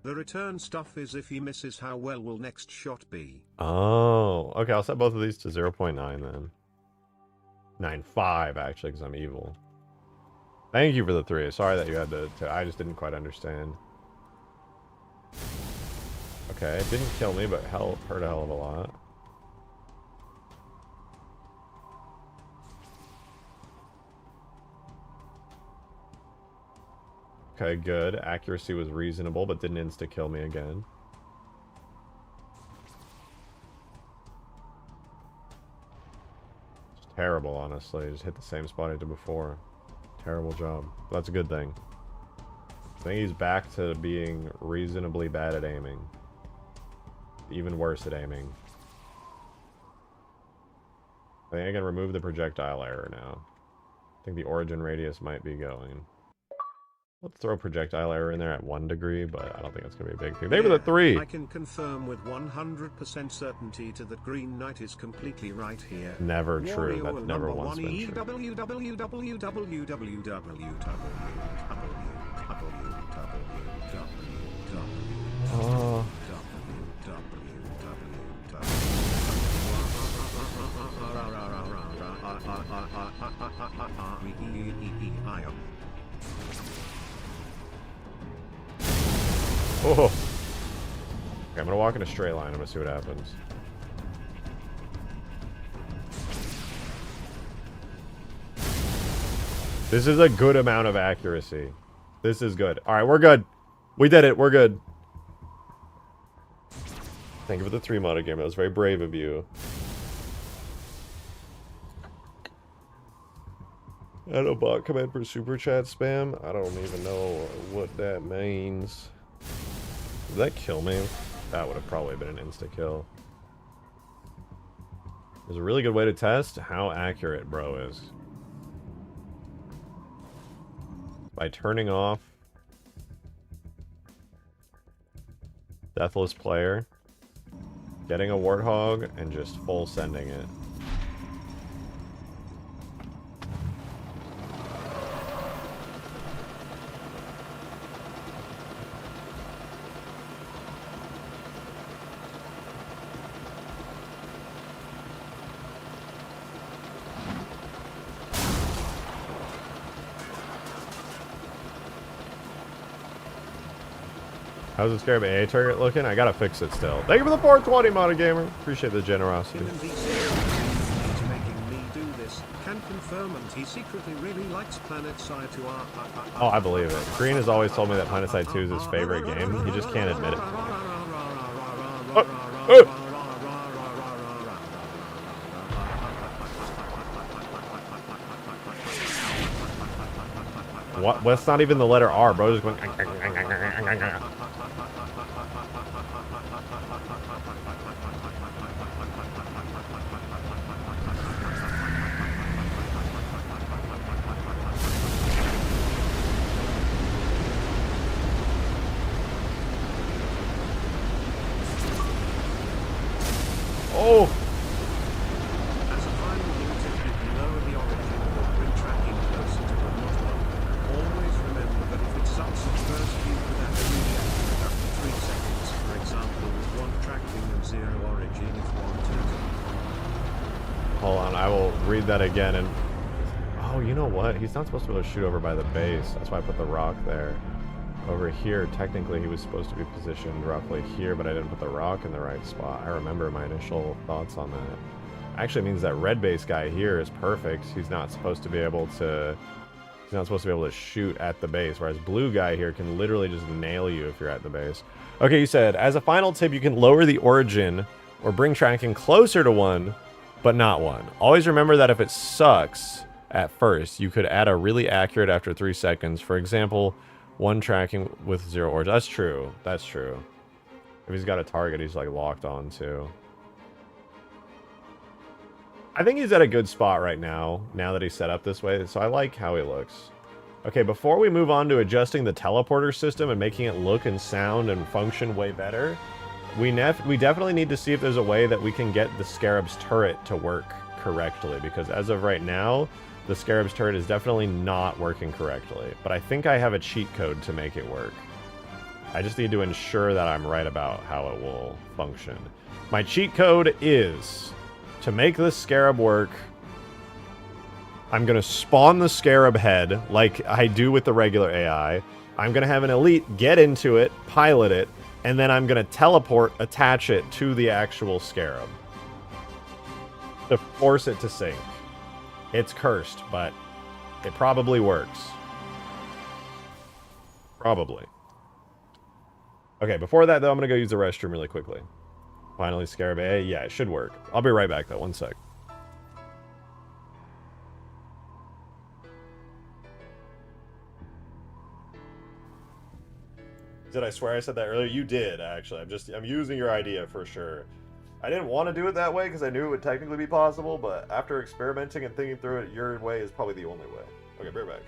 The return stuff is if he misses, how well will next shot be? Oh, okay, I'll set both of these to 0.9 then. 9.5 actually, because I'm evil. Thank you for the 3. Sorry that you had to I just didn't quite understand. Okay, it didn't kill me, but hurt a hell of a lot. Okay, good. Accuracy was reasonable, but didn't insta-kill me again. It's terrible, honestly. Just hit the same spot I did before. Terrible job. But that's a good thing. I think he's back to being reasonably bad at aiming. Even worse at aiming. I think I can remove the projectile error now. I think the origin radius might be going. Let's throw projectile error in there at 1 degree, but I don't think that's going to be a big thing. Maybe the 3! I can confirm with 100% certainty that Green Knight is completely right here. Never true. That's never once been true. Oh. Oh. Okay, I'm gonna walk in a straight line. I'm gonna see what happens. This is a good amount of accuracy. This is good. Alright, we're good. We did it. We're good. Thank you for the 3 modded game. That was very brave of you. Add a bot command for super chat spam? I don't even know what that means. Did that kill me? That would have probably been an insta-kill. There's a really good way to test how accurate bro is. By turning off Deathless Player, getting a Warthog, and just full sending it. How's the Scarab AA turret looking? I gotta fix it still. Thank you for the 420, Mono Gamer. Appreciate the generosity. He's making me do this. Can confirm, and he secretly really likes Planet Side 2. Oh, I believe it. Green has always told me that Planet Side 2 is his favorite game. He just can't admit it. What? That's not even the letter R, bro. Just going. Oh! As a final new tip, you can lower the origin or bring tracking closer to the model. Always remember that if it sucks at first, you could add a reactor after 3 seconds, for example, with 1 tracking and 0 origin if wanted. Hold on, I will read that again and... Oh, you know what? He's not supposed to be able to shoot over by the base. That's why I put the rock there. Over here, technically he was supposed to be positioned roughly here, but I didn't put the rock in the right spot. I remember my initial thoughts on that. Actually means that red base guy here is perfect. He's not supposed to be able to... He's not supposed to be able to shoot at the base, whereas blue guy here can literally just nail you if you're at the base. Okay, you said, as a final tip, you can lower the origin or bring tracking closer to 1, but not 1. Always remember that if it sucks at first, you could add a really accurate after 3 seconds. For example, 1 tracking with 0 origin. That's true. That's true. If he's got a target, he's like locked on too. I think he's at a good spot right now that he's set up this way, so I like how he looks. Okay, before we move on to adjusting the teleporter system and making it look and sound and function way better, we definitely need to see if there's a way that we can get the Scarabs turret to work correctly, because as of right now, the Scarabs turret is definitely not working correctly. But I think I have a cheat code to make it work. I just need to ensure that I'm right about how it will function. My cheat code is, to make this Scarab work, I'm going to spawn the Scarab head like I do with the regular AI. I'm going to have an elite get into it, pilot it, and then I'm going to teleport, attach it to the actual Scarab to force it to sync. It's cursed, but it probably works. Probably. Okay, before that, though, I'm going to go use the restroom really quickly. Finally, Scarab A. Yeah, it should work. I'll be right back, though. 1 sec. Did I swear I said that earlier? You did, actually. I'm using your idea for sure. I didn't want to do it that way because I knew it would technically be possible, but after experimenting and thinking through it, your way is probably the only way. Okay, be right back.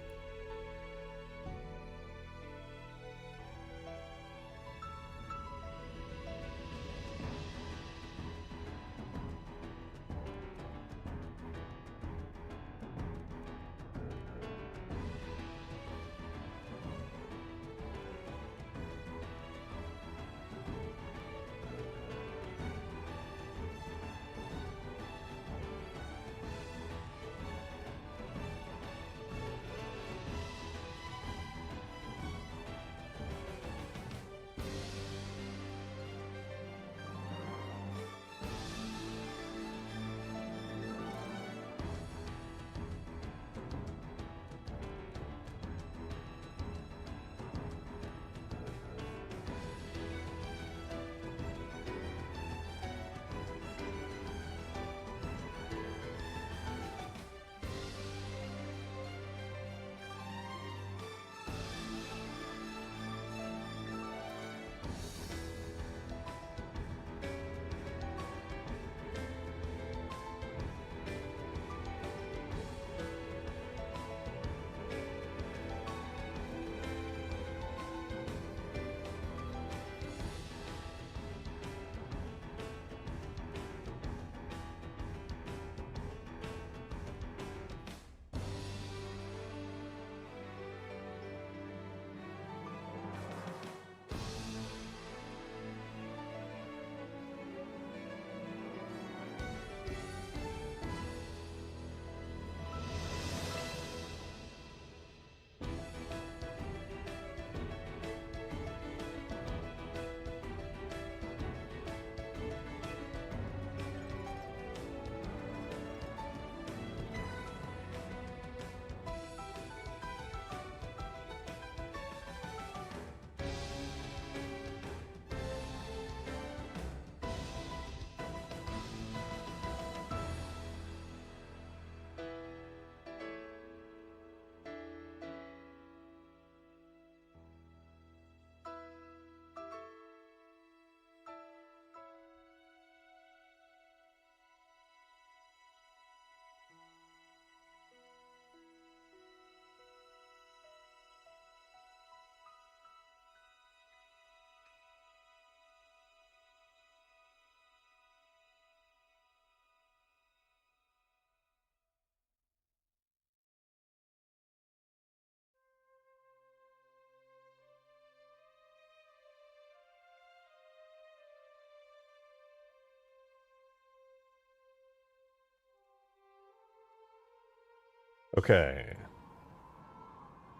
Okay.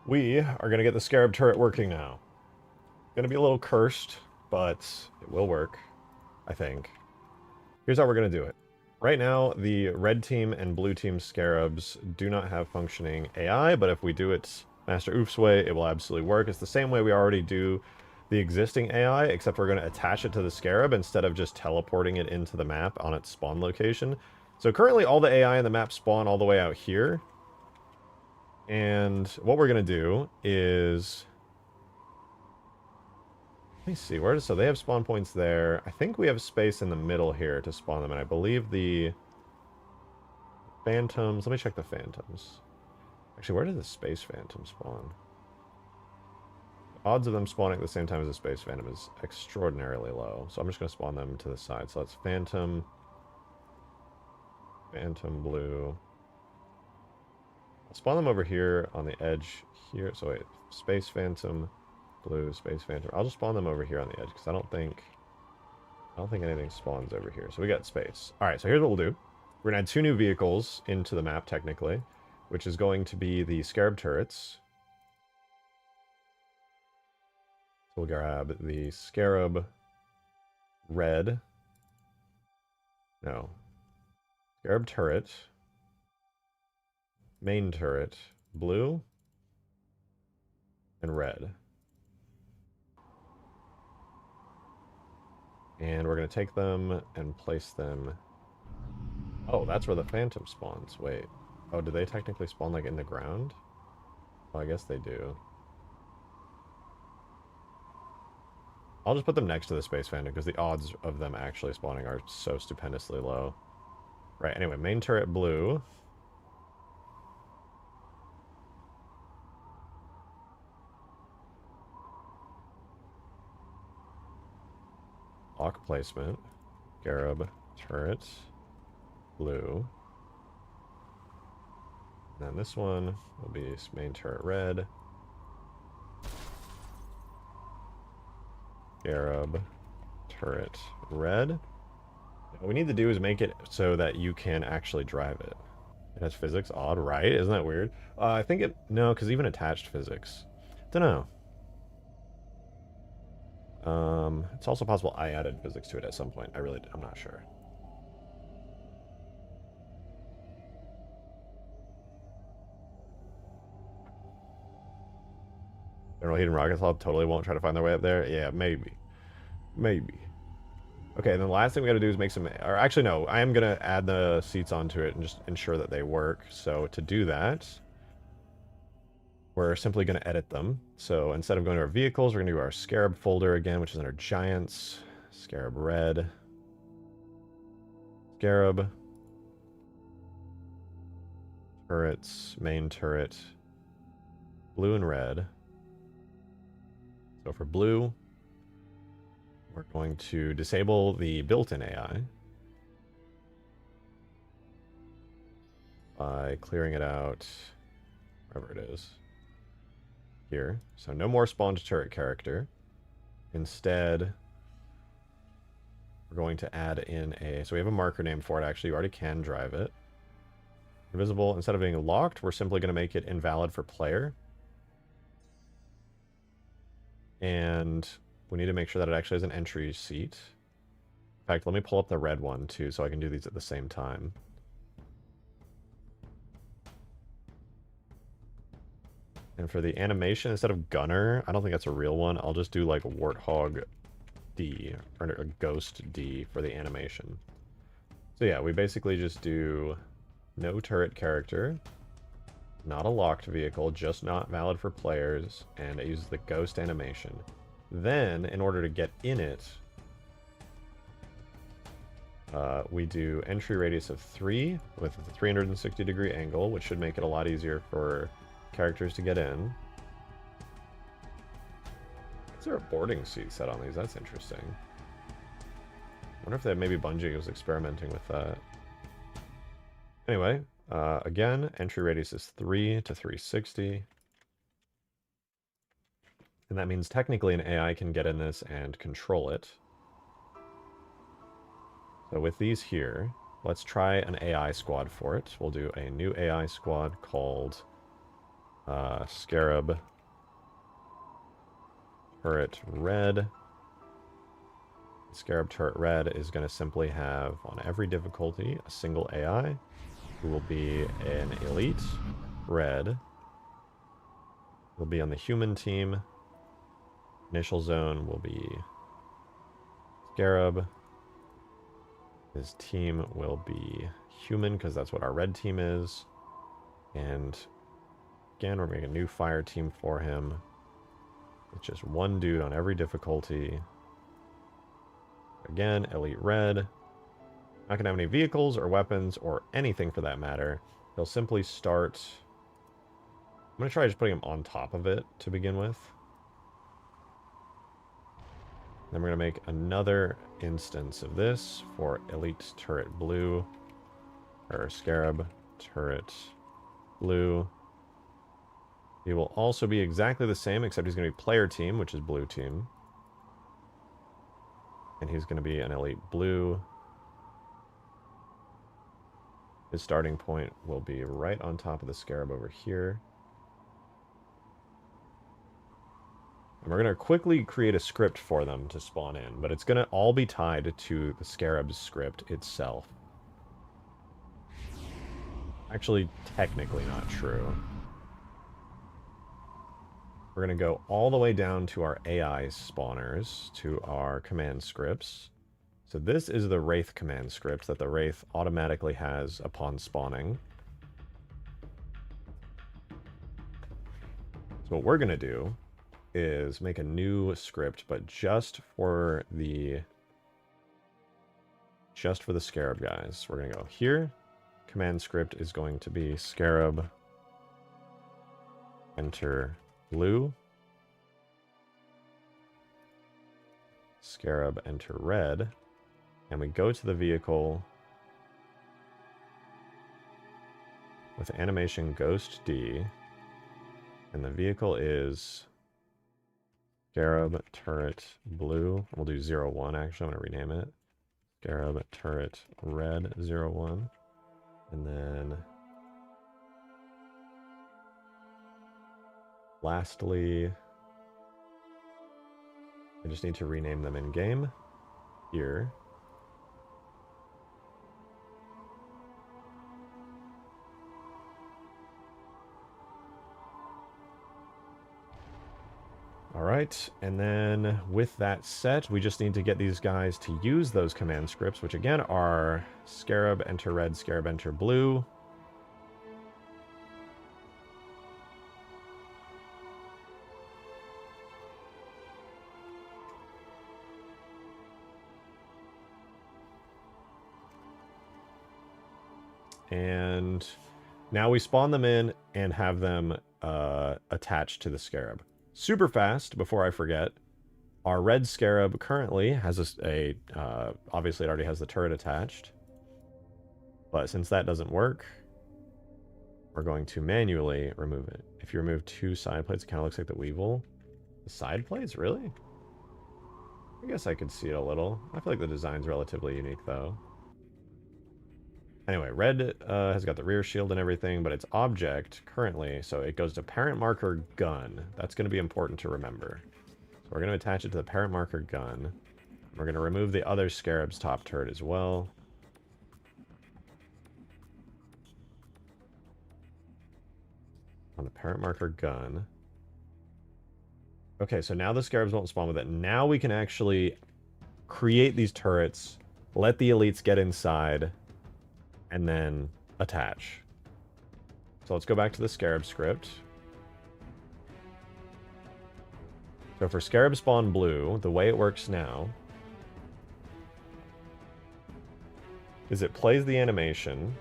We are going to get the Scarab turret working now. Going to be a little cursed, but it will work, I think. Here's how we're going to do it. Right now, the red team and blue team Scarabs do not have functioning AI, but if we do it Master Oof's way, it will absolutely work. It's the same way we already do the existing AI, except we're going to attach it to the Scarab instead of just teleporting it into the map on its spawn location. So currently all the AI in the map spawn all the way out here. And what we're going to do is... Let me see, so they have spawn points there. I think we have space in the middle here to spawn them, and I believe the Phantoms... Let me check the Phantoms. Actually, where did the Space Phantom spawn? The odds of them spawning at the same time as the Space Phantom is extraordinarily low, so I'm just going to spawn them to the side. So that's Phantom, Phantom Blue. I'll spawn them over here on the edge here. So wait, Space Phantom, Blue, Space Phantom. I'll just spawn them over here on the edge because I don't think anything spawns over here. So we got space. All right, so here's what we'll do. We're gonna add 2 new vehicles into the map technically, which is going to be the Scarab turrets. So we'll grab the Scarab red. No. Scarab turret. Main turret. Blue. And red. And we're going to take them and place them... Oh, that's where the Phantom spawns. Wait. Oh, do they technically spawn, like, in the ground? Oh, I guess they do. I'll just put them next to the Space Phantom, because the odds of them actually spawning are so stupendously low. Right, anyway, main turret blue. Lock placement. Scarab turret. Blue. And then this one will be main turret red. Scarab turret red. What we need to do is make it so that you can actually drive it. It has physics. Odd, right? Isn't that weird? I think it... No, because even attached physics. Don't know. It's also possible I added physics to it at some point. I'm not sure. General Heat and Rocket Club totally won't try to find their way up there? Yeah, maybe. Maybe. Okay, and then the last thing we gotta do is make some... Or actually, no. I am gonna add the seats onto it and just ensure that they work. So to do that... we're simply going to edit them. So instead of going to our vehicles, we're going to do our Scarab folder again, which is under Giants. Scarab red. Scarab. Turrets. Main turret. Blue and red. So for blue, we're going to disable the built-in AI by clearing it out wherever it is. Here. So no more spawned turret character. Instead, we're going to add in a... So we have a marker name for it, actually. You already can drive it. Invisible. Instead of being locked, we're simply going to make it invalid for player. And we need to make sure that it actually has an entry seat. In fact, let me pull up the red one, too, so I can do these at the same time. And for the animation, instead of Gunner, I don't think that's a real one. I'll just do like Warthog D, or a Ghost D for the animation. So yeah, we basically just do no turret character, not a locked vehicle, just not valid for players, and it uses the Ghost animation. Then, in order to get in it, we do entry radius of 3 with a 360-degree angle, which should make it a lot easier for characters to get in. Is there a boarding seat set on these? That's interesting. I wonder if that maybe Bungie was experimenting with that. Anyway, again, entry radius is 3 to 360. And that means technically an AI can get in this and control it. So with these here, let's try an AI squad for it. We'll do a new AI squad called Scarab Turret Red. Scarab Turret Red is going to simply have, on every difficulty, a single AI who will be an elite red. Will be on the human team. Initial zone will be Scarab. His team will be human because that's what our red team is. And again, we're making a new fire team for him. It's just one dude on every difficulty. Again, elite red. Not going to have any vehicles or weapons or anything for that matter. He'll simply start... I'm going to try just putting him on top of it to begin with. Then we're going to make another instance of this for Elite Turret Blue. Or Scarab Turret Blue. He will also be exactly the same, except he's going to be player team, which is blue team. And he's going to be an Elite Blue. His starting point will be right on top of the Scarab over here. And we're going to quickly create a script for them to spawn in, but it's going to all be tied to the Scarab's script itself. Actually, technically not true. We're going to go all the way down to our AI spawners, to our command scripts. So this is the Wraith command script that the Wraith automatically has upon spawning. So what we're going to do is make a new script, but just for the Scarab guys. We're going to go here. Command script is going to be Scarab enter blue. Scarab enter red. And we go to the vehicle with animation Ghost D. And the vehicle is Scarab Turret Blue. We'll do 01 actually. I'm going to rename it. Scarab Turret Red 01. And then lastly, I just need to rename them in game here. Alright, and then with that set, we just need to get these guys to use those command scripts, which again are Scarab enter red, Scarab enter blue. And now we spawn them in and have them attached to the Scarab. Super fast, before I forget, our red Scarab currently has obviously it already has the turret attached. But since that doesn't work, we're going to manually remove it. If you remove two side plates, it kind of looks like the Weevil. The side plates, really? I guess I could see it a little. I feel like the design's relatively unique, though. Anyway, red has got the rear shield and everything, but its object currently, so it goes to parent marker gun. That's going to be important to remember. So we're going to attach it to the parent marker gun. We're going to remove the other Scarab's top turret as well. On the parent marker gun. Okay, so now the Scarabs won't spawn with it. Now we can actually create these turrets, let the elites get inside, and then attach. So let's go back to the Scarab script. So for Scarab spawn blue, the way it works now is it plays the animation.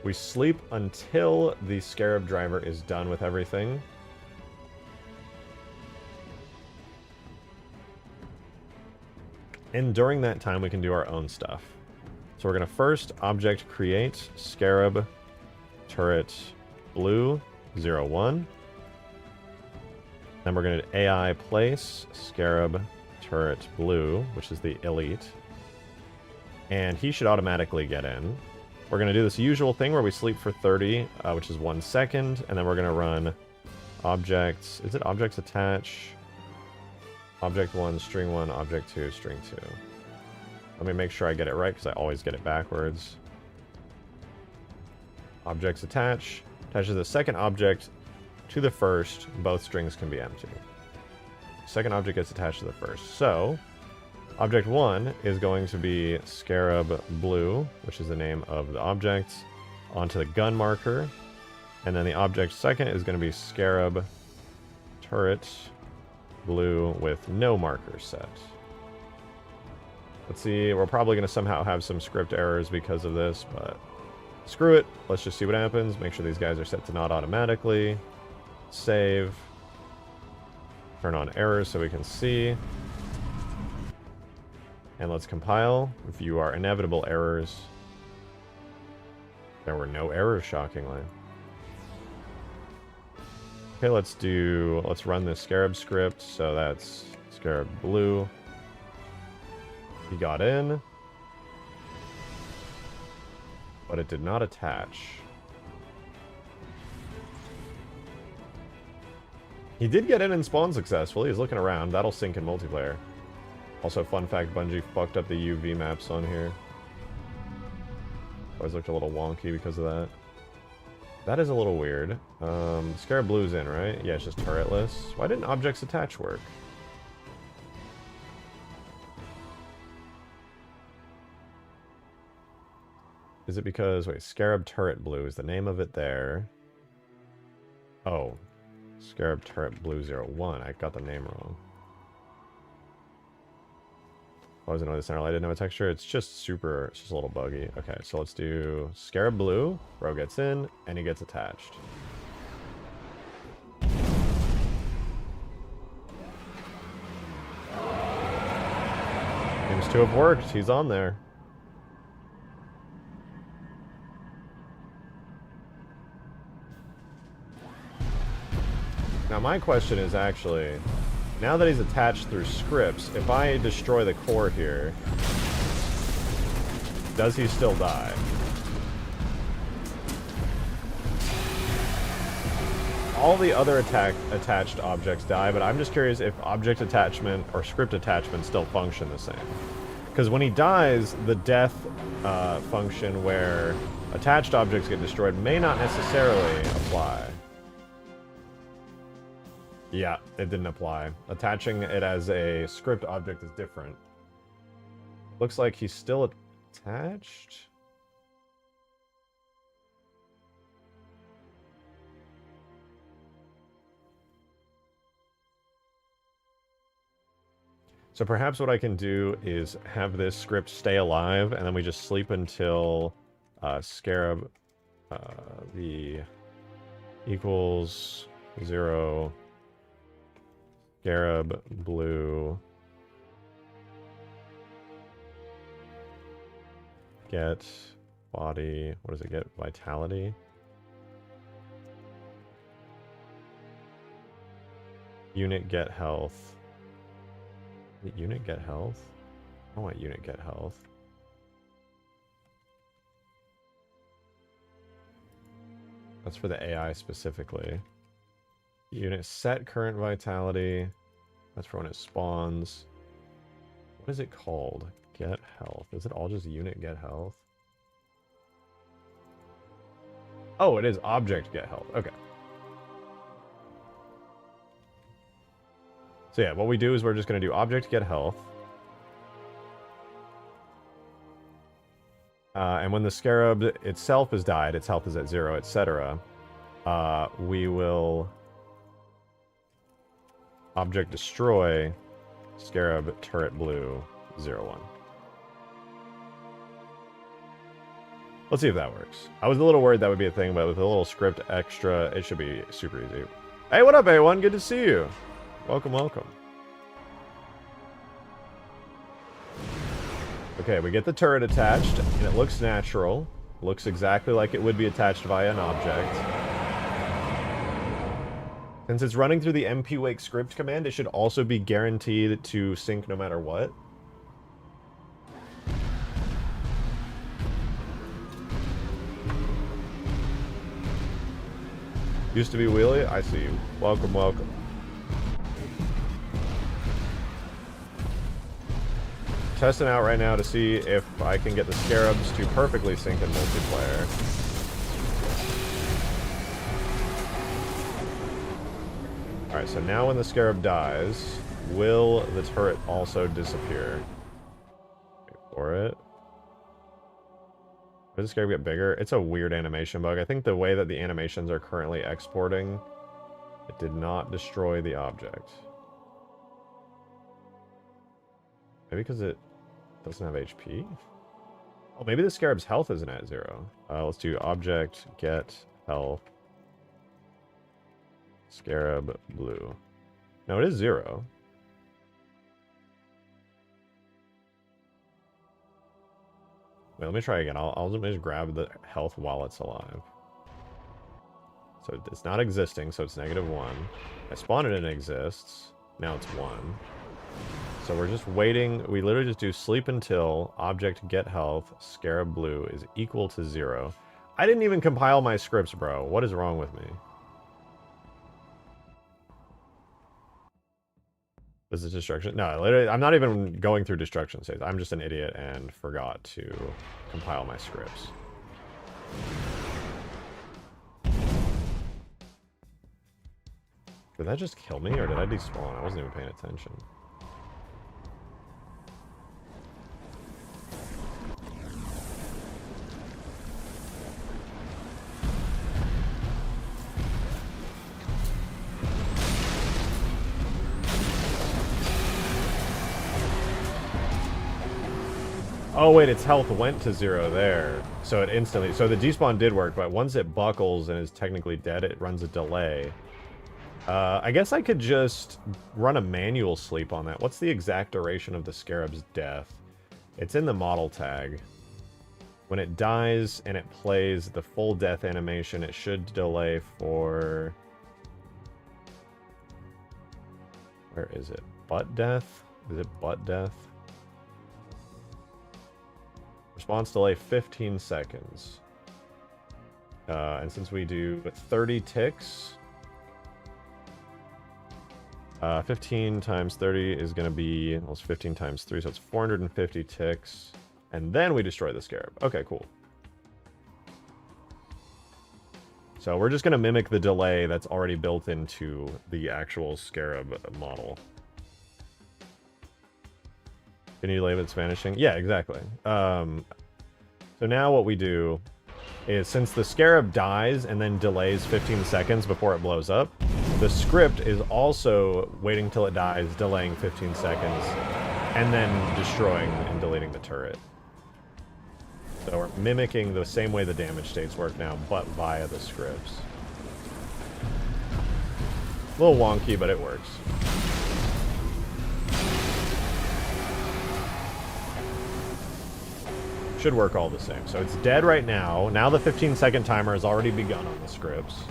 We sleep until the Scarab driver is done with everything. And during that time, we can do our own stuff. So we're going to first object create Scarab turret blue 01. Then we're going to AI place Scarab turret blue, which is the elite. And he should automatically get in. We're going to do this usual thing where we sleep for 30, which is 1 second, and then we're going to run objects. Is it objects attach? Object 1, string 1, object 2, string 2. Let me make sure I get it right, because I always get it backwards. Objects attach. Attaches the second object to the first. Both strings can be empty. Second object gets attached to the first. So, object 1 is going to be Scarab Blue, which is the name of the object, onto the gun marker. And then the object second is going to be Scarab Turret Blue with no marker set. Let's see, we're probably going to somehow have some script errors because of this, but screw it. Let's just see what happens. Make sure these guys are set to not automatically. Save. Turn on errors so we can see. And let's compile. View our inevitable errors. There were no errors, shockingly. Okay, let's run this Scarab script. So that's Scarab Blue. He got in. But it did not attach. He did get in and spawn successfully. He's looking around. That'll sync in multiplayer. Also, fun fact, Bungie fucked up the UV maps on here. Always looked a little wonky because of that. That is a little weird. Scarab Blue's in, right? Yeah, it's just turretless. Why didn't objects attach work? Is it because... Wait, Scarab Turret Blue is the name of it there. Oh. Scarab Turret Blue 01. I got the name wrong. Why was it no center light? Didn't have a texture. It's just super... It's just a little buggy. Okay, so let's do Scarab Blue. Bro gets in, and he gets attached. Seems to have worked. He's on there. Now my question is actually, now that he's attached through scripts, if I destroy the core here, does he still die? All the other attached objects die, but I'm just curious if object attachment or script attachment still function the same. Because when he dies, the death function where attached objects get destroyed may not necessarily apply. Yeah, it didn't apply. Attaching it as a script object is different. Looks like he's still attached. So perhaps what I can do is have this script stay alive, and then we just sleep until Scarab the equals 0. Scarab Blue get body, what does it get? Vitality. Unit get health. Unit get health? I want unit get health. That's for the AI specifically. Unit set current vitality. That's for when it spawns. What is it called? Get health. Is it all just unit get health? Oh, it is object get health. Okay. So yeah, what we do is we're just going to do object get health. And when the Scarab itself has died, its health is at 0, etc. We will object destroy Scarab Turret Blue 01. Let's see if that works. I was a little worried that would be a thing, but with a little script extra, it should be super easy. Hey, what up, A1? Good to see you. Welcome, welcome. Okay, we get the turret attached, and it looks natural. Looks exactly like it would be attached via an object. Since it's running through the mpwake script command, it should also be guaranteed to sync no matter what. Used to be wheelie? I see you. Welcome, welcome. Testing out right now to see if I can get the Scarabs to perfectly sync in multiplayer. Alright, so now when the Scarab dies, will the turret also disappear? Wait for it. Does the Scarab get bigger? It's a weird animation bug. I think the way that the animations are currently exporting, it did not destroy the object. Maybe because it doesn't have HP? Oh, maybe the Scarab's health isn't at 0. Let's do object, get, health. Scarab blue. No, it is 0. Wait, let me try again. I'll just grab the health while it's alive. So it's not existing, so it's -1. I spawned it and it exists. Now it's 1. So we're just waiting. We literally just do sleep until object get health Scarab blue is equal to 0. I didn't even compile my scripts, bro. What is wrong with me? This is destruction. No, literally, I'm not even going through destruction states. I'm just an idiot and forgot to compile my scripts. Did that just kill me, or did I despawn? I wasn't even paying attention. Oh wait, its health went to 0 there. So it instantly... So the despawn did work, but once it buckles and is technically dead, it runs a delay. I guess I could just run a manual sleep on that. What's the exact duration of the Scarab's death? It's in the model tag. When it dies and it plays the full death animation, it should delay for... Where is it? Butt death? Is it butt death? Response delay 15 seconds. And since we do 30 ticks, 15 times 30 is going to be almost 15 times 3, so it's 450 ticks. And then we destroy the Scarab. Okay, cool. So we're just going to mimic the delay that's already built into the actual Scarab model. Can you label it vanishing? Yeah, exactly. So now what we do is, since the Scarab dies and then delays 15 seconds before it blows up, the script is also waiting till it dies, delaying 15 seconds, and then destroying and deleting the turret. So we're mimicking the same way the damage states work now, but via the scripts. A little wonky, but it works. Should work all the same. So it's dead right now. Now the 15-second timer has already begun on the scripts.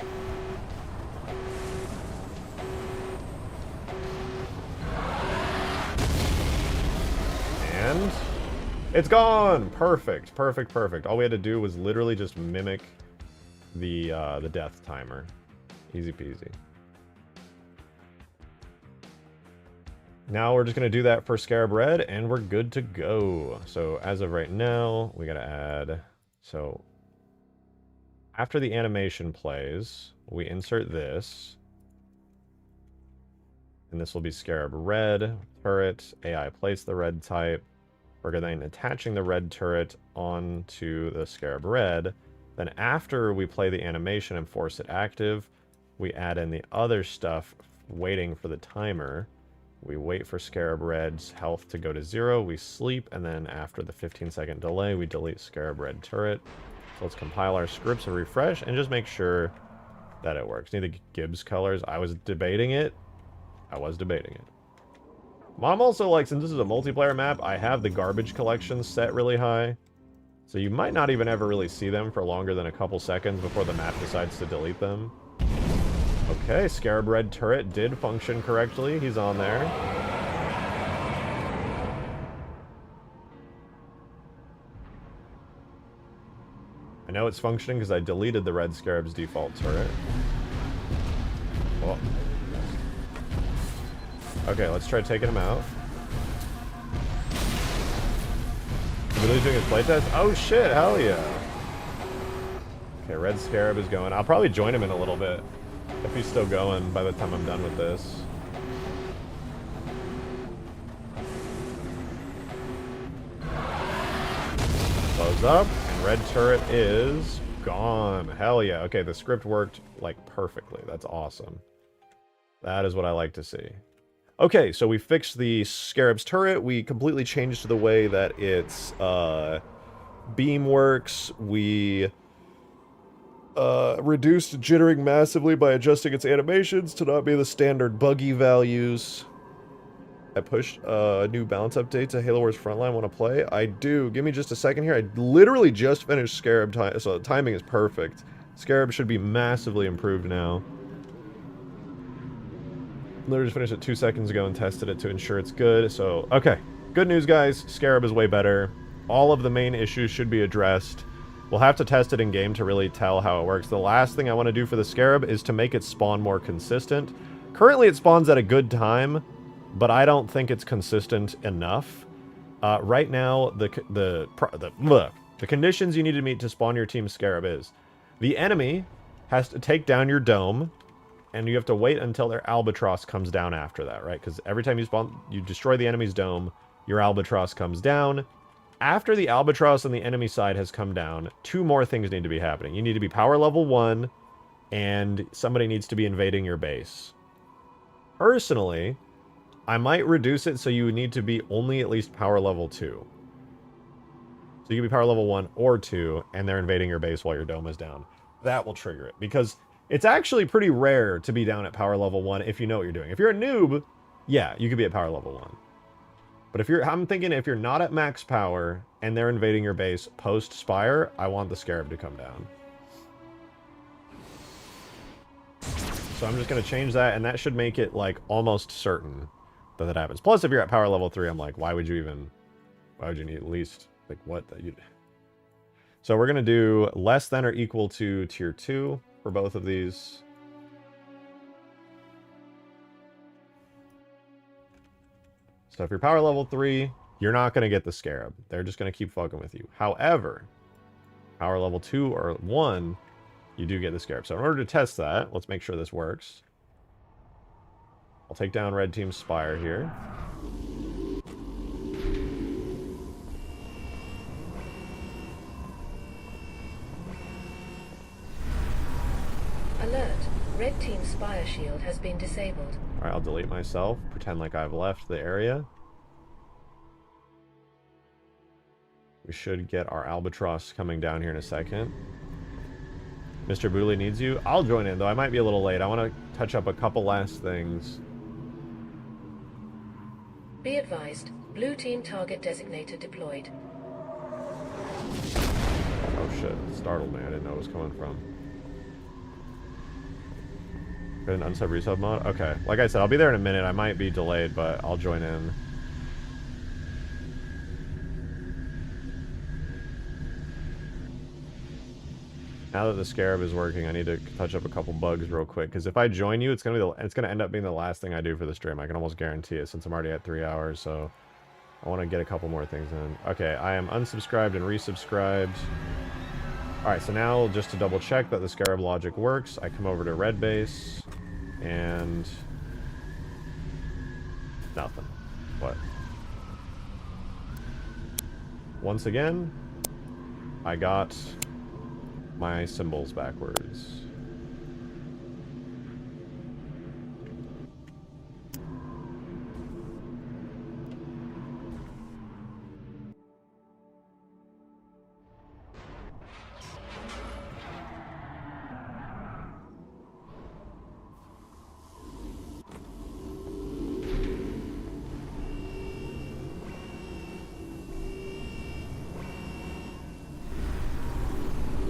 And it's gone! Perfect, perfect, perfect. All we had to do was literally just mimic the death timer. Easy peasy. Now we're just going to do that for Scarab Red, and we're good to go. So as of right now, we got to add... So after the animation plays, we insert this. And this will be Scarab Red turret. AI place the red type. We're then attaching the red turret onto the Scarab Red. Then after we play the animation and force it active, we add in the other stuff waiting for the timer. We wait for Scarab Red's health to go to 0, we sleep, and then after the 15-second delay, we delete Scarab Red turret. So let's compile our scripts and refresh, and just make sure that it works. Need the Gibbs colors. I was debating it. Mom also, like, since this is a multiplayer map, I have the garbage collections set really high. So you might not even ever really see them for longer than a couple seconds before the map decides to delete them. Okay, Scarab Red turret did function correctly. He's on there. I know it's functioning because I deleted the Red Scarab's default turret. Oh. Okay, let's try taking him out. Really doing his playtest? Oh shit, hell yeah. Okay, Red Scarab is going. I'll probably join him in a little bit. If he's still going by the time I'm done with this. Close up, and red turret is gone. Hell yeah. Okay, the script worked, like, perfectly. That's awesome. That is what I like to see. Okay, so we fixed the Scarab's turret. We completely changed the way that its beam works. We reduced jittering massively by adjusting its animations to not be the standard buggy values. I pushed a new balance update to Halo Wars Frontline. Want to play? I do. Give me just a second here. I literally just finished Scarab time, so the timing is perfect. Scarab should be massively improved now. Literally just finished it 2 seconds ago and tested it to ensure it's good. So, okay. Good news, guys. Scarab is way better. All of the main issues should be addressed. We'll have to test it in-game to really tell how it works. The last thing I want to do for the Scarab is to make it spawn more consistent. Currently, it spawns at a good time, but I don't think it's consistent enough. Right now, the conditions you need to meet to spawn your team Scarab is the enemy has to take down your dome, and you have to wait until their albatross comes down after that, right? Because every time you spawn, you destroy the enemy's dome, your albatross comes down. After the albatross on the enemy side has come down, 2 more things need to be happening. You need to be power level 1, and somebody needs to be invading your base. Personally, I might reduce it so you need to be only at least power level 2. So you can be power level 1 or 2, and they're invading your base while your dome is down. That will trigger it, because it's actually pretty rare to be down at power level 1 if you know what you're doing. If you're a noob, yeah, you could be at power level 1. But if you're, I'm thinking if you're not at max power and they're invading your base post-Spire, I want the Scarab to come down. So I'm just going to change that, and that should make it, like, almost certain that that happens. Plus, if you're at power level 3, I'm like, why would you need at least, like, what? So we're going to do less than or equal to tier 2 for both of these. So if you're power level 3, you're not going to get the Scarab. They're just going to keep fucking with you. However, power level 2 or 1, you do get the Scarab. So in order to test that, let's make sure this works. I'll take down red team's Spire here. Alert. Red team's Spire shield has been disabled. Alright, I'll delete myself. Pretend like I've left the area. We should get our Albatross coming down here in a second. Mr. Booley needs you. I'll join in, though. I might be a little late. I want to touch up a couple last things. Be advised. Blue team target designator deployed. Oh shit. It startled me. I didn't know it was coming from. An unsub resub mod? Okay. Like I said, I'll be there in a minute. I might be delayed, but I'll join in. Now that the Scarab is working, I need to touch up a couple bugs real quick. Because if I join you, it's gonna end up being the last thing I do for the stream. I can almost guarantee it, since I'm already at 3 hours. So I want to get a couple more things in. Okay, I am unsubscribed and resubscribed. Alright, so now just to double check that the Scarab logic works, I come over to red base, and nothing. What? Once again, I got my symbols backwards.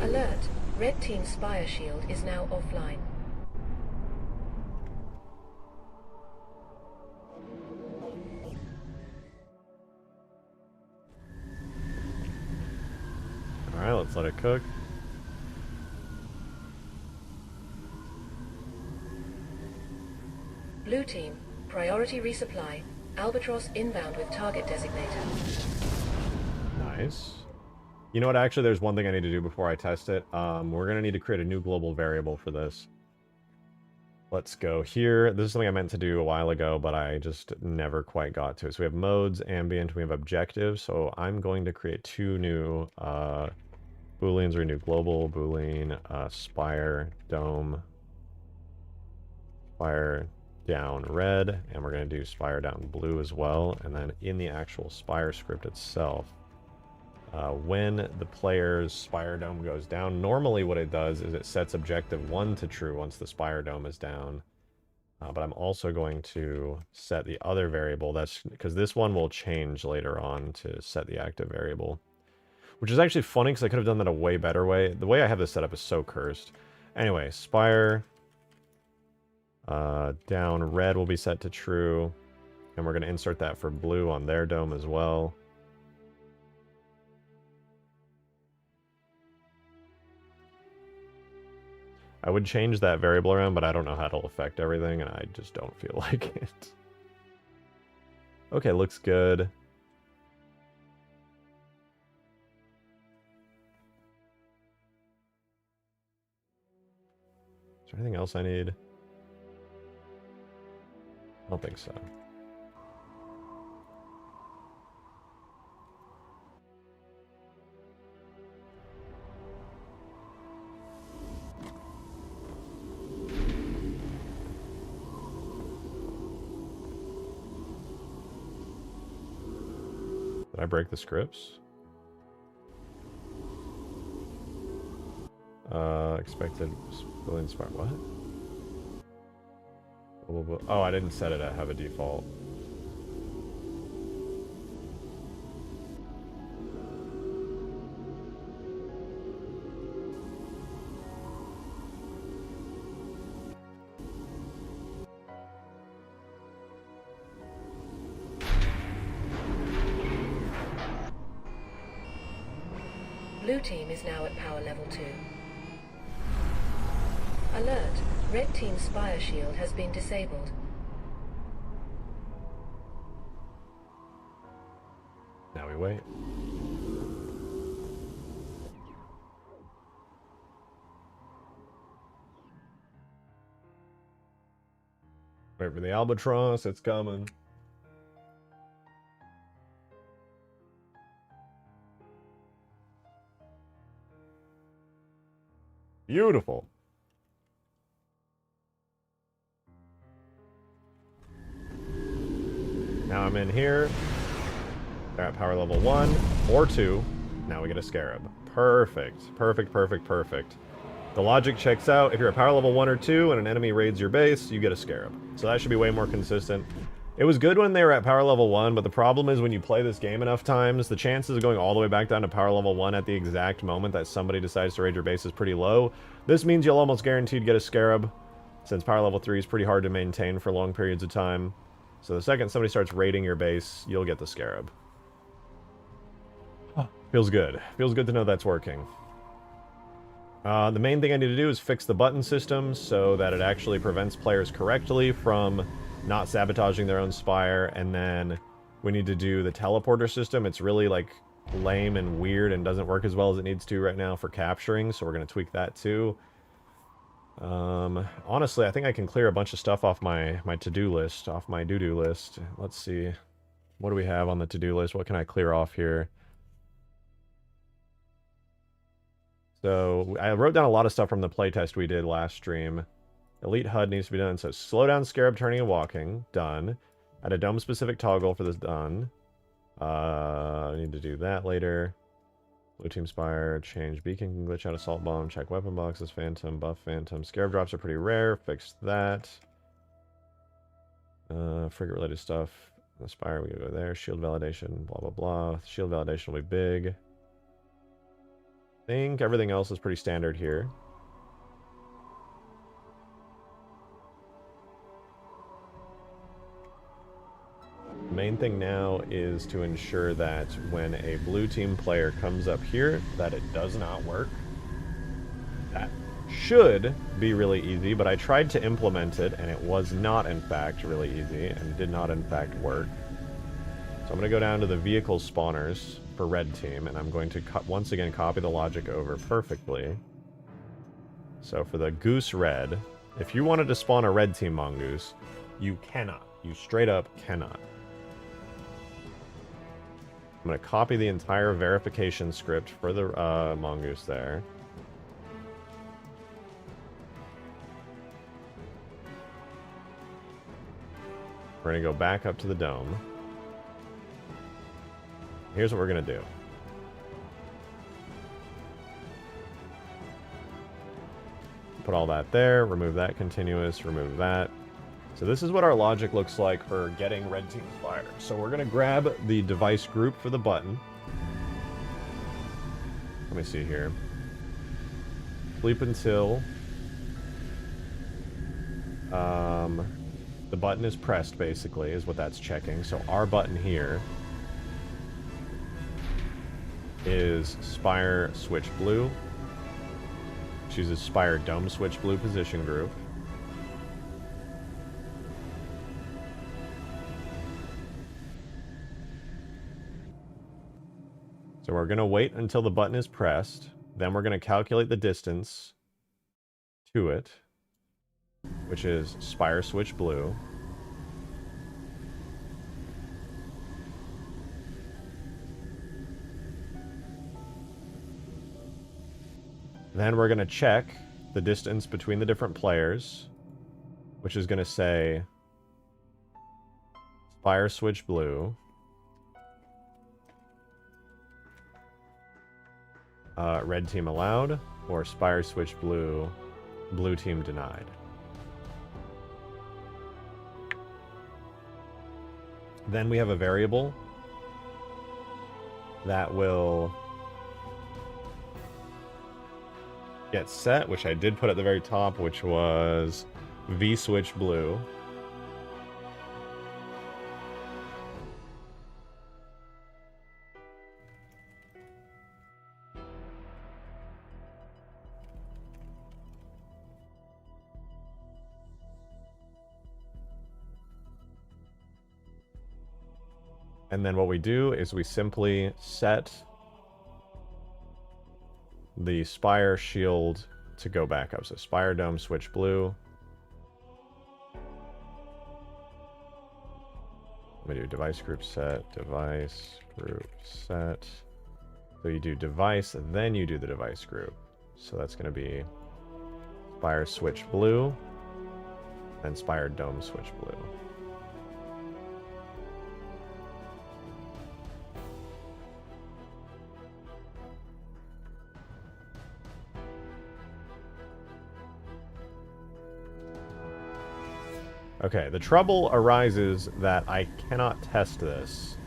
Alert. Red team's Spire shield is now offline. Let's let it cook. Blue team, priority resupply. Albatross inbound with target designator. Nice. You know what, actually, there's one thing I need to do before I test it. We're going to need to create a new global variable for this. Let's go here. This is something I meant to do a while ago, but I just never quite got to it. So we have modes, ambient, we have objectives. So I'm going to create two new booleans, or a new global boolean, spire, dome, spire down red, and we're going to do spire down blue as well. And then in the actual spire script itself, when the player's spire dome goes down, normally what it does is it sets objective 1 to true once the spire dome is down. But I'm also going to set the other variable, that's because this one will change later on to set the active variable. Which is actually funny because I could have done that a way better way. The way I have this set up is so cursed. Anyway, spire down red will be set to true. And we're going to insert that for blue on their dome as well. I would change that variable around, but I don't know how it'll affect everything, and I just don't feel like it. Okay, looks good. Is there anything else I need? I don't think so. Did I break the scripts? Expected civilian spark. What? Oh, I didn't set it at have a default. Blue team is now at power level 2. Alert! Red team's spire shield has been disabled. Now we wait. Wait for the albatross, it's coming. Beautiful. Now I'm in here. They're at power level 1 or 2. Now we get a Scarab. Perfect. Perfect, perfect, perfect. The logic checks out. If you're at power level 1 or 2 and an enemy raids your base, you get a Scarab. So that should be way more consistent. It was good when they were at power level 1, but the problem is when you play this game enough times, the chances of going all the way back down to power level 1 at the exact moment that somebody decides to raid your base is pretty low. This means you'll almost guaranteed get a Scarab, since power level 3 is pretty hard to maintain for long periods of time. So the second somebody starts raiding your base, you'll get the Scarab. Feels good. Feels good to know that's working. The main thing I need to do is fix the button system so that it actually prevents players correctly from not sabotaging their own spire, and then we need to do the teleporter system. It's really like lame and weird and doesn't work as well as it needs to right now for capturing, so we're going to tweak that too. Honestly, I think I can clear a bunch of stuff off my to-do list, off my do-do list. Let's see. What do we have on the to-do list? What can I clear off here? So, I wrote down a lot of stuff from the playtest we did last stream. Elite HUD needs to be done. So, slow down Scarab turning and walking. Done. Add a dome-specific toggle for this. Done. I need to do that later. Blue Team Spire. Change Beacon can glitch out Assault Bomb. Check weapon boxes. Phantom. Buff Phantom. Scarab drops are pretty rare. Fix that. Frigate-related stuff. The Spire, we gotta go there. Shield validation. Blah, blah, blah. Shield validation will be big. I think everything else is pretty standard here. Main thing now is to ensure that when a blue team player comes up here, that it does not work. That should be really easy, but I tried to implement it, and it was not, in fact, really easy, and did not, in fact, work. So I'm going to go down to the vehicle spawners for red team, and I'm going to, once again, copy the logic over perfectly. So for the goose red, if you wanted to spawn a red team mongoose, you cannot. You straight up cannot. I'm going to copy the entire verification script for the mongoose there. We're going to go back up to the dome. Here's what we're going to do. Put all that there, remove that continuous, remove that. So this is what our logic looks like for getting red team fire. So we're going to grab the device group for the button. Let me see here. Sleep until the button is pressed, basically, is what that's checking. So our button here is Spire Switch Blue. Chooses Spire Dome Switch Blue position group. So we're going to wait until the button is pressed. Then we're going to calculate the distance to it, which is Spire Switch Blue. Then we're going to check the distance between the different players, which is going to say Spire Switch Blue. Red team allowed, or Spire Switch Blue, blue team denied. Then we have a variable that will get set, which I did put at the very top, which was V Switch Blue. And then what we do is we simply set the Spire shield to go back up. So Spire Dome Switch Blue. Let me do device group set, device group set. So you do device, then you do the device group. So that's going to be Spire Switch Blue, and Spire Dome Switch Blue. Okay, the trouble arises that I cannot test this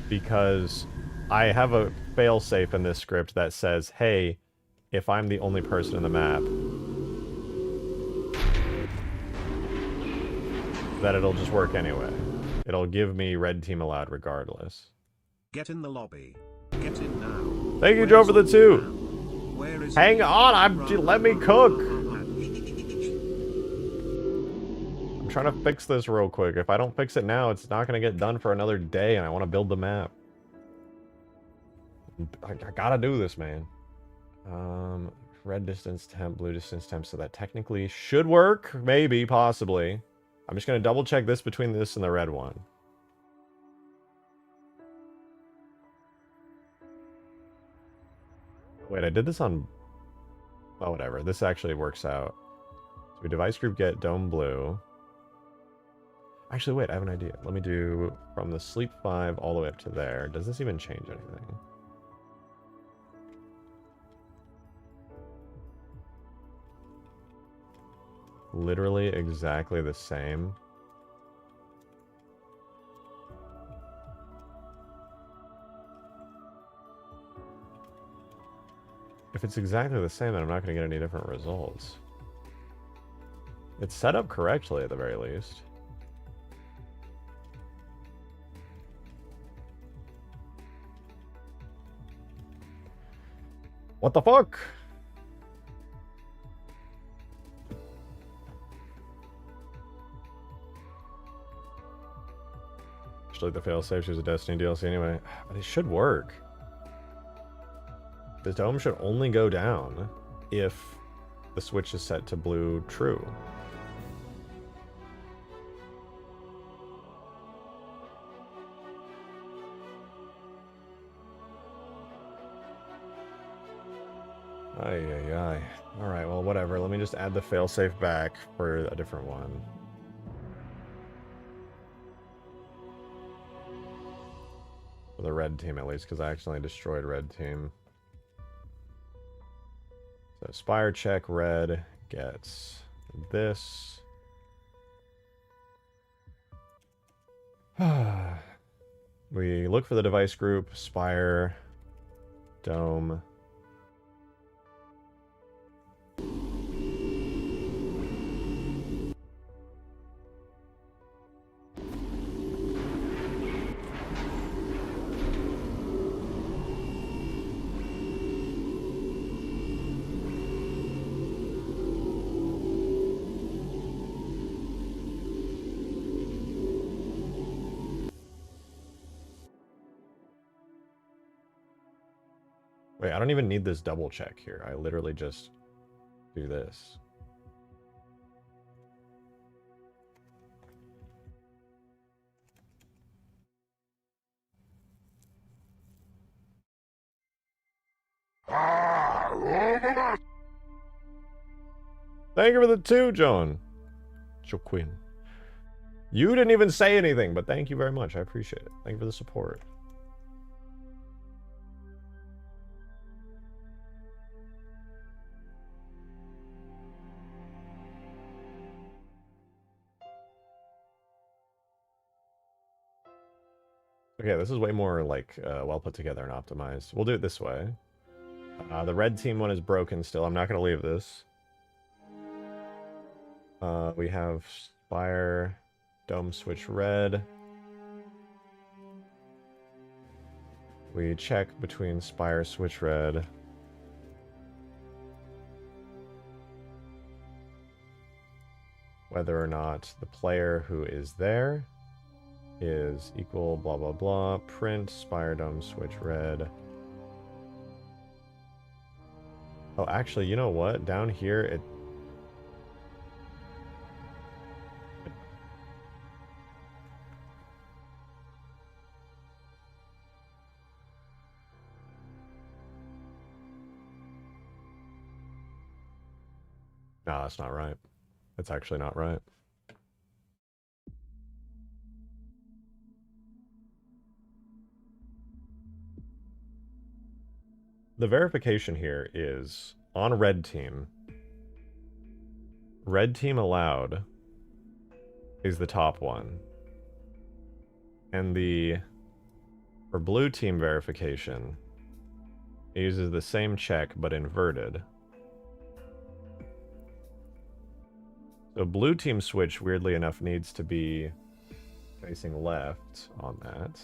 because I have a failsafe in this script that says, hey, if I'm the only person in the map, that it'll just work anyway. It'll give me red team allowed regardless. Get in the lobby. Get in now. Thank you, Joe, for the 2. Where is Hang on, let me cook. I'm trying to fix this real quick. If I don't fix it now, it's not going to get done for another day, and I want to build the map. I gotta do this, man. Red distance temp, blue distance temp, so that technically should work. Maybe, possibly. I'm just going to double check this between this and the red one. Wait, I did this on... Oh, whatever. This actually works out. So we device group get dome blue. Actually, wait, I have an idea. Let me do from the sleep 5 all the way up to there. Does this even change anything? Literally exactly the same. If it's exactly the same, then I'm not going to get any different results. It's set up correctly at the very least. What the fuck? Actually, the failsafe, she's a Destiny DLC anyway. But it should work. The dome should only go down if the switch is set to blue true. Ay, ay, ay. Alright, well, whatever. Let me just add the failsafe back for a different one. For the red team, at least, because I accidentally destroyed red team. So, Spire check, red gets this. We look for the device group, Spire, Dome. Wait, I don't even need this double check here. I literally just do this. Thank you for the 2, John. Joaquin. You didn't even say anything, but thank you very much. I appreciate it. Thank you for the support. Okay, this is way more like well put together and optimized. We'll do it this way. The red team one is broken still. I'm not going to leave this. We have Spire, Dome switch red. We check between Spire switch red. Whether or not the player who is there is equal blah blah blah. Print Spire Dome switch red. Oh, actually, you know what? Down here it No, that's not right. That's actually not right. The verification here is on red team. Red team allowed is the top one. And the for blue team verification, it uses the same check but inverted. So blue team switch, weirdly enough, needs to be facing left on that.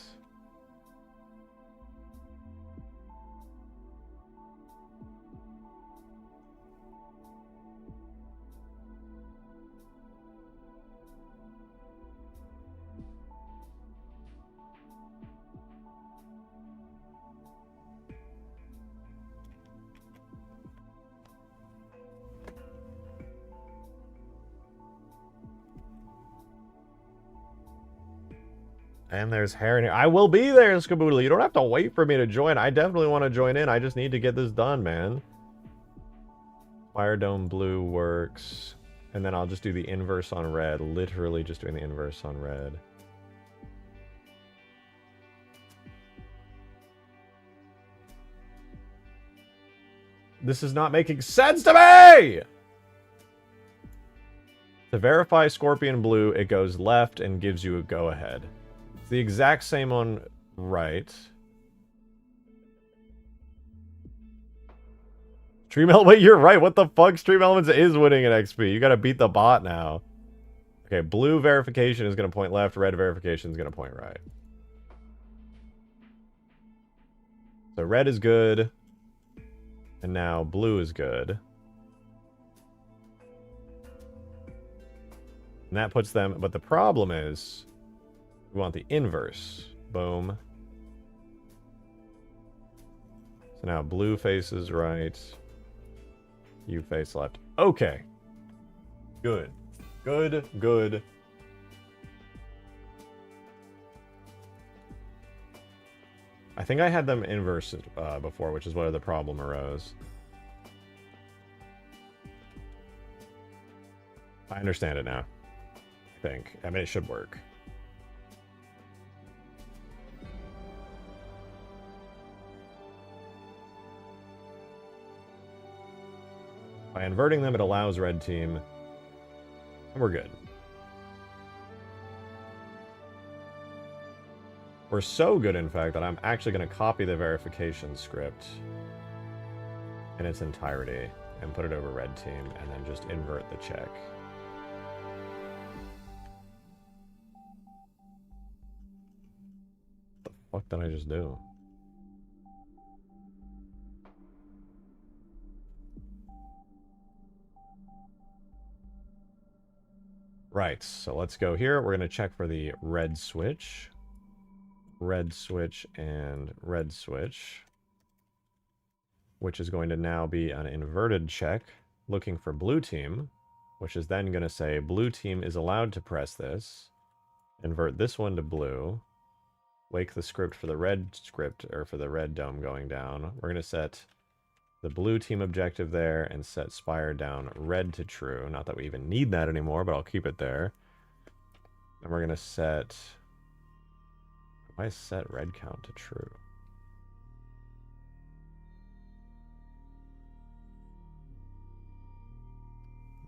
And there's Harry. I will be there, Skaboodle. You don't have to wait for me to join. I definitely want to join in. I just need to get this done, man. Fire Dome blue works. And then I'll just do the inverse on red. Literally just doing the inverse on red. This is not making sense to me! To verify Scorpion blue, it goes left and gives you a go-ahead. It's the exact same on right. Stream Element, you're right. What the fuck? Stream Elements is winning an XP. You gotta beat the bot now. Okay, blue verification is gonna point left, red verification is gonna point right. So red is good. And now blue is good. And that puts them, but the problem is we want the inverse. Boom. So now blue faces right. You face left. Okay. Good. Good, good. I think I had them inverse before, which is where the problem arose. I understand it now. I think. I mean, it should work. By inverting them, it allows red team. And we're good. We're so good, in fact, that I'm actually going to copy the verification script in its entirety and put it over red team and then just invert the check. What the fuck did I just do? Right, so let's go here. We're going to check for the red switch, and red switch, which is going to now be an inverted check, looking for blue team, which is then going to say blue team is allowed to press this, invert this one to blue, wake the script for the red script, or for the red dome going down. We're going to set the blue team objective there and set spire down red to true. Not that we even need that anymore, but I'll keep it there. And we're going to set... Why set red count to true?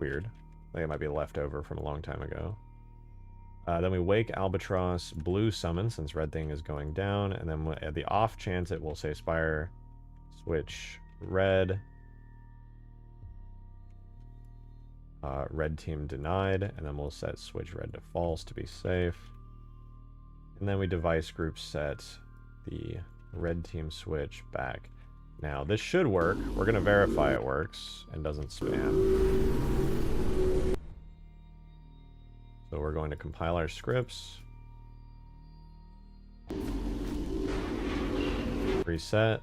Weird. I think it might be left over from a long time ago. Then we wake Albatross blue summon since red thing is going down. And then at the off chance it will say spire switch red. Red team denied. And then we'll set switch red to false to be safe. And then we device group set the red team switch back. Now this should work. We're going to verify it works and doesn't spam. So we're going to compile our scripts. Reset.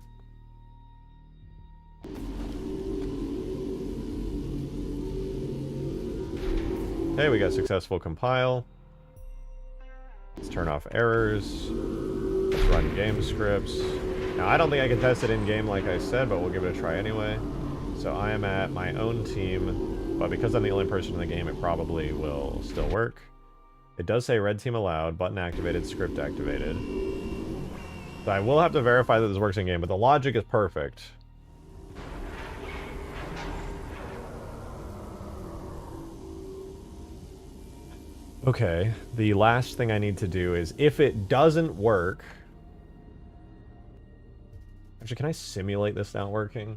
Okay, we got successful compile. Let's turn off errors. Let's run game scripts. Now, I don't think I can test it in-game like I said, but we'll give it a try anyway. So I am at my own team, but because I'm the only person in the game, it probably will still work. It does say red team allowed, button activated, script activated. So I will have to verify that this works in-game, but the logic is perfect. Okay, the last thing I need to do is, if it doesn't work... Actually, can I simulate this not working?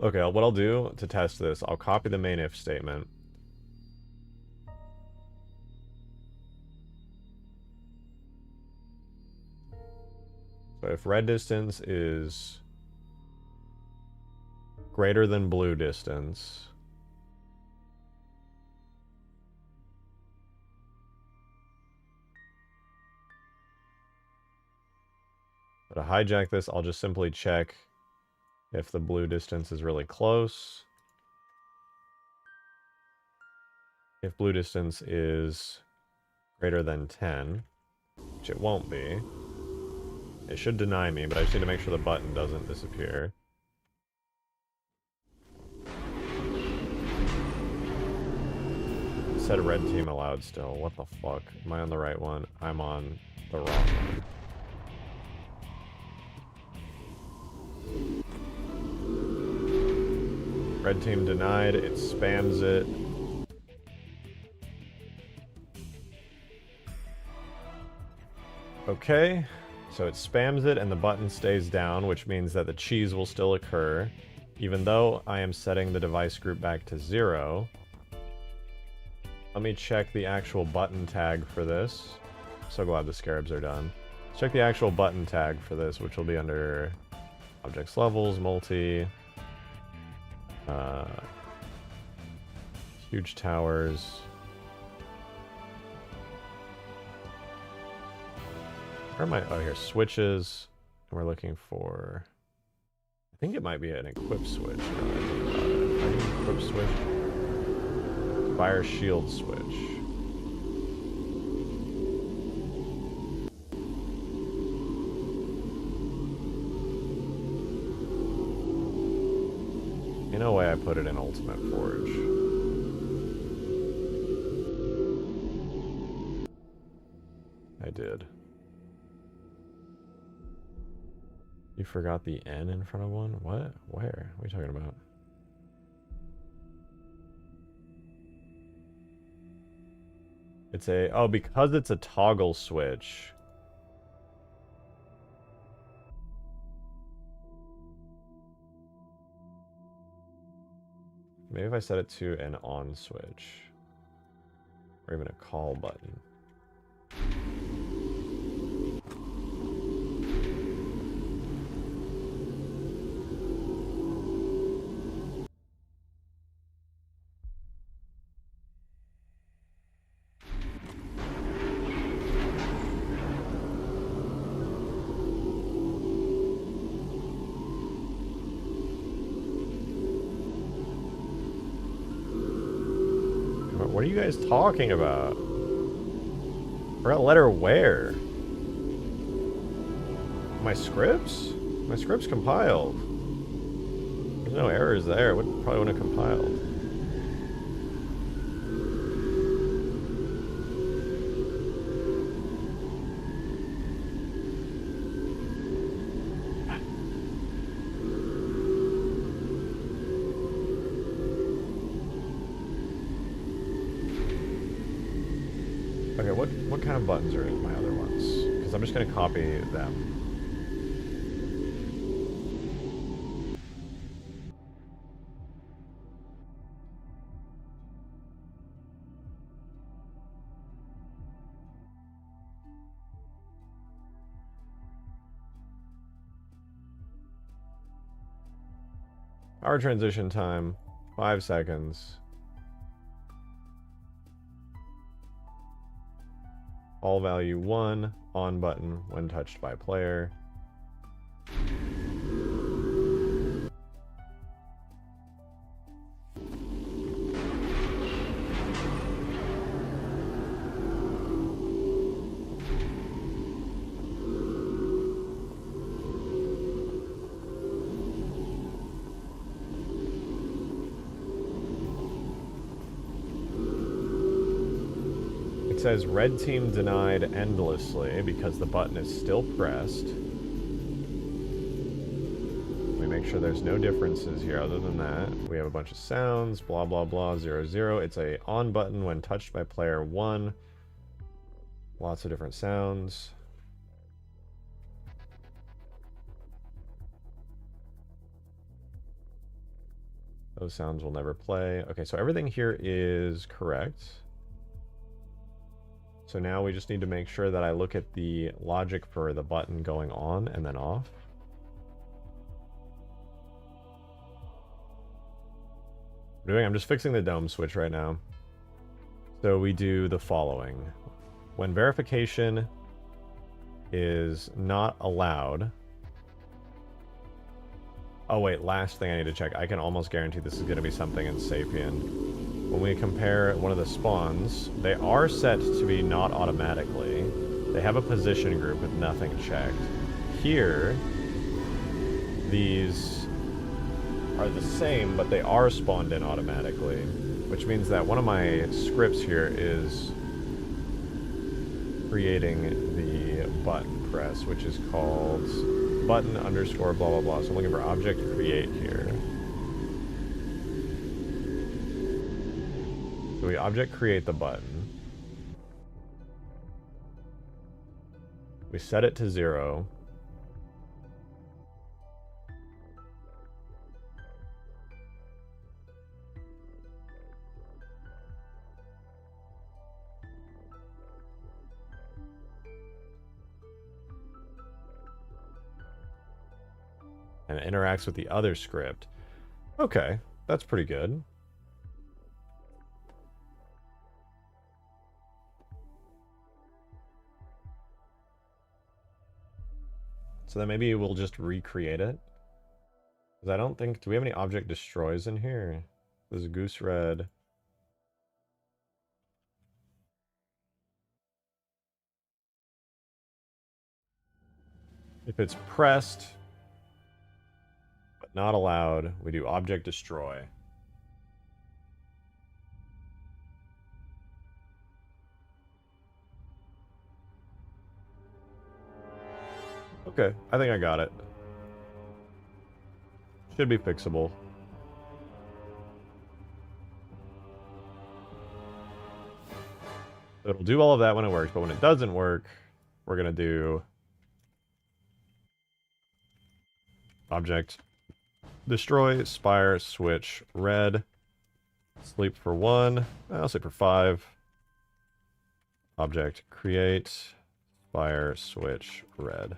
Okay, what I'll do to test this, I'll copy the main if statement. So if red distance is greater than blue distance, to hijack this, I'll just simply check if the blue distance is really close. If blue distance is greater than 10, which it won't be, it should deny me, but I just need to make sure the button doesn't disappear. It said red team allowed still. What the fuck? Am I on the right one? I'm on the wrong one. Red team denied. It spams it. Okay. So it spams it and the button stays down, which means that the cheese will still occur. even though I am setting the device group back to 0, let me check the actual button tag for this. So glad the Scarabs are done. Let's check the actual button tag for this, which will be under objects levels, multi, huge towers. Where am I? Oh, here, switches. And we're looking for, I think it might be an equip switch. Equip switch. Fire shield switch. In a way, I put it in Ultimate Forge. I did. You forgot the N in front of one? What? Where? What are you talking about? It's a... Oh, because it's a toggle switch. Maybe if I set it to an on switch. Or even a call button. What are you guys talking about? Forgot letter where? My scripts? My scripts compiled. There's no errors there. It probably wouldn't have compiled. Okay, what kind of buttons are in my other ones? Because I'm just going to copy them. Power transition time, 5 seconds. All value 1, on button when touched by player. It says red team denied endlessly because the button is still pressed. We make sure there's no differences here other than that. We have a bunch of sounds, blah blah blah, 0 0. It's a on button when touched by player 1. Lots of different sounds. Those sounds will never play. Okay, so everything here is correct. So now we just need to make sure that I look at the logic for the button going on and then off. I'm just fixing the dome switch right now. So we do the following. When verification is not allowed... Oh wait, last thing I need to check. I can almost guarantee this is going to be something in Sapien. When we compare one of the spawns, they are set to be not automatically. They have a position group with nothing checked. Here, these are the same, but they are spawned in automatically, which means that one of my scripts here is creating the button press, which is called button underscore blah blah blah. So I'm looking for object create here. So we object create the button. We set it to 0. and it interacts with the other script. Okay, that's pretty good. So then maybe we'll just recreate it. Because I don't think... Do we have any object destroys in here? There's a goose red. If it's pressed, but not allowed, we do object destroy. Okay, I think I got it. Should be fixable. It'll do all of that when it works, but when it doesn't work, we're going to do object destroy, spire, switch, red, sleep for 1, I'll sleep for 5, object create, spire, switch, red.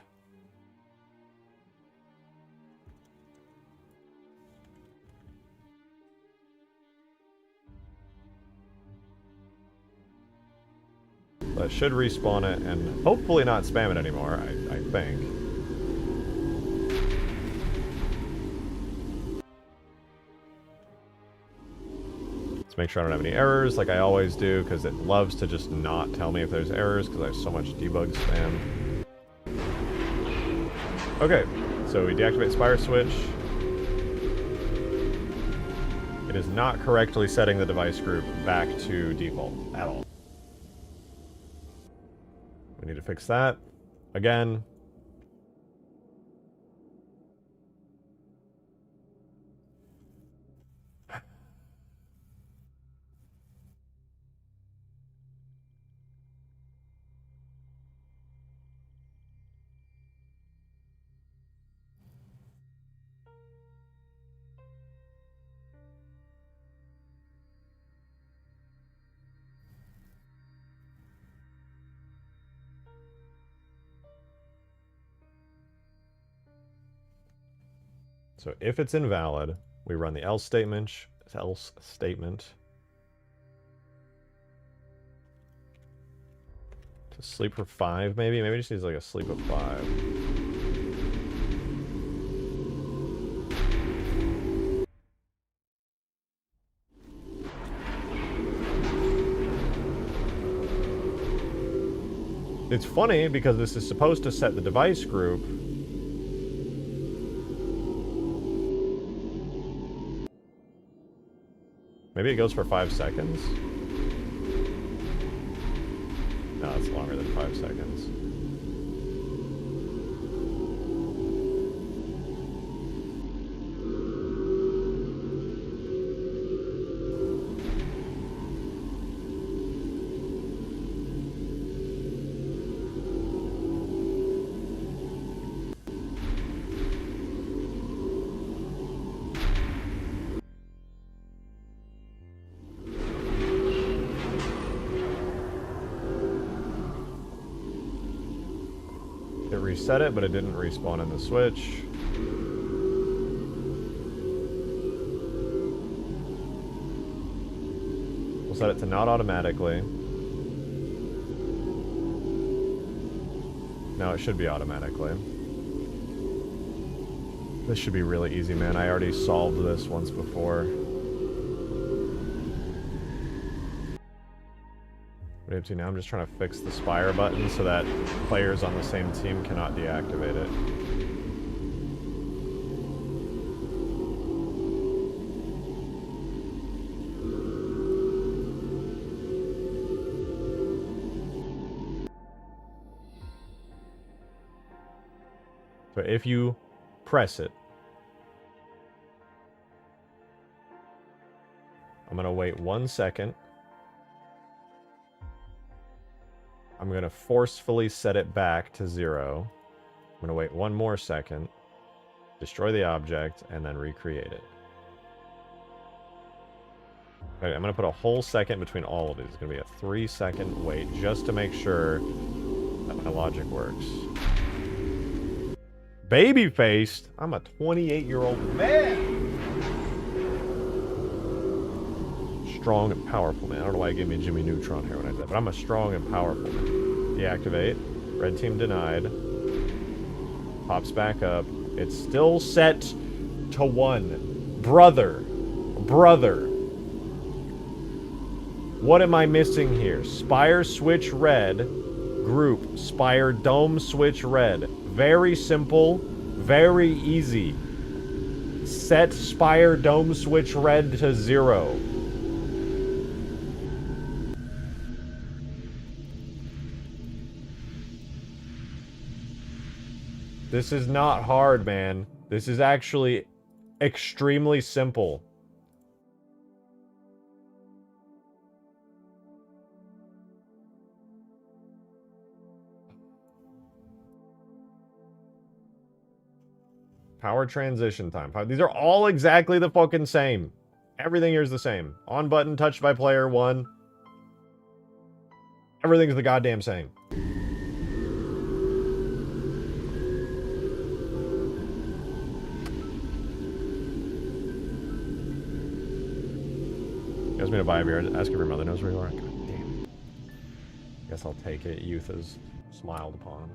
That should respawn it and hopefully not spam it anymore, I think. Let's make sure I don't have any errors like I always do, because it loves to just not tell me if there's errors because I have so much debug spam. Okay, so we deactivate Spire Switch. It is not correctly setting the device group back to default at all. We need to fix that. Again. So if it's invalid, we run the else statement. To sleep for 5, maybe? Maybe it just needs like a sleep of 5. It's funny because this is supposed to set the device group. Maybe it goes for 5 seconds? No, it's longer than 5 seconds. It reset it, but it didn't respawn in the switch. We'll set it to not automatically. Now it should be automatically. This should be really easy, man. I already solved this once before. What do you have to now? I'm just trying to fix the Spire button so that players on the same team cannot deactivate it. So if you press it, I'm going to wait 1 second. I'm going to forcefully set it back to 0. I'm going to wait 1 more second, destroy the object, and then recreate it. Okay, I'm going to put a whole second between all of these. It's going to be a 3-second wait just to make sure that my logic works. Baby-faced? I'm a 28-year-old man. Strong and powerful, man. I don't know why it gave me Jimmy Neutron here when I did that, but I'm a strong and powerful man. Deactivate. Red team denied. Pops back up. It's still set to 1. Brother. What am I missing here? Spire switch red. Group. Spire dome switch red. Very simple. Very easy. Set spire dome switch red to 0. This is not hard, man. This is actually extremely simple. Power transition time. These are all exactly the fucking same. Everything here is the same. On button, touched by player 1. Everything's the goddamn same. You asked me to buy a beer. Ask if your mother knows where you are. God damn. Guess I'll take it. Youth is smiled upon.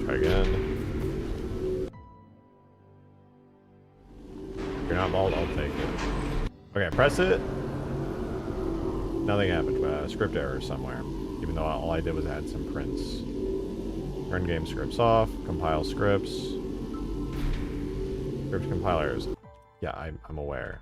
Again. If you're not bald, I'll take it. Okay, press it. Nothing happened. Script error somewhere. Even though all I did was add some prints. Turn game scripts off. Compile scripts. Script compilers. Yeah, I'm aware.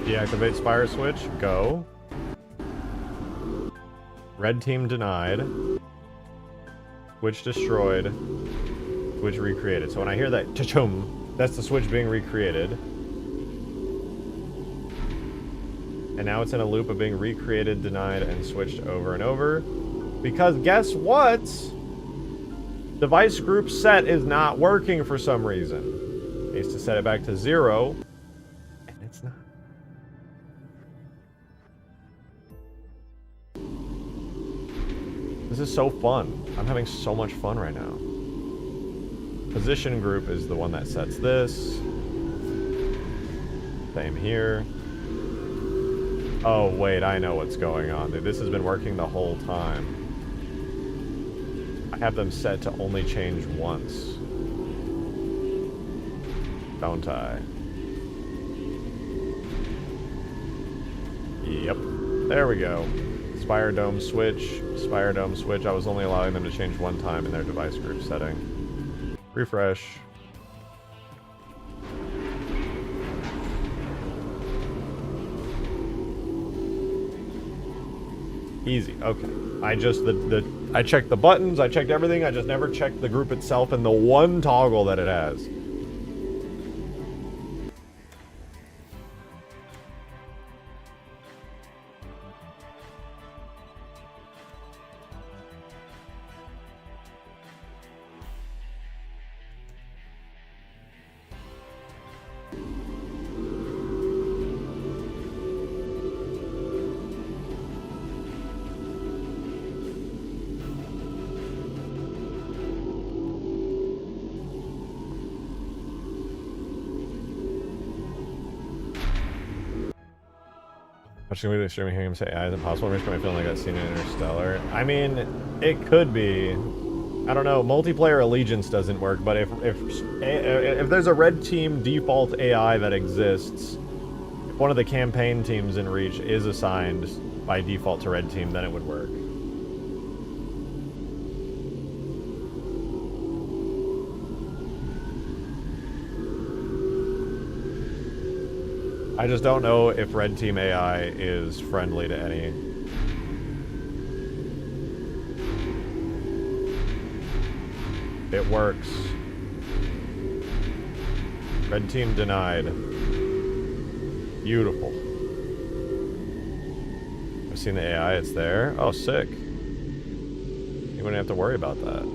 Deactivate Spire Switch. Go. Red team denied. Switch destroyed. Switch recreated. So when I hear that cha-chum, that's the switch being recreated. And now it's in a loop of being recreated, denied, and switched over and over. Because guess what? Device group set is not working for some reason. Needs to set it back to 0. And it's not. This is so fun. I'm having so much fun right now. Position group is the one that sets this. Same here. Oh, wait, I know what's going on. Dude, this has been working the whole time. I have them set to only change once. Don't I? Yep. There we go. Spire Dome switch. Spire Dome switch. I was only allowing them to change one time in their device group setting. Refresh. Easy. Okay. I checked the buttons, I checked everything, I just never checked the group itself and the one toggle that it has. Watching the streaming, hearing him say AI is impossible. Risk my feeling like that scene in Interstellar. I mean, it could be. I don't know. Multiplayer allegiance doesn't work, but if there's a red team default AI that exists, if one of the campaign teams in Reach is assigned by default to red team, then it would work. I just don't know if red team AI is friendly to any. It works. Red team denied. Beautiful. I've seen the AI, it's there. Oh, sick. You wouldn't have to worry about that.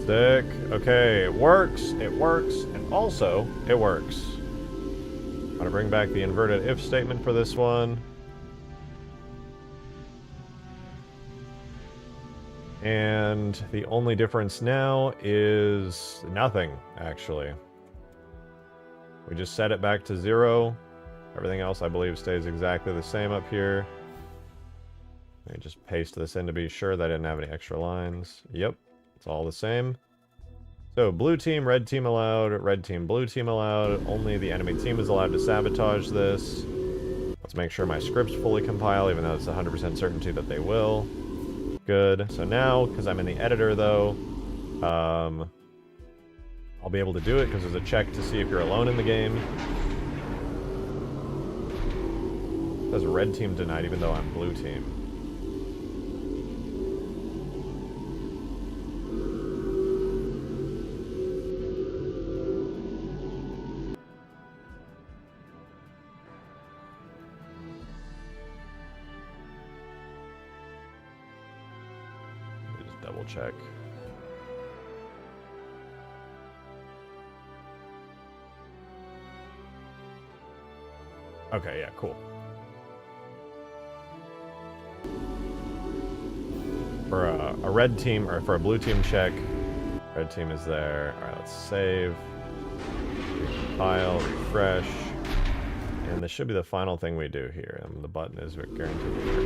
Sick. Okay, it works, and also, it works. I'm gonna bring back the inverted if statement for this one. And the only difference now is nothing, actually. We just set it back to 0. Everything else, I believe, stays exactly the same up here. Let me just paste this in to be sure that I didn't have any extra lines. Yep. It's all the same. So, blue team, red team allowed, red team, blue team allowed. Only the enemy team is allowed to sabotage this. Let's make sure my scripts fully compile, even though it's 100% certainty that they will. Good. So now, because I'm in the editor, though, I'll be able to do it, because there's a check to see if you're alone in the game. It says red team denied, even though I'm blue team. Check. Okay, yeah, cool. For a red team, or for a blue team check, red team is there. Alright, let's save. Recompile, refresh. And this should be the final thing we do here. The button is guaranteed here.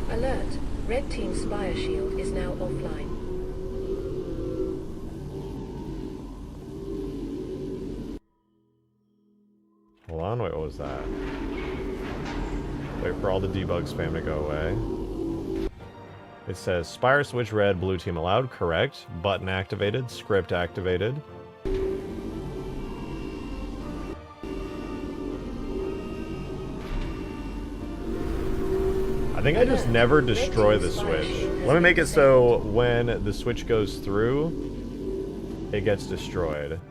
Alert! Red Team Spire Shield is now offline. Hold on, wait, what was that? Wait for all the debug spam to go away. It says Spire switch red, blue team allowed, correct. Button activated, script activated. I think I just never destroy the switch. Let me make it so when the switch goes through, it gets destroyed.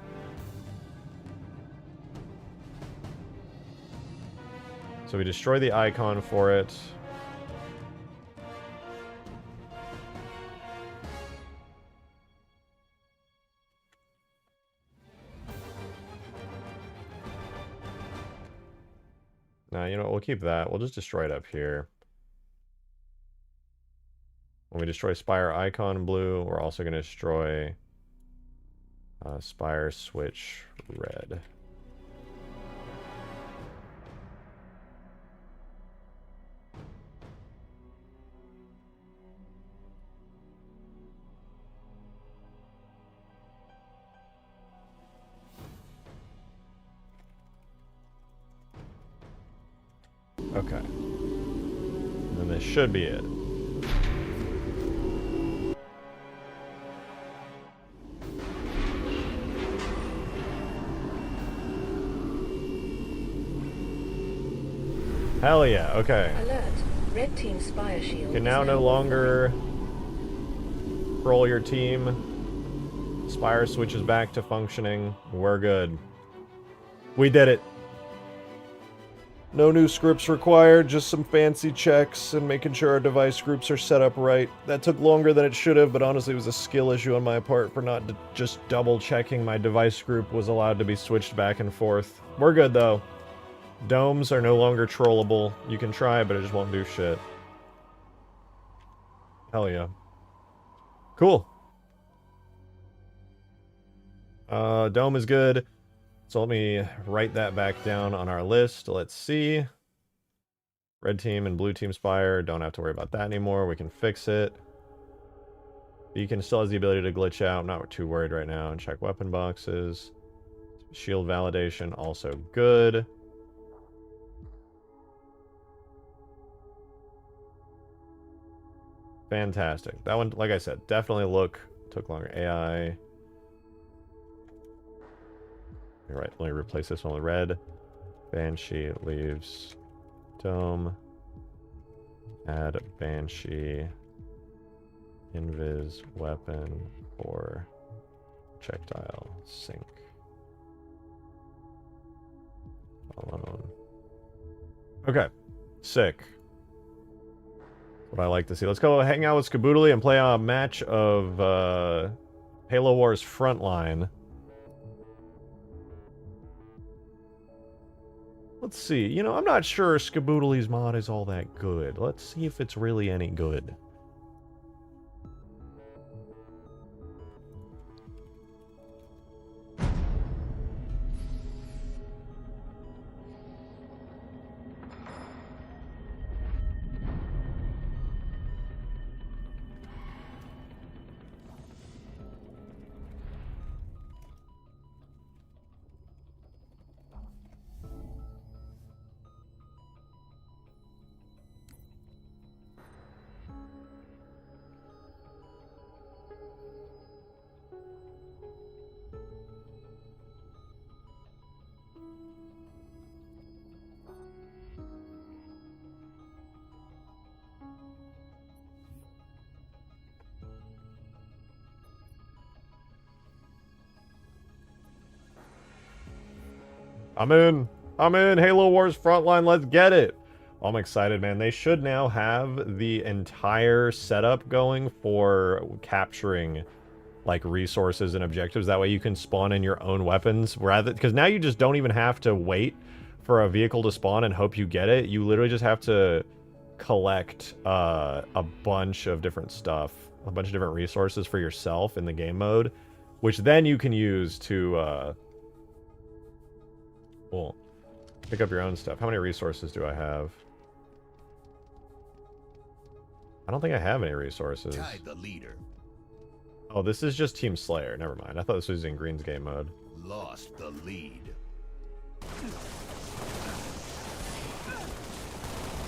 So we destroy the icon for it. Nah, you know what, we'll keep that. We'll just destroy it up here. When we destroy Spire icon blue, we're also going to destroy Spire switch red. Okay. And then this should be it. Hell yeah, okay. Alert. Red team spire shield. You can now no longer roll your team. Spire switches back to functioning. We're good. We did it. No new scripts required, just some fancy checks and making sure our device groups are set up right. That took longer than it should have, but honestly it was a skill issue on my part for not just double checking my device group was allowed to be switched back and forth. We're good though. Domes are no longer trollable. You can try, but it just won't do shit. Hell yeah. Cool. Dome is good. So let me write that back down on our list. Let's see. Red team and blue team spire. Don't have to worry about that anymore. We can fix it. Beacon still has the ability to glitch out. I'm not too worried right now. And check weapon boxes. Shield validation, also good. Fantastic. That one, like I said, definitely took longer. AI. All right, let me replace this one with red. Banshee leaves dome. Add Banshee. Invis weapon for projectile sync. Alone. Okay, sick. What I like to see. Let's go hang out with Skaboodly and play a match of Halo Wars Frontline. Let's see. You know, I'm not sure Skaboodly's mod is all that good. Let's see if it's really any good. I'm in. Halo Wars Frontline, let's get it. I'm excited, man. They should now have the entire setup going for capturing like resources and objectives. That way you can spawn in your own weapons rather, because now you just don't even have to wait for a vehicle to spawn and hope you get it. You literally just have to collect a bunch of different stuff, a bunch of different resources for yourself in the game mode, which then you can use to Cool. Pick up your own stuff. How many resources do I have? I don't think I have any resources. Tied the leader. Oh, this is just Team Slayer. Never mind. I thought this was in Green's game mode. Lost the lead.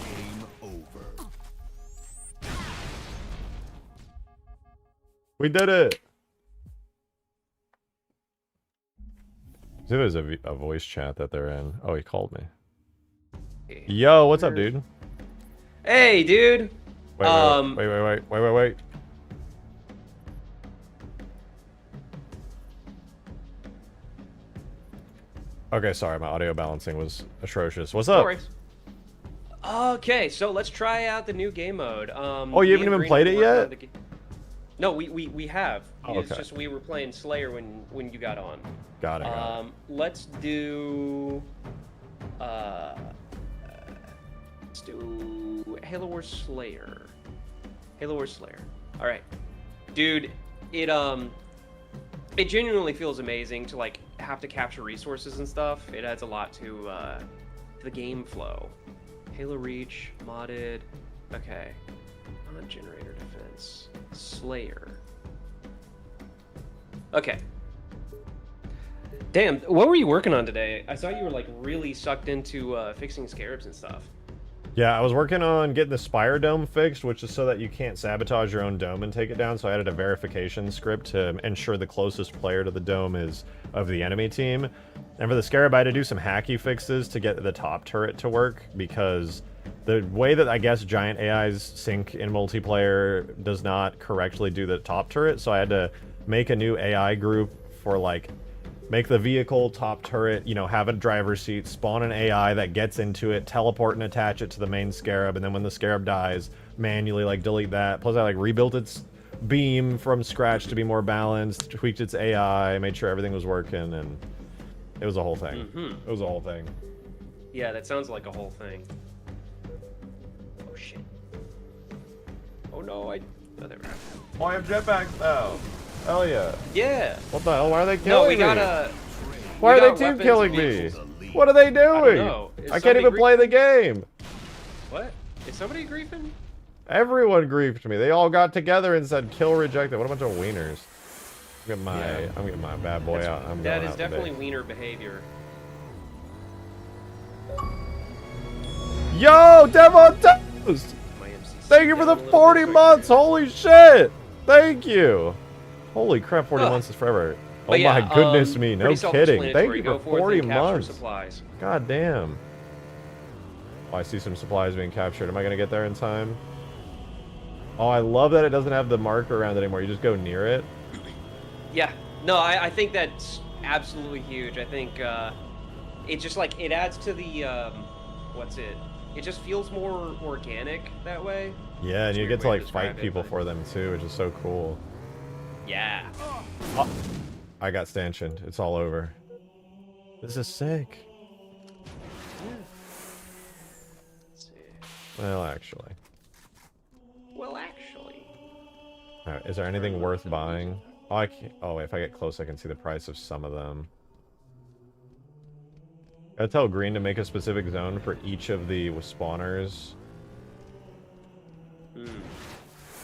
Game over. We did it! See if there's a voice chat that they're in. Oh, he called me. Yo, what's up, dude? Hey, dude. Wait. Okay, sorry, my audio balancing was atrocious. What's up? No worries. Okay, so let's try out the new game mode. Oh, you haven't even played it yet? No, we have. Oh, it's just we were playing Slayer when you got on. Got it. Let's do Halo Wars Slayer. Halo Wars Slayer. All right, dude. It genuinely feels amazing to like have to capture resources and stuff. It adds a lot to the game flow. Halo Reach modded. Okay. Generator defense. Slayer. Okay. Damn, what were you working on today? I saw you were like really sucked into fixing Scarabs and stuff. Yeah, I was working on getting the Spire Dome fixed, which is so that you can't sabotage your own dome and take it down, so I added a verification script to ensure the closest player to the dome is of the enemy team. And for the Scarab, I had to do some hacky fixes to get the top turret to work, because the way that I guess giant AIs sync in multiplayer does not correctly do the top turret, so I had to make a new AI group for like make the vehicle top turret, you know, have a driver's seat, spawn an AI that gets into it, teleport and attach it to the main Scarab, and then when the Scarab dies, manually like delete that. Plus I like rebuilt its beam from scratch to be more balanced, tweaked its AI, made sure everything was working, and it was a whole thing. It was a whole thing. Yeah, that sounds like a whole thing. Oh shit. Oh no, oh, there we go. Oh, I have jetpacks now. Hell yeah. Yeah. What the hell? Why are they No, killing we me? gotta. Why we are they got team weapons killing and me? vehicles. What are they doing? know. Is I can't somebody even play the game. What? Is somebody griefing? Everyone griefed me. They all got together and said kill rejected. What a bunch of wieners. I'm getting my bad boy out. I'm That going is out definitely today. wiener behavior. Yo, Devon Toast! My MC Thank you for the down a little 40 bit so I months! can- Holy shit! Thank you! Holy crap, 40 Ugh. months is forever. Oh But yeah, my goodness me, no pretty kidding. Thank self-explanatory. you Go for forth 40 and capture months. supplies. God damn. Oh, I see some supplies being captured. Am I gonna get there in time? Oh, I love that it doesn't have the marker around it anymore. You just go near it. Yeah. No, I think that's absolutely huge. I think it just like it adds to the what's it? It just feels more organic that way. Yeah, and It's a you weird get to way like describe fight it, people but- for them too, which is so cool. Yeah. Oh, I got stanchioned. It's all over. This is sick. Let's see. Well, actually. Well, actually. Alright, is there anything worth buying? Oh, I can't. Oh, if I get close, I can see the price of some of them. Gotta tell Green to make a specific zone for each of the spawners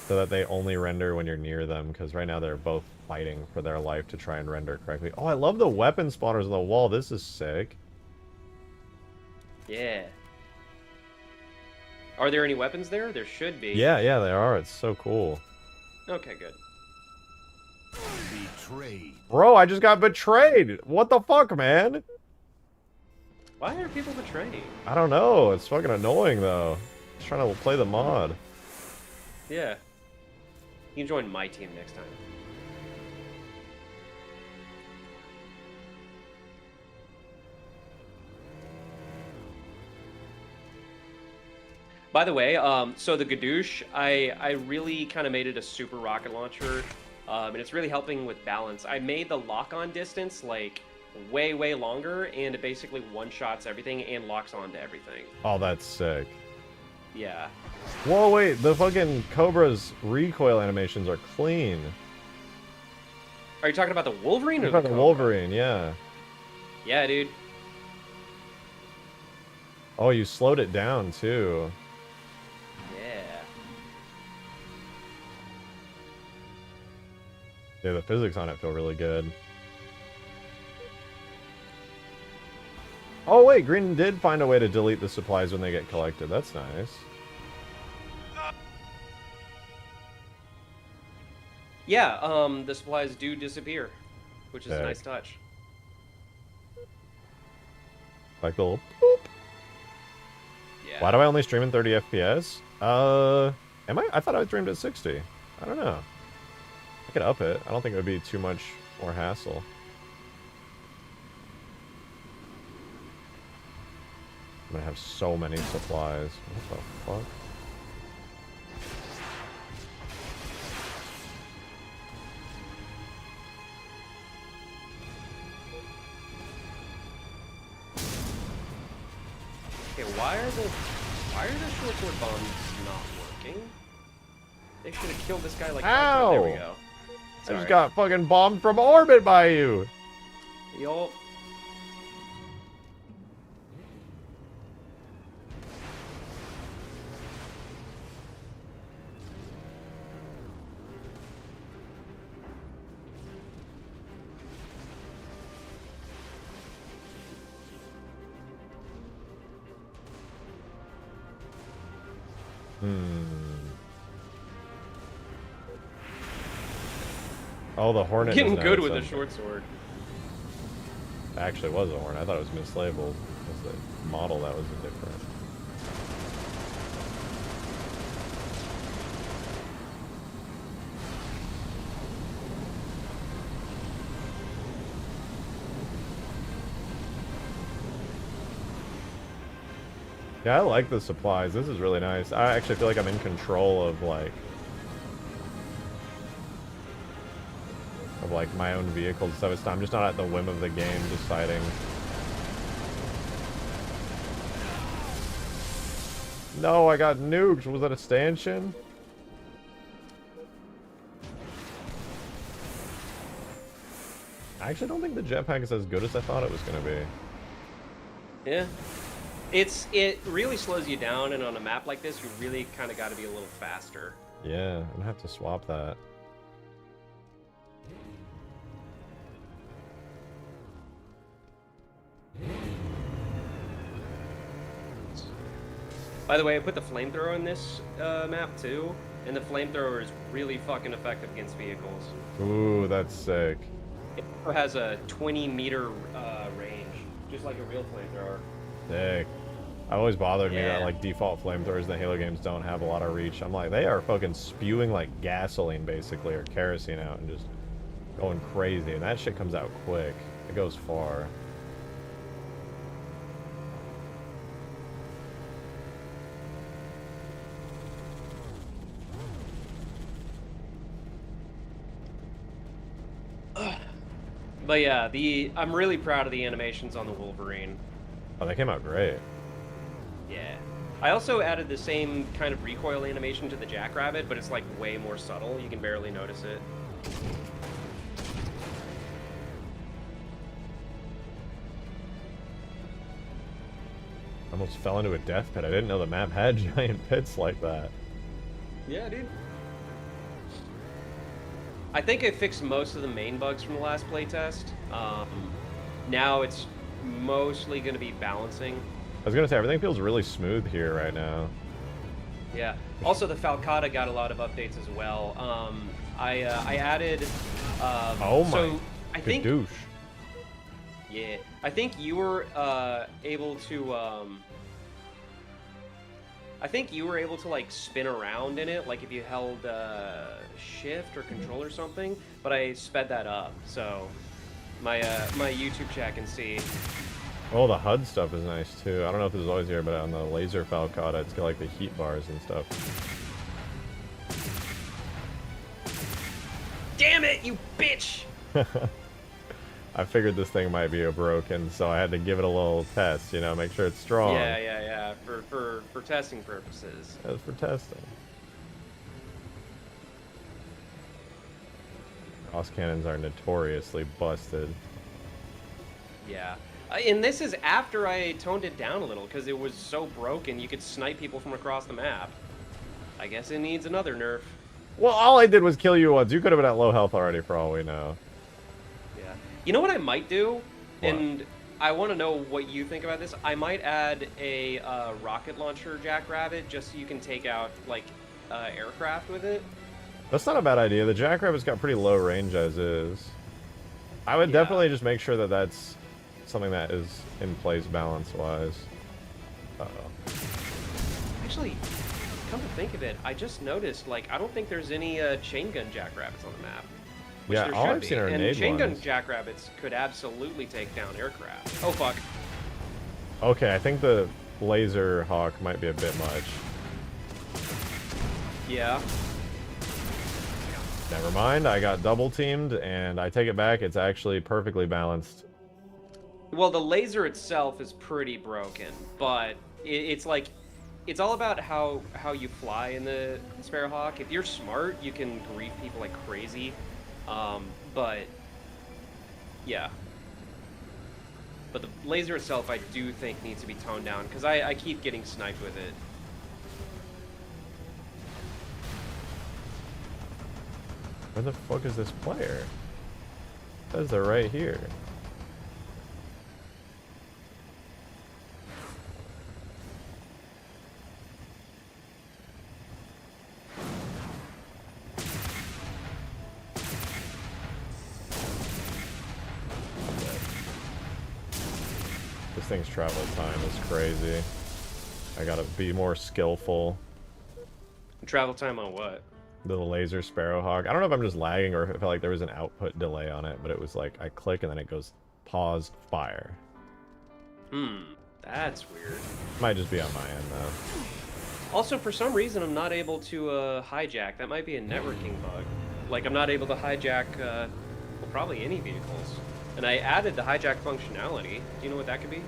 so that they only render when you're near them, because right now they're both fighting for their life to try and render correctly. Oh, I love the weapon spawners on the wall. This is sick. Yeah. Are there any weapons there? There should be. Yeah, yeah, they are. It's so cool. Okay, good. Betrayed. Bro, I just got betrayed. What the fuck, man? Why are people betraying? I don't know. It's fucking annoying, though. Just trying to play the mod. Yeah. You can join my team next time. By the way, so the Gadoosh, I really kind of made it a super rocket launcher, and it's really helping with balance. I made the lock-on distance like way longer, and it basically one-shots everything and locks onto everything. Oh, that's sick. Yeah. Whoa, wait. The fucking Cobra's recoil animations are clean. Are you talking about the Wolverine or What about the the Cobra? Wolverine? Yeah. Yeah, dude. Oh, you slowed it down, too. Yeah. Yeah, the physics on it feel really good. Oh, wait. Green did find a way to delete the supplies when they get collected. That's nice. Yeah, the supplies do disappear, which is a Sick. nice touch. Like the little boop. Yeah. Why do I only stream in 30 FPS? Am I? I thought I streamed at 60. I don't know. I could up it. I don't think it would be too much more hassle. I'm gonna have so many supplies. What the fuck? Okay, why are the short sword bombs not working? They should have killed this guy like Ow! There we go. I Sorry. just got fucking bombed from orbit by you. Yo. Oh, the Hornet. Getting doesn't good have with the something. short sword. Actually, it was a Hornet. I thought it was mislabeled. It was the model that was different. Yeah, I like the supplies. This is really nice. I actually feel like I'm in control of like my own vehicles and stuff. I'm just not at the whim of the game deciding. No, I got nuked. Was that a stanchion? I actually don't think the jetpack is as good as I thought it was going to be. Yeah. It really slows you down, and on a map like this, you really kind of got to be a little faster. Yeah, I'm going to have to swap that. By the way, I put the flamethrower in this map too, and the flamethrower is really fucking effective against vehicles. Ooh, that's sick. It has a 20-meter range, just like a real flamethrower. Sick. I've always bothered me that Yeah. like default flamethrowers in the Halo games don't have a lot of reach. I'm like, they are fucking spewing like gasoline basically, or kerosene out and just going crazy. And that shit comes out quick. It goes far. But yeah, I'm really proud of the animations on the Wolverine. Oh, they came out great. Yeah. I also added the same kind of recoil animation to the Jackrabbit, but it's like way more subtle. You can barely notice it. Almost fell into a death pit. I didn't know the map had giant pits like that. Yeah, dude. I think I fixed most of the main bugs from the last playtest. Now it's mostly going to be balancing. I was gonna say, everything feels really smooth here right now. Yeah. Also, the Falcata got a lot of updates as well. I added. Oh my So I think. douche. Yeah, I think you were able to. I think you were able to like spin around in it, like if you held shift or control or something. But I sped that up, so my YouTube chat can see. Oh, the HUD stuff is nice too. I don't know if this is always here, but on the laser Falcata, it's got like the heat bars and stuff. Damn it, you bitch! I figured this thing might be broken, so I had to give it a little test, you know, make sure it's strong. Yeah. For testing purposes. That was for testing. Cross cannons are notoriously busted. Yeah. And this is after I toned it down a little, because it was so broken you could snipe people from across the map. I guess it needs another nerf. Well, all I did was kill you once. You could have been at low health already, for all we know. Yeah. You know what I might do? What? And I want to know what you think about this. I might add a rocket launcher Jackrabbit, just so you can take out, like, aircraft with it. That's not a bad idea. The Jackrabbit's got pretty low range as is. I would definitely just make sure that that's something that is in place balance-wise. Uh-oh. Actually, come to think of it, I just noticed, like, I don't think there's any chain gun Jackrabbits on the map. Which Yeah, there all should I've be. seen are And nade chain gun ones. Jackrabbits could absolutely take down aircraft. Oh, fuck. Okay, I think the laser hawk might be a bit much. Yeah. Never mind, I got double teamed, and I take it back, it's actually perfectly balanced. Well, the laser itself is pretty broken, but it's like, it's all about how you fly in the Sparrowhawk. If you're smart, you can grief people like crazy. But yeah. But the laser itself, I do think needs to be toned down, because I keep getting sniped with it. Where the fuck is this player? It says they're right here. This thing's travel time is crazy. I gotta be more skillful. Travel time on what? The laser Sparrowhawk. I don't know if I'm just lagging or if it felt like there was an output delay on it, but it was like I click and then it goes pause, fire. That's weird. Might just be on my end though. Also, for some reason, I'm not able to hijack. That might be a networking bug. Like, I'm not able to hijack, well, probably any vehicles. And I added the hijack functionality. Do you know what that could be?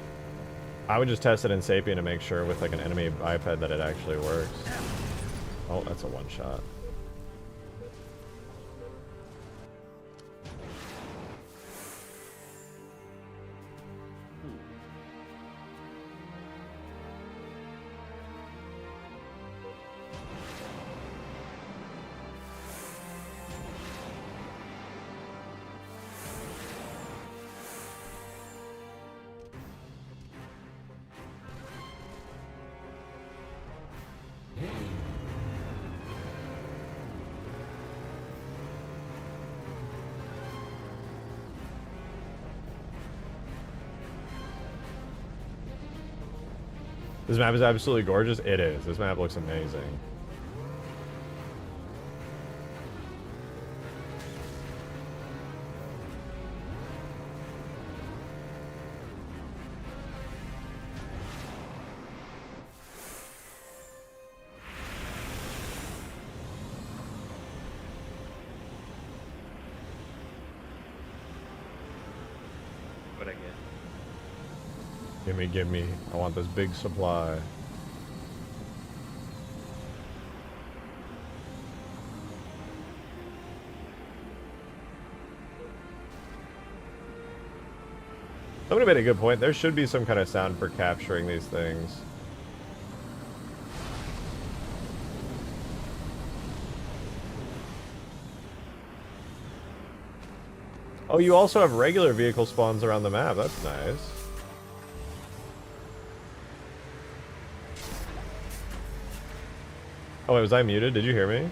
I would just test it in Sapien to make sure with like an enemy biped that it actually works. Oh, that's a one shot. This map is absolutely gorgeous. It is. This map looks amazing. What I get? Gimme, gimme. I want this big supply. Somebody made a good point. There should be some kind of sound for capturing these things. Oh, you also have regular vehicle spawns around the map. That's nice. Oh, wait, was I muted? Did you hear me?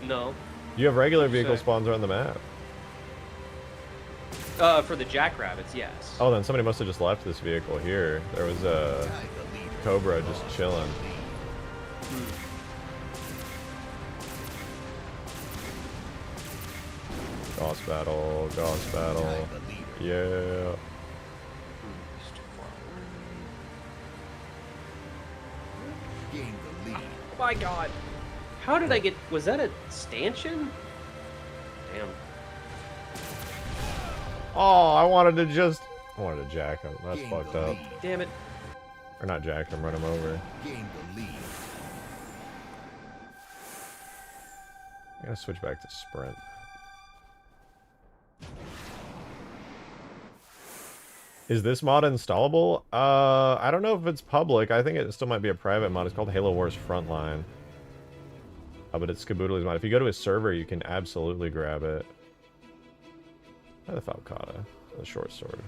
No. You have regular What'd you vehicle say? spawns around the map. For the jackrabbits, yes. Oh, then somebody must have just left this vehicle here. There was a Tag the leader. Cobra just chilling. Goss battle, goss battle. Tag the leader. Yeah. It's too far away. Gain the lead. Oh my god. How did I get... Was that a stanchion? Damn. Oh, I wanted to jack him. That's Gain fucked the up. lead. Damn it. Or not jack him, run him over. Gain the lead. I gotta switch back to sprint. Is this mod installable? I don't know if it's public. I think it still might be a private mod. It's called Halo Wars Frontline. But it's Skaboodle's mod. If you go to his server, you can absolutely grab it. The Falcata, the short sword.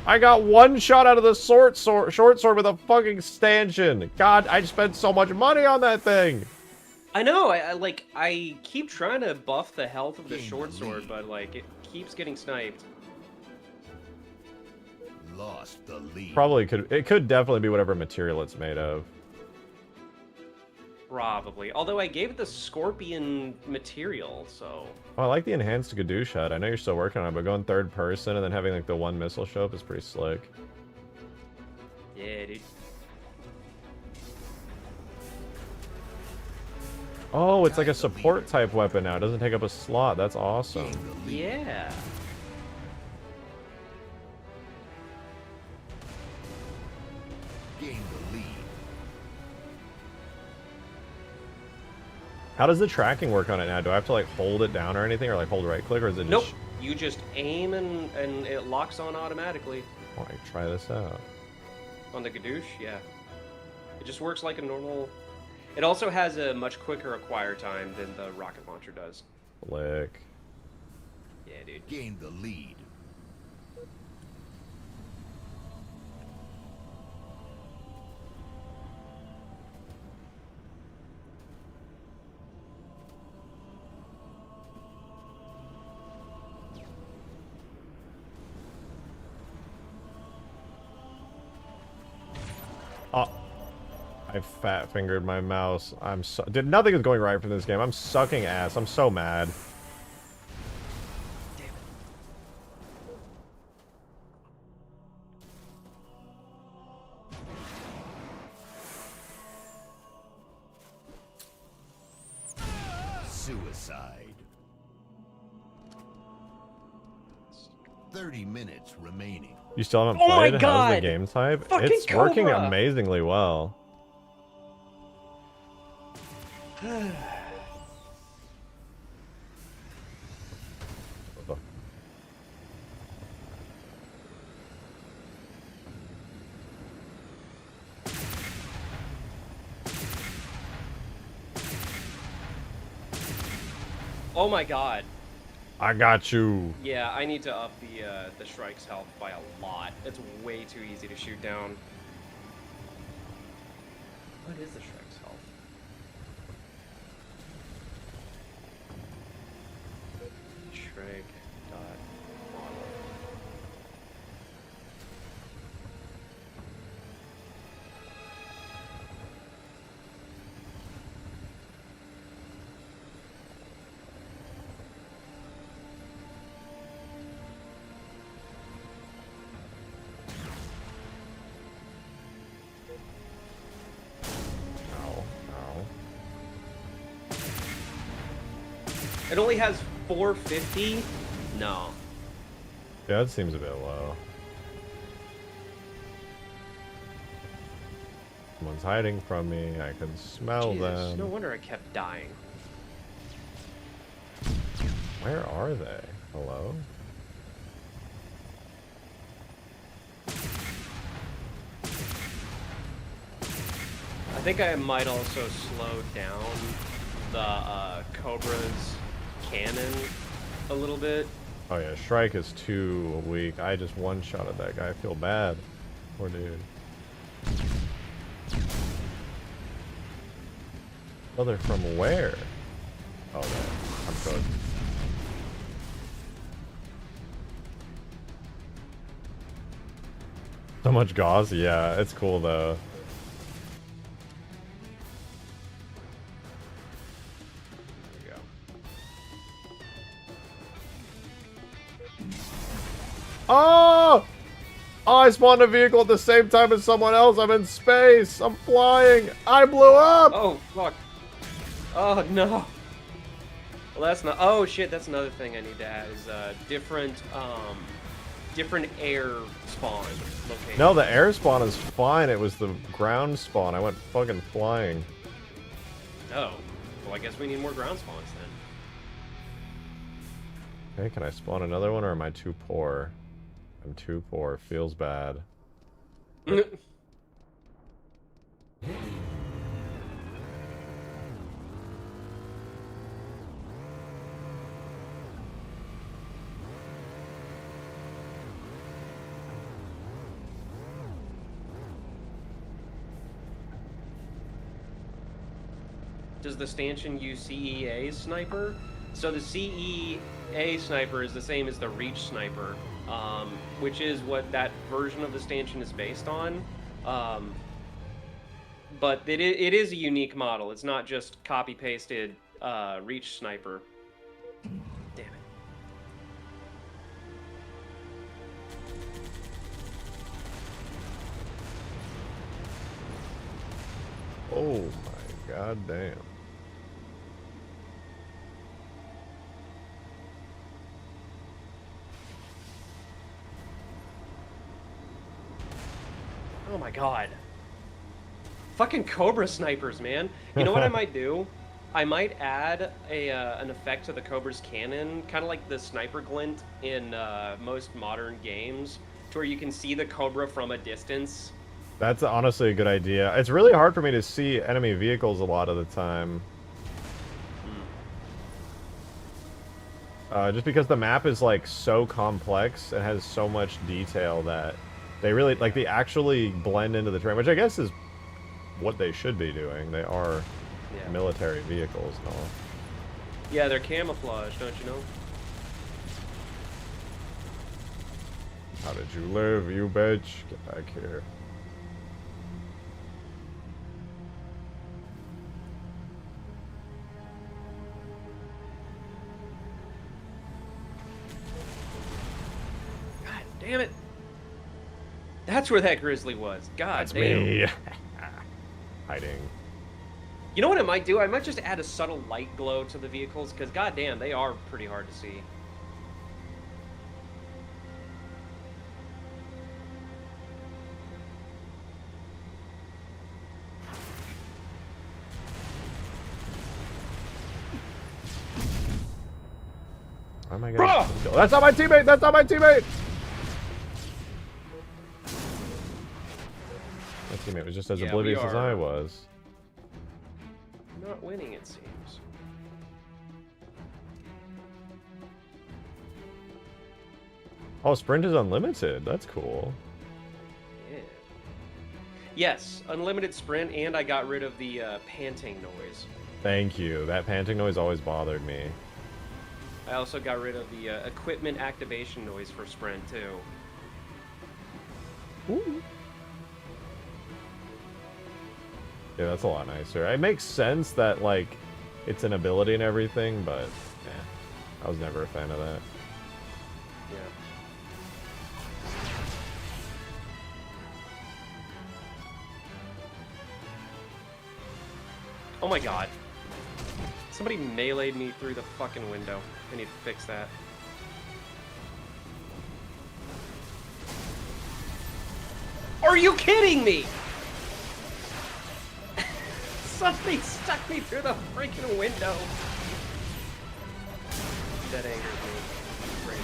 I got one shot out of the short sword with a fucking stanchion. God, I spent so much money on that thing. I know, I keep trying to buff the health of the Gain short the sword, lead. but, like, it keeps getting sniped. Lost the lead. Probably could. It could definitely be whatever material it's made of. Probably. Although I gave it the scorpion material, so... Oh, I like the enhanced Gadoosh HUD. I know you're still working on it, but going third person and then having like the one missile show up is pretty slick. Yeah, dude. Oh, it's like a support type weapon now. It doesn't take up a slot. That's awesome. Gain the lead. Yeah. Gain the lead. How does the tracking work on it now? Do I have to like hold it down or anything, or like hold right click, or is it Nope. just? You just aim and it locks on automatically. Oh, I try this out. On the Gadoosh, yeah. It just works like a normal... It also has a much quicker acquire time than the rocket launcher does. Lick. Yeah, dude. Gain the lead. Oh, I fat fingered my mouse. Nothing is going right for this game. I'm sucking ass. I'm so mad. Damn it. Suicide. 30 minutes remaining. You still haven't Oh my played? How's the God! game type? Fucking It's working Cobra! amazingly well. Oh my god. I got you. Yeah, I need to up the Shrike's health by a lot. It's way too easy to shoot down. What is the Shrike's health? Shrike dot model. It only has 450? No. Yeah, that seems a bit low. Someone's hiding from me. I can smell Jesus, them. no wonder I kept dying. Where are they? Hello? I think I might also slow down the Cobra's cannon a little bit. Oh yeah, Shrike is too weak. I just one-shotted that guy. I feel bad. Poor dude. Oh, they're from where? Oh, there. I'm good. So much gauze? Yeah, it's cool though. There we go. Oh! Oh, I spawned a vehicle at the same time as someone else. I'm in space. I'm flying. I blew up. Oh, fuck. Oh, no. Well, that's not... Oh, shit, that's another thing I need to add is different air spawn locations. No, the air spawn is fine. It was the ground spawn. I went fucking flying. Oh. Well, I guess we need more ground spawns then. Okay, can I spawn another one or am I too poor? I'm too poor. Feels bad. Does the stanchion use CEA sniper? So the CEA sniper is the same as the Reach sniper, which is what that version of the stanchion is based on. But it is a unique model. It's not just copy-pasted Reach sniper. Damn it. Oh my god damn. Oh my god. Fucking Cobra snipers, man. You know what I might do? I might add an effect to the Cobra's cannon, kind of like the sniper glint in most modern games, to where you can see the Cobra from a distance. That's honestly a good idea. It's really hard for me to see enemy vehicles a lot of the time. Just because the map is like so complex and has so much detail that they really, like, they actually blend into the terrain, which I guess is what they should be doing. They are military vehicles and all. Yeah, they're camouflaged, don't you know? How did you live, you bitch? Get back here. Damn it. That's where that grizzly was. God That's damn. me. Hiding. You know what I might do? I might just add a subtle light glow to the vehicles, because goddamn, they are pretty hard to see. Oh my god. That's not my teammate! That's not my teammate! My teammate was just as oblivious as I was. Not winning, it seems. Oh, sprint is unlimited. That's cool. Yeah. Yes, unlimited sprint, and I got rid of the panting noise. Thank you. That panting noise always bothered me. I also got rid of the equipment activation noise for sprint, too. Ooh. Yeah, that's a lot nicer. It makes sense that, like, it's an ability and everything, but, I was never a fan of that. Yeah. Oh my god. Somebody meleeed me through the fucking window. I need to fix that. Are you kidding me? Somebody stuck me through the freaking window. That angers me. Crazy.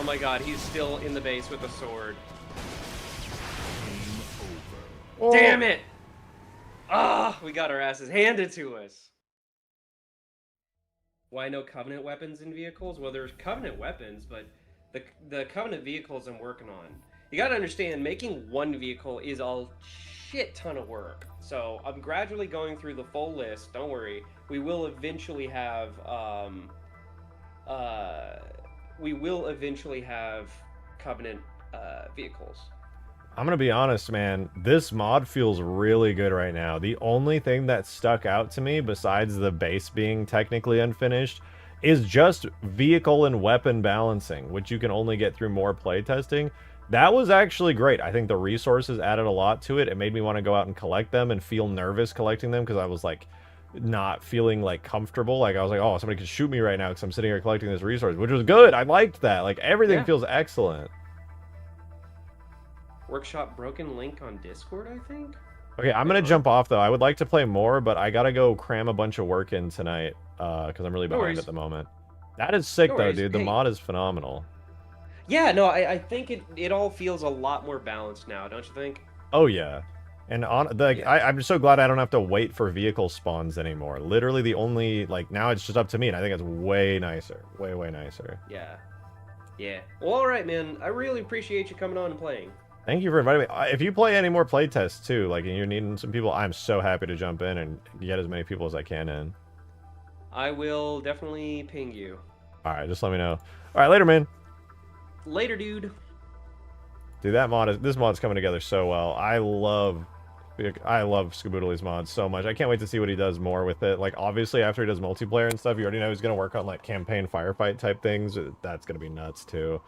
Oh my god, he's still in the base with a sword. Oh. Damn it! Ah, we got our asses handed to us. Why no Covenant weapons in vehicles? Well, there's Covenant weapons, but the Covenant vehicles I'm working on. You gotta understand, making one vehicle is a shit ton of work. So I'm gradually going through the full list. Don't worry. We will eventually have Covenant vehicles. I'm gonna be honest, man. This mod feels really good right now. The only thing that stuck out to me, besides the base being technically unfinished, is just vehicle and weapon balancing, which you can only get through more playtesting. That was actually great. I think the resources added a lot to it. It made me want to go out and collect them and feel nervous collecting them, because I was like not feeling like comfortable. Like I was like, oh, somebody could shoot me right now because I'm sitting here collecting this resource, which was good. I liked that. Like everything feels excellent. Workshop Broken Link on Discord, I think? Okay, I'm gonna jump off though. I would like to play more, but I gotta go cram a bunch of work in tonight, because I'm really behind at the moment. That is sick though, dude. The mod is phenomenal. Yeah, no, I think it all feels a lot more balanced now, don't you think? Oh yeah. And I'm just so glad I don't have to wait for vehicle spawns anymore. Literally the only, like, now it's just up to me, and I think it's way nicer. Way, way nicer. Yeah. Yeah. Well, alright, man. I really appreciate you coming on and playing. Thank you for inviting me. If you play any more playtests too, like, and you're needing some people, I'm so happy to jump in and get as many people as I can in. I will definitely ping you. Alright, just let me know. Alright, later, man. Later, dude. Dude, this mod's coming together so well. I love Skaboodley's mod so much. I can't wait to see what he does more with it. Like, obviously, after he does multiplayer and stuff, you already know he's going to work on, like, campaign firefight type things. That's going to be nuts, too.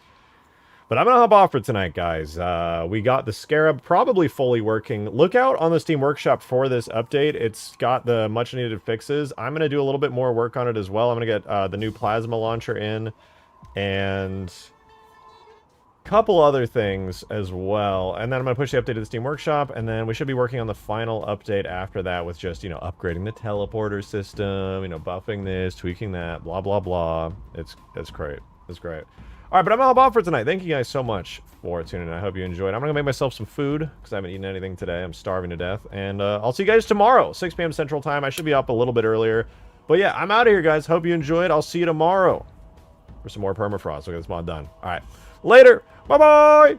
But I'm going to hop off for tonight, guys. We got the Scarab probably fully working. Look out on the Steam Workshop for this update. It's got the much-needed fixes. I'm going to do a little bit more work on it as well. I'm going to get the new plasma launcher in, and couple other things as well, and then I'm going to push the update to the Steam Workshop, and then we should be working on the final update after that with just, you know, upgrading the teleporter system, you know, buffing this, tweaking that, blah, blah, blah. It's great. It's great. All right, but I'm all about for tonight. Thank you guys so much for tuning in. I hope you enjoyed. I'm going to make myself some food because I haven't eaten anything today. I'm starving to death, and I'll see you guys tomorrow, 6 p.m. Central Time. I should be up a little bit earlier, but yeah, I'm out of here, guys. Hope you enjoyed. I'll see you tomorrow for some more Permafrost. We'll get this mod done. All right. Later. Bye-bye.